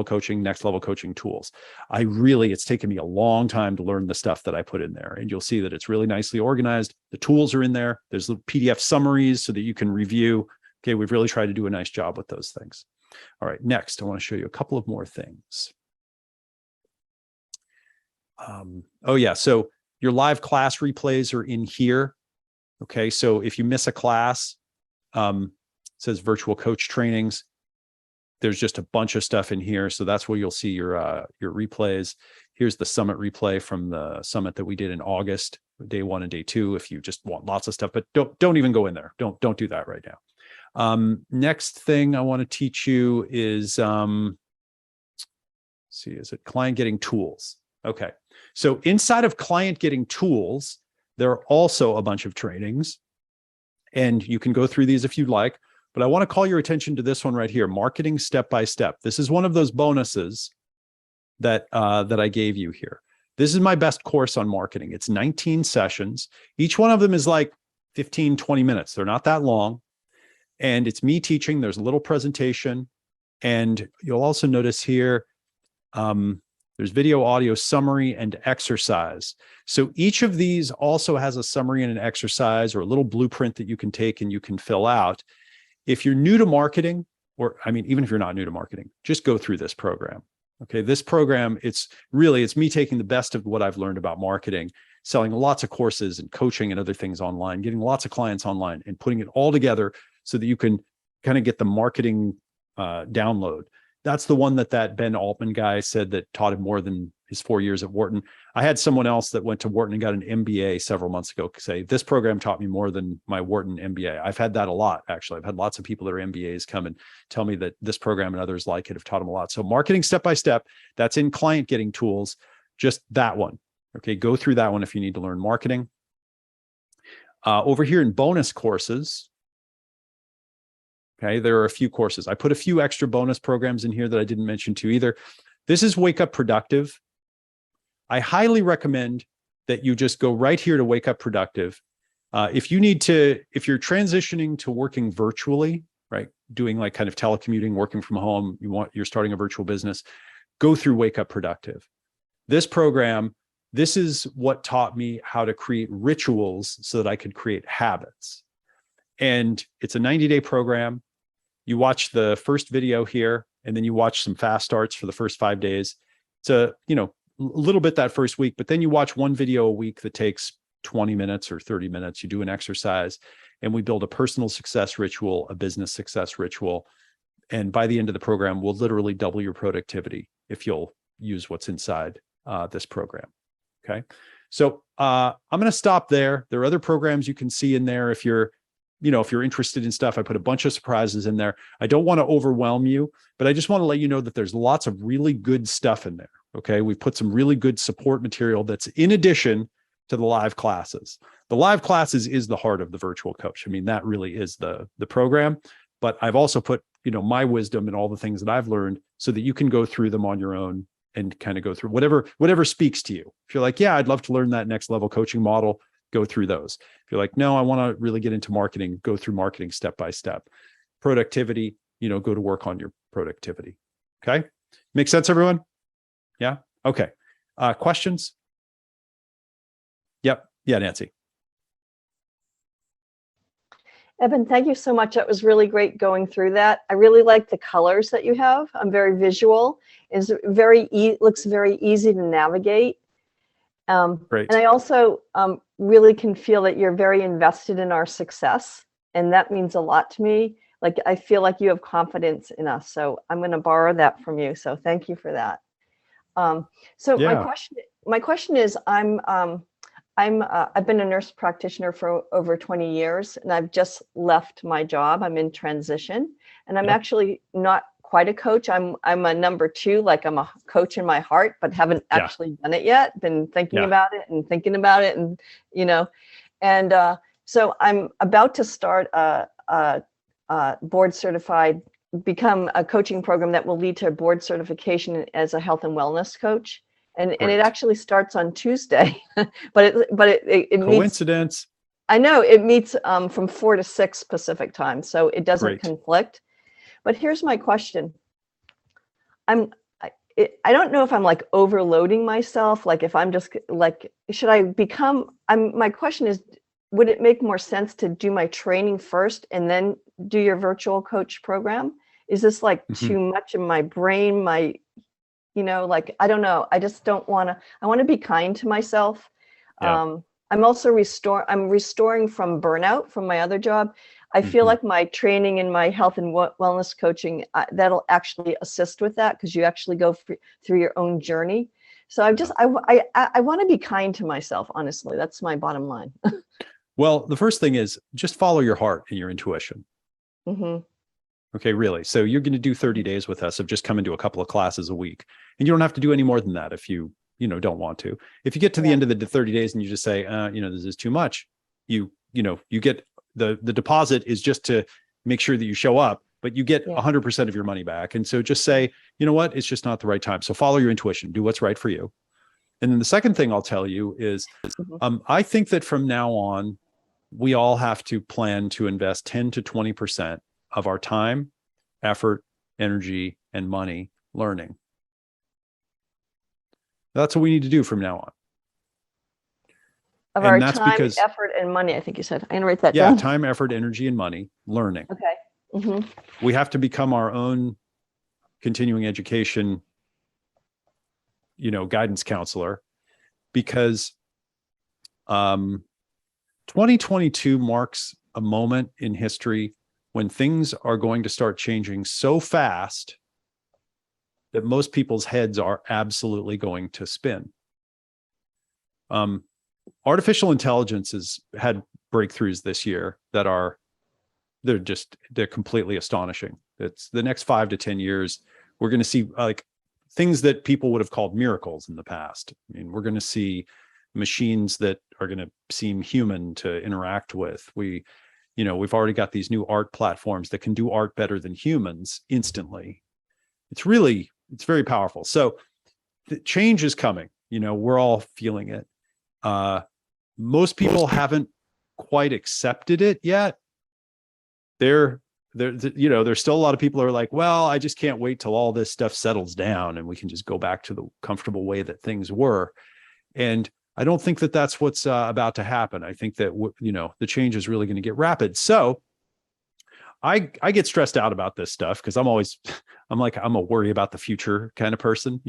coaching, Next Level coaching tools. It's taken me a long time to learn the stuff that I put in there. And you'll see that it's really nicely organized. The tools are in there. There's little PDF summaries so that you can review. Okay. We've really tried to do a nice job with those things. All right. Next, I want to show you a couple of more things. So your live class replays are in here. Okay. So if you miss a class, it says virtual coach trainings. There's just a bunch of stuff in here. So that's where you'll see your replays. Here's the summit replay from the summit that we did in August, day 1 and day 2, if you just want lots of stuff, but don't even go in there. Don't do that right now. Next thing I want to teach you is, is it client getting tools? Okay. So inside of client getting tools, there are also a bunch of trainings, and you can go through these if you'd like. But I want to call your attention to this one right here, Marketing Step by Step. This is one of those bonuses that I gave you here. This is my best course on marketing. It's 19 sessions. Each one of them is like 15, 20 minutes. They're not that long. And it's me teaching. There's a little presentation. And you'll also notice here, there's video, audio, summary, and exercise. So each of these also has a summary and an exercise or a little blueprint that you can take and you can fill out. If you're new to marketing, even if you're not new to marketing, just go through this program. Okay, this program, it's me taking the best of what I've learned about marketing, selling lots of courses and coaching and other things online, getting lots of clients online and putting it all together so that you can kind of get the marketing download. That's the one that Ben Altman guy said that taught him more than his 4 years at Wharton. I had someone else that went to Wharton and got an MBA several months ago say, this program taught me more than my Wharton MBA. I've had that a lot, actually. I've had lots of people that are MBAs come and tell me that this program and others like it have taught them a lot. So marketing step-by-step, that's in client getting tools, just that one. Okay, go through that one if you need to learn marketing. Over here in bonus courses, okay, there are a few courses. I put a few extra bonus programs in here that I didn't mention to either. This is Wake Up Productive. I highly recommend that you just go right here to Wake Up Productive. If you're transitioning to working virtually, right, doing like kind of telecommuting, working from home, you're starting a virtual business, go through Wake Up Productive. This program, this is what taught me how to create rituals so that I could create habits. And it's a 90-day program. You watch the first video here, and then you watch some fast starts for the first 5 days. It's a little bit that first week, but then you watch one video a week that takes 20 minutes or 30 minutes. You do an exercise, and we build a personal success ritual, a business success ritual. And by the end of the program, we'll literally double your productivity if you'll use what's inside this program. Okay. So I'm going to stop there. There are other programs you can see in there if you're interested in stuff. I put a bunch of surprises in there. I don't want to overwhelm you, but I just want to let you know that there's lots of really good stuff in there. Okay. We've put some really good support material that's in addition to the live classes. The live classes is the heart of the virtual coach. I mean, that really is the program, but I've also put, my wisdom and all the things that I've learned so that you can go through them on your own and kind of go through whatever speaks to you. If you're like, yeah, I'd love to learn that next level coaching model, go through those. If you're like, no, I want to really get into marketing, go through marketing step by step. Productivity, go to work on your productivity. Okay. Make sense, everyone? Yeah. Okay. Questions? Yep. Yeah, Nancy. Eben, thank you so much. That was really great going through that. I really like the colors that you have. I'm very visual. Looks very easy to navigate. Great. And I also really can feel that you're very invested in our success. And that means a lot to me. Like, I feel like you have confidence in us. So I'm going to borrow that from you. So thank you for that. Yeah. My question is, I've been a nurse practitioner for over 20 years, and I've just left my job. I'm in transition, and I'm actually not quite a coach. I'm a number 2, like I'm a coach in my heart, but haven't actually done it yet. Been thinking about it and thinking about it, and so I'm about to start a board certified, become a coaching program that will lead to board certification as a health and wellness coach. And it actually starts on Tuesday, but it Coincidence. I know it meets from 4 to 6 Pacific time, so it doesn't conflict. But here's my question: I don't know if I'm like overloading myself, like if I'm just like, should I become? My question is, would it make more sense to do my training first and then do your virtual coach program? Is this like too much in my brain? I don't know. I just don't want to. I want to be kind to myself. Yeah. I'm also restoring from burnout from my other job. I feel like my training in my health and wellness coaching, that'll actually assist with that, because you actually go through your own journey. So I want to be kind to myself. Honestly, that's my bottom line. Well, the first thing is just follow your heart and your intuition. Okay, really. So you're going to do 30 days with us of just coming to a couple of classes a week. And you don't have to do any more than that if you don't want to. If you get to the end of the 30 days and you just say, this is too much, you get the deposit is just to make sure that you show up, but you get 100% of your money back. And so just say, you know what, it's just not the right time. So follow your intuition, do what's right for you. And then the second thing I'll tell you is, I think that from now on, we all have to plan to invest 10 to 20% of our time, effort, energy, and money learning. That's what we need to do from now on. Of our time, effort, and money, I think you said. I'm going to write that down. Yeah, time, effort, energy, and money, learning. Okay. We have to become our own continuing education, guidance counselor, because 2022 marks a moment in history when things are going to start changing so fast that most people's heads are absolutely going to spin. Artificial intelligence has had breakthroughs this year that are, they're completely astonishing. It's the next 5 to 10 years, we're going to see like things that people would have called miracles in the past. I mean, we're going to see machines that are going to seem human to interact with. We've already got these new art platforms that can do art better than humans instantly. It's very powerful. So the change is coming. We're all feeling it. Most people haven't quite accepted it yet. There's still a lot of people who are like, well, I just can't wait till all this stuff settles down and we can just go back to the comfortable way that things were. And I don't think that that's what's about to happen. I think that, the change is really going to get rapid. So I get stressed out about this stuff because I'm a worry about the future kind of person,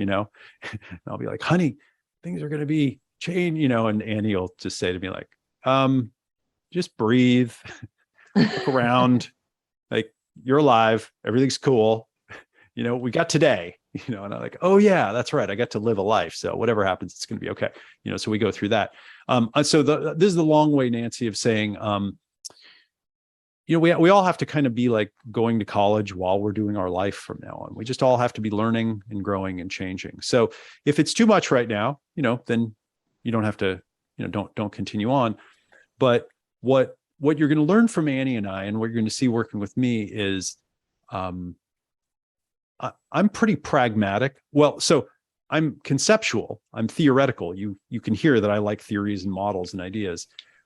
I'll be like, honey, things are going to be changed, and Annie will just say to me like, just breathe, look around, like you're alive, everything's cool. We got today, and I'm like, oh yeah, that's right. I got to live a life. So whatever happens, it's going to be okay. So we go through that. So this is the long way, Nancy, of saying, we all have to kind of be like going to college while we're doing our life from now on. We just all have to be learning and growing and changing. So if it's too much right now, then you don't have to, don't continue on. But what you're going to learn from Annie and I, and what you're going to see working with me is, I'm pretty pragmatic. Well, so I'm conceptual, I'm theoretical. You can hear that I like theories and models and ideas,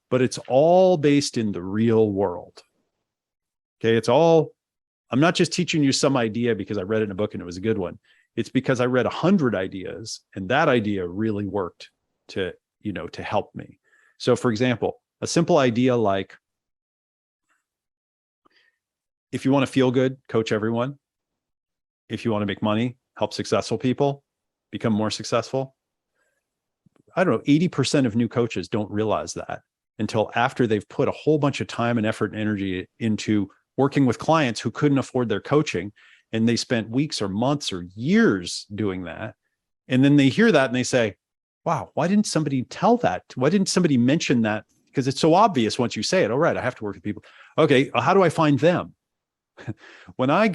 but it's all based in the real world. Okay. I'm not just teaching you some idea because I read it in a book and it was a good one. It's because I read 100 ideas and that idea really worked to help me. So for example, a simple idea like, if you want to feel good, coach everyone. If you want to make money, help successful people become more successful. I don't know, 80% of new coaches don't realize that until after they've put a whole bunch of time and effort and energy into working with clients who couldn't afford their coaching. And they spent weeks or months or years doing that. And then they hear that and they say, wow, why didn't somebody tell that? Why didn't somebody mention that? Because it's so obvious once you say it. All right, I have to work with people. Okay, how do I find them? When I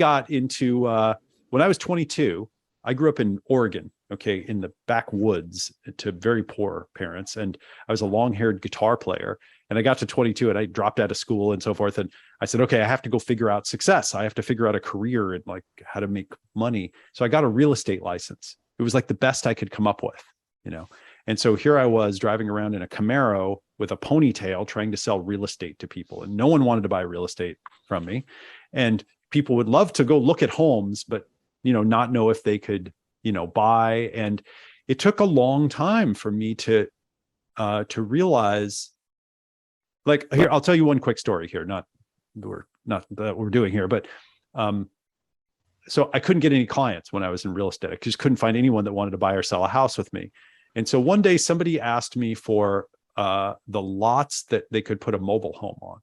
was 22, I grew up in Oregon, okay, in the backwoods to very poor parents. And I was a long-haired guitar player. And I got to 22 and I dropped out of school and so forth. And I said, okay, I have to go figure out success. I have to figure out a career and like how to make money. So I got a real estate license. It was like the best I could come up with, And so here I was driving around in a Camaro with a ponytail trying to sell real estate to people. And no one wanted to buy real estate from me. And people would love to go look at homes, but, not know if they could, buy. And it took a long time for me to realize, like, here, I'll tell you one quick story here, not that we're doing here, but, so I couldn't get any clients when I was in real estate. I just couldn't find anyone that wanted to buy or sell a house with me. And so one day somebody asked me for the lots that they could put a mobile home on.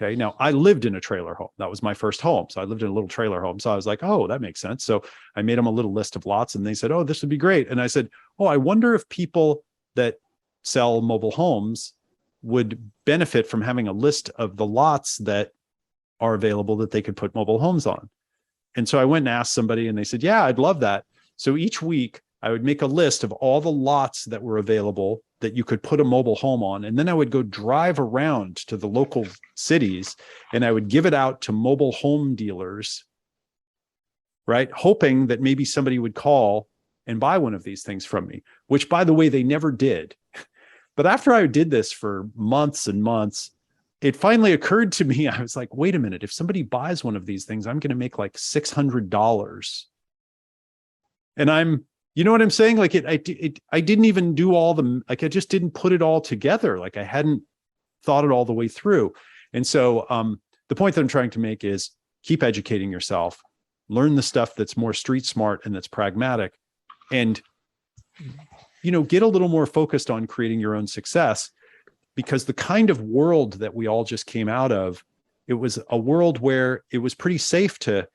Okay. Now I lived in a trailer home. That was my first home. So I lived in a little trailer home. So I was like, oh, that makes sense. So I made them a little list of lots and they said, oh, this would be great. And I said, oh, I wonder if people that sell mobile homes would benefit from having a list of the lots that are available that they could put mobile homes on. And so I went and asked somebody and they said, yeah, I'd love that. So each week I would make a list of all the lots that were available that you could put a mobile home on. And then I would go drive around to the local cities and I would give it out to mobile home dealers, right? Hoping that maybe somebody would call and buy one of these things from me, which by the way, they never did. But after I did this for months and months, it finally occurred to me, I was like, wait a minute, if somebody buys one of these things, I'm going to make like $600. And you know what I'm saying? Like I didn't even do all the, like, I just didn't put it all together. Like I hadn't thought it all the way through. And so the point that I'm trying to make is keep educating yourself, learn the stuff that's more street smart and that's pragmatic, and, get a little more focused on creating your own success, because the kind of world that we all just came out of, it was a world where it was pretty safe to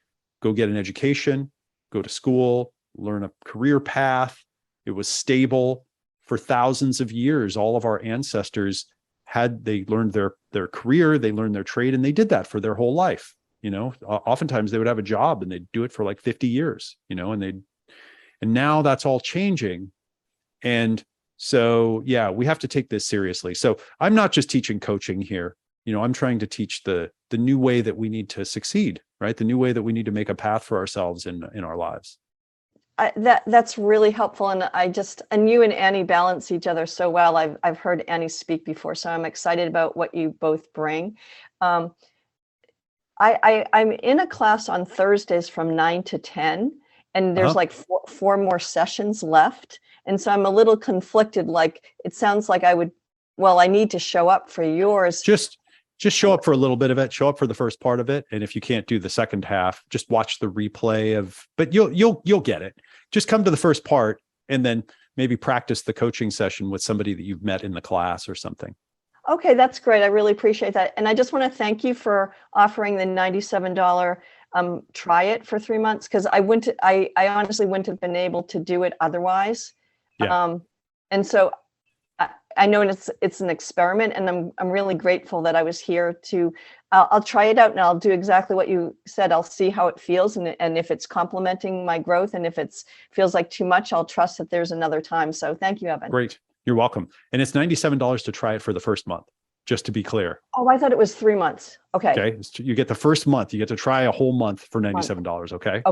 go get an education, go to school, learn a career path. It was stable for thousands of years. All of our ancestors they learned their career, they learned their trade, and they did that for their whole life. Oftentimes they would have a job and they'd do it for like 50 years, and now that's all changing. And so, yeah, we have to take this seriously. So I'm not just teaching coaching here. I'm trying to teach the new way that we need to succeed, right? The new way that we need to make a path for ourselves in our lives. That's really helpful, and you and Annie balance each other so well. I've heard Annie speak before, so I'm excited about what you both bring. I'm in a class on Thursdays from 9 to 10, and there's like four more sessions left, and so I'm a little conflicted. Like, it sounds like I need to show up for yours. Just show up for a little bit of it, show up for the first part of it. And if you can't do the second half, just watch the replay but you'll get it. Just come to the first part and then maybe practice the coaching session with somebody that you've met in the class or something. Okay, that's great. I really appreciate that. And I just want to thank you for offering the $97 try it for 3 months, because I honestly wouldn't have been able to do it otherwise. Yeah. And so I know it's an experiment, and I'm really grateful that I was here to. I'll try it out, and I'll do exactly what you said. I'll see how it feels, and if it's complementing my growth, and if it feels like too much, I'll trust that there's another time. So thank you, Eben. Great, you're welcome. And it's $97 to try it for the first month, just to be clear. Oh, I thought it was 3 months. Okay. Okay, you get the first month. You get to try a whole month for $97. Okay.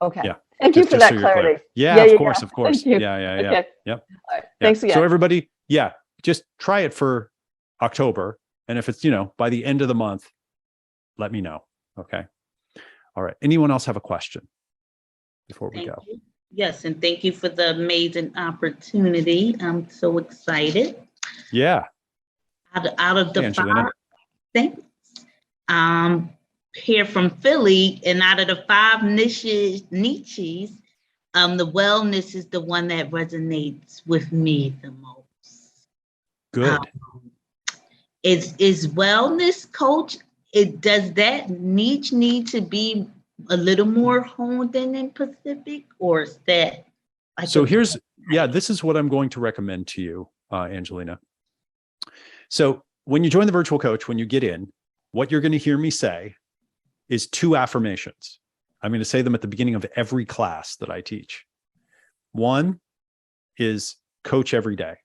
Okay. Yeah. Thank you for that clarity. Yeah, of course. Thank you. Yeah. Okay. Yep. All right. Thanks again. So everybody, just try it for October. And if it's, by the end of the month, let me know. Okay. All right. Anyone else have a question before we go? You. Yes. And thank you for the amazing opportunity. I'm so excited. Yeah. Out of the five, thanks. Here from Philly, and out of the 5 niches, the wellness is the one that resonates with me the most. Good. Is wellness coach? Does that niche need to be a little more honed in Pacific, or is that? This is what I'm going to recommend to you, Angelina. So when you join the virtual coach, when you get in, what you're going to hear me say is 2 affirmations. I'm going to say them at the beginning of every class that I teach. One is coach every day.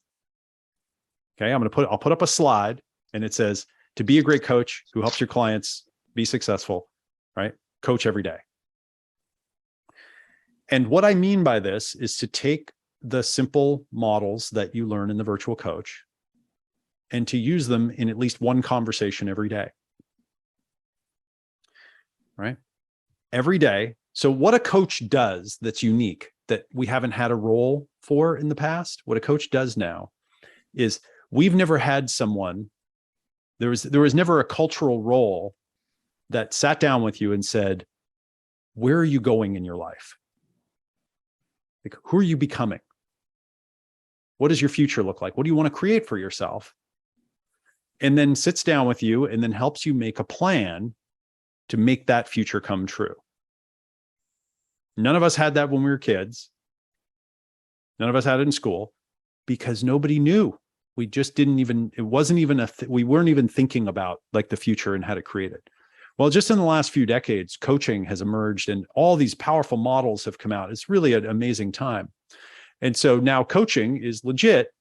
Okay, I'll put up a slide, and it says, to be a great coach who helps your clients be successful, right? Coach every day. And what I mean by this is to take the simple models that you learn in the virtual coach and to use them in at least one conversation every day. Right? Every day. So what a coach does that's unique, that we haven't had a role for in the past, what a coach does now is we've never had someone, there was never a cultural role that sat down with you and said, where are you going in your life? Like, who are you becoming? What does your future look like? What do you want to create for yourself? And then sits down with you and then helps you make a plan to make that future come true. None of us had that when we were kids. None of us had it in school because nobody knew. We just didn't even, it wasn't even we weren't even thinking about like the future and how to create it. Well, just in the last few decades, coaching has emerged and all these powerful models have come out. It's really an amazing time. And so now coaching is legit.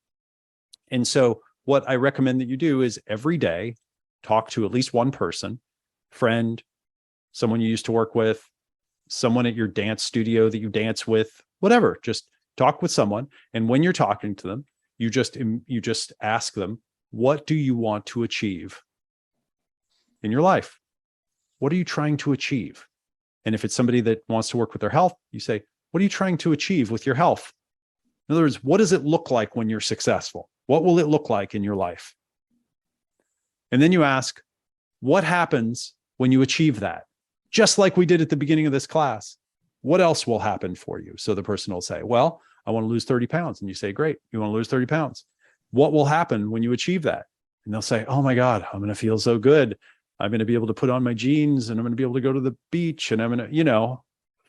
And so what I recommend that you do is every day, talk to at least one person, friend, someone you used to work with, someone at your dance studio that you dance with, whatever, just talk with someone. And when you're talking to them, you just ask them, what do you want to achieve in your life? What are you trying to achieve? And if it's somebody that wants to work with their health, you say, what are you trying to achieve with your health? In other words, what does it look like when you're successful? What will it look like in your life? And then you ask, what happens when you achieve that? Just like we did at the beginning of this class. What else will happen for you? So the person will say, well, I want to lose 30 pounds. And you say, great, you want to lose 30 pounds. What will happen when you achieve that? And they'll say, oh my God, I'm going to feel so good. I'm going to be able to put on my jeans and I'm going to be able to go to the beach and I'm going to,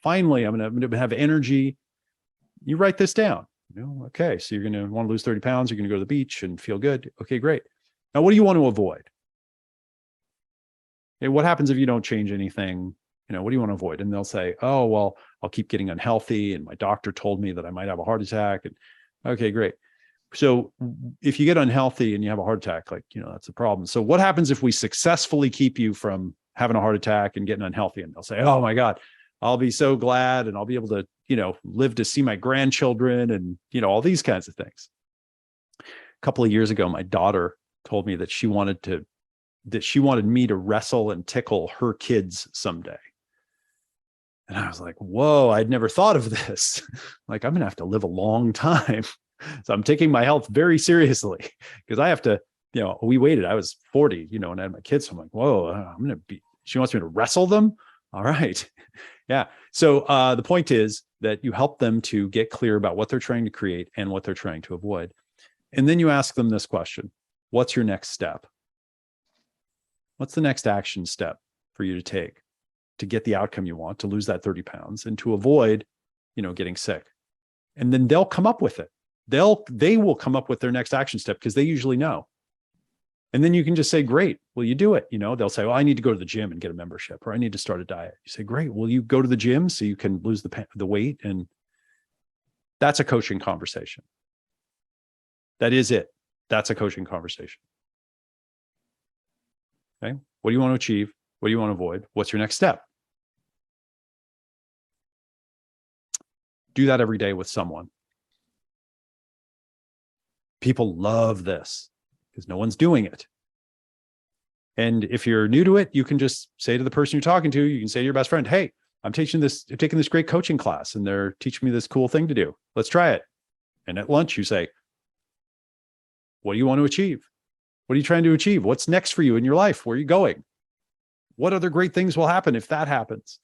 finally, I'm going to have energy. You write this down. Okay, so you're going to want to lose 30 pounds. You're going to go to the beach and feel good. Okay, great. Now, what do you want to avoid? Okay, what happens if you don't change anything? What do you want to avoid? And they'll say, oh, well, I'll keep getting unhealthy. And my doctor told me that I might have a heart attack. And okay, great. So if you get unhealthy and you have a heart attack, that's a problem. So what happens if we successfully keep you from having a heart attack and getting unhealthy? And they'll say, oh my God, I'll be so glad. And I'll be able to, live to see my grandchildren and, all these kinds of things. A couple of years ago, my daughter told me that she wanted me to wrestle and tickle her kids someday. And I was like, whoa, I'd never thought of this. Like, I'm going to have to live a long time. So I'm taking my health very seriously because I have to, we waited. I was 40, and I had my kids. So I'm like, whoa, she wants me to wrestle them. All right. Yeah. So the point is that you help them to get clear about what they're trying to create and what they're trying to avoid. And then you ask them this question: what's your next step? What's the next action step for you to take to get the outcome you want, to lose that 30 pounds and to avoid, getting sick? And then they'll come up with it. They will come up with their next action step because they usually know. And then you can just say, great, will you do it? They'll say, well, I need to go to the gym and get a membership, or I need to start a diet. You say, great, will you go to the gym so you can lose the weight? And that's a coaching conversation. That is it. That's a coaching conversation. Okay. What do you want to achieve? What do you want to avoid? What's your next step? Do that every day with someone. People love this because no one's doing it. And if you're new to it, you can just say to the person you're talking to, you can say to your best friend, hey, I'm taking this great coaching class and they're teaching me this cool thing to do. Let's try it. And at lunch, you say, what do you want to achieve? What are you trying to achieve? What's next for you in your life? Where are you going? What other great things will happen if that happens?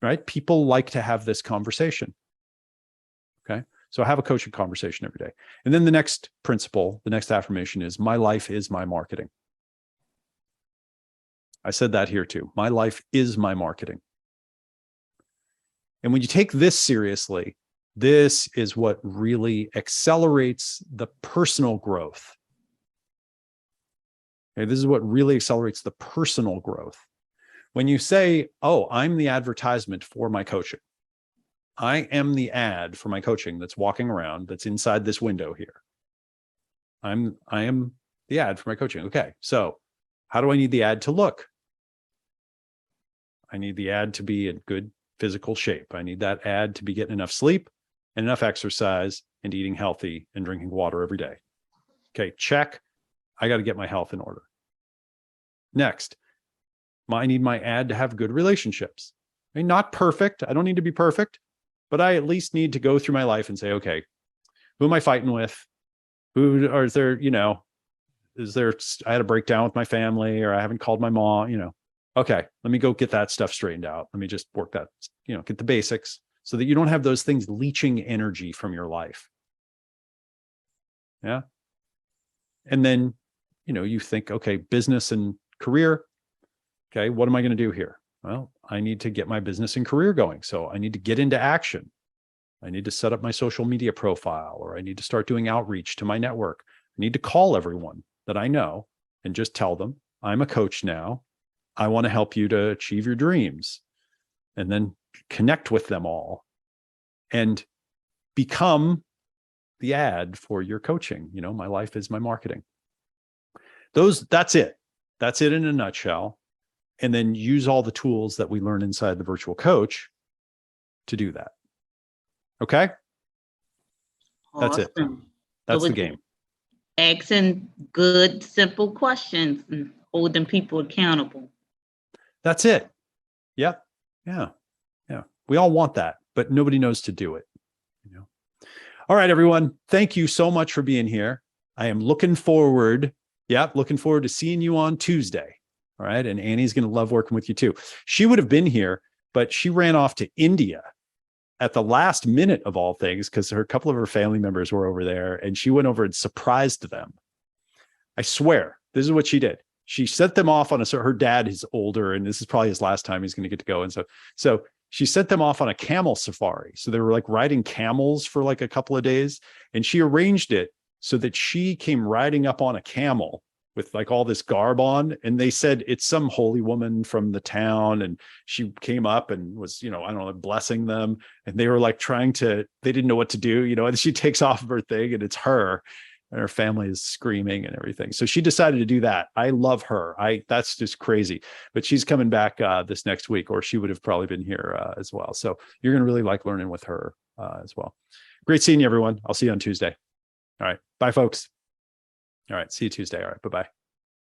Right? People like to have this conversation. Okay. So have a coaching conversation every day. And then the next principle, the next affirmation is, my life is my marketing. I said that here too. My life is my marketing. And when you take this seriously, this is what really accelerates the personal growth. Okay, this is what really accelerates the personal growth. When you say, oh, I'm the advertisement for my coaching. I am the ad for my coaching that's walking around, that's inside this window here. I am the ad for my coaching. Okay, so how do I need the ad to look? I need the ad to be in good physical shape. I need that ad to be getting enough sleep and enough exercise and eating healthy and drinking water every day. Okay, check. I got to get my health in order. Next, I need my ad to have good relationships. I mean, not perfect. I don't need to be perfect, but I at least need to go through my life and say, okay, who am I fighting with? Is there, I had a breakdown with my family, or I haven't called my mom, okay, let me go get that stuff straightened out. Let me just work that, get the basics so that you don't have those things leaching energy from your life. Yeah. And then, you think, okay, business and career. Okay, what am I going to do here? Well, I need to get my business and career going. So I need to get into action. I need to set up my social media profile, or I need to start doing outreach to my network. I need to call everyone that I know and just tell them, I'm a coach now. I want to help you to achieve your dreams. And then connect with them all and become the ad for your coaching. My life is my marketing. That's it. That's it in a nutshell. And then use all the tools that we learn inside the virtual coach to do that. Okay? That's it. That's the game. Asking good, simple questions and holding people accountable. That's it. Yep. Yeah. We all want that, but nobody knows to do it. All right, everyone. Thank you so much for being here. I am looking forward to seeing you on Tuesday. All right. And Annie's going to love working with you too. She would have been here, but she ran off to India at the last minute of all things because a couple of her family members were over there, and she went over and surprised them. I swear, this is what she did. She sent them off on her dad is older, and this is probably his last time he's going to get to go. And so she sent them off on a camel safari. So they were like riding camels for like a couple of days. And she arranged it so that she came riding up on a camel with like all this garb on. And they said it's some holy woman from the town. And she came up and was, I don't know, blessing them. And they were like they didn't know what to do, and she takes off of her thing and it's her. And her family is screaming and everything. So she decided to do that. I love her. That's just crazy. But she's coming back this next week, or she would have probably been here as well. So you're going to really like learning with her as well. Great seeing you, everyone. I'll see you on Tuesday. All right. Bye, folks. All right. See you Tuesday. All right. Bye-bye.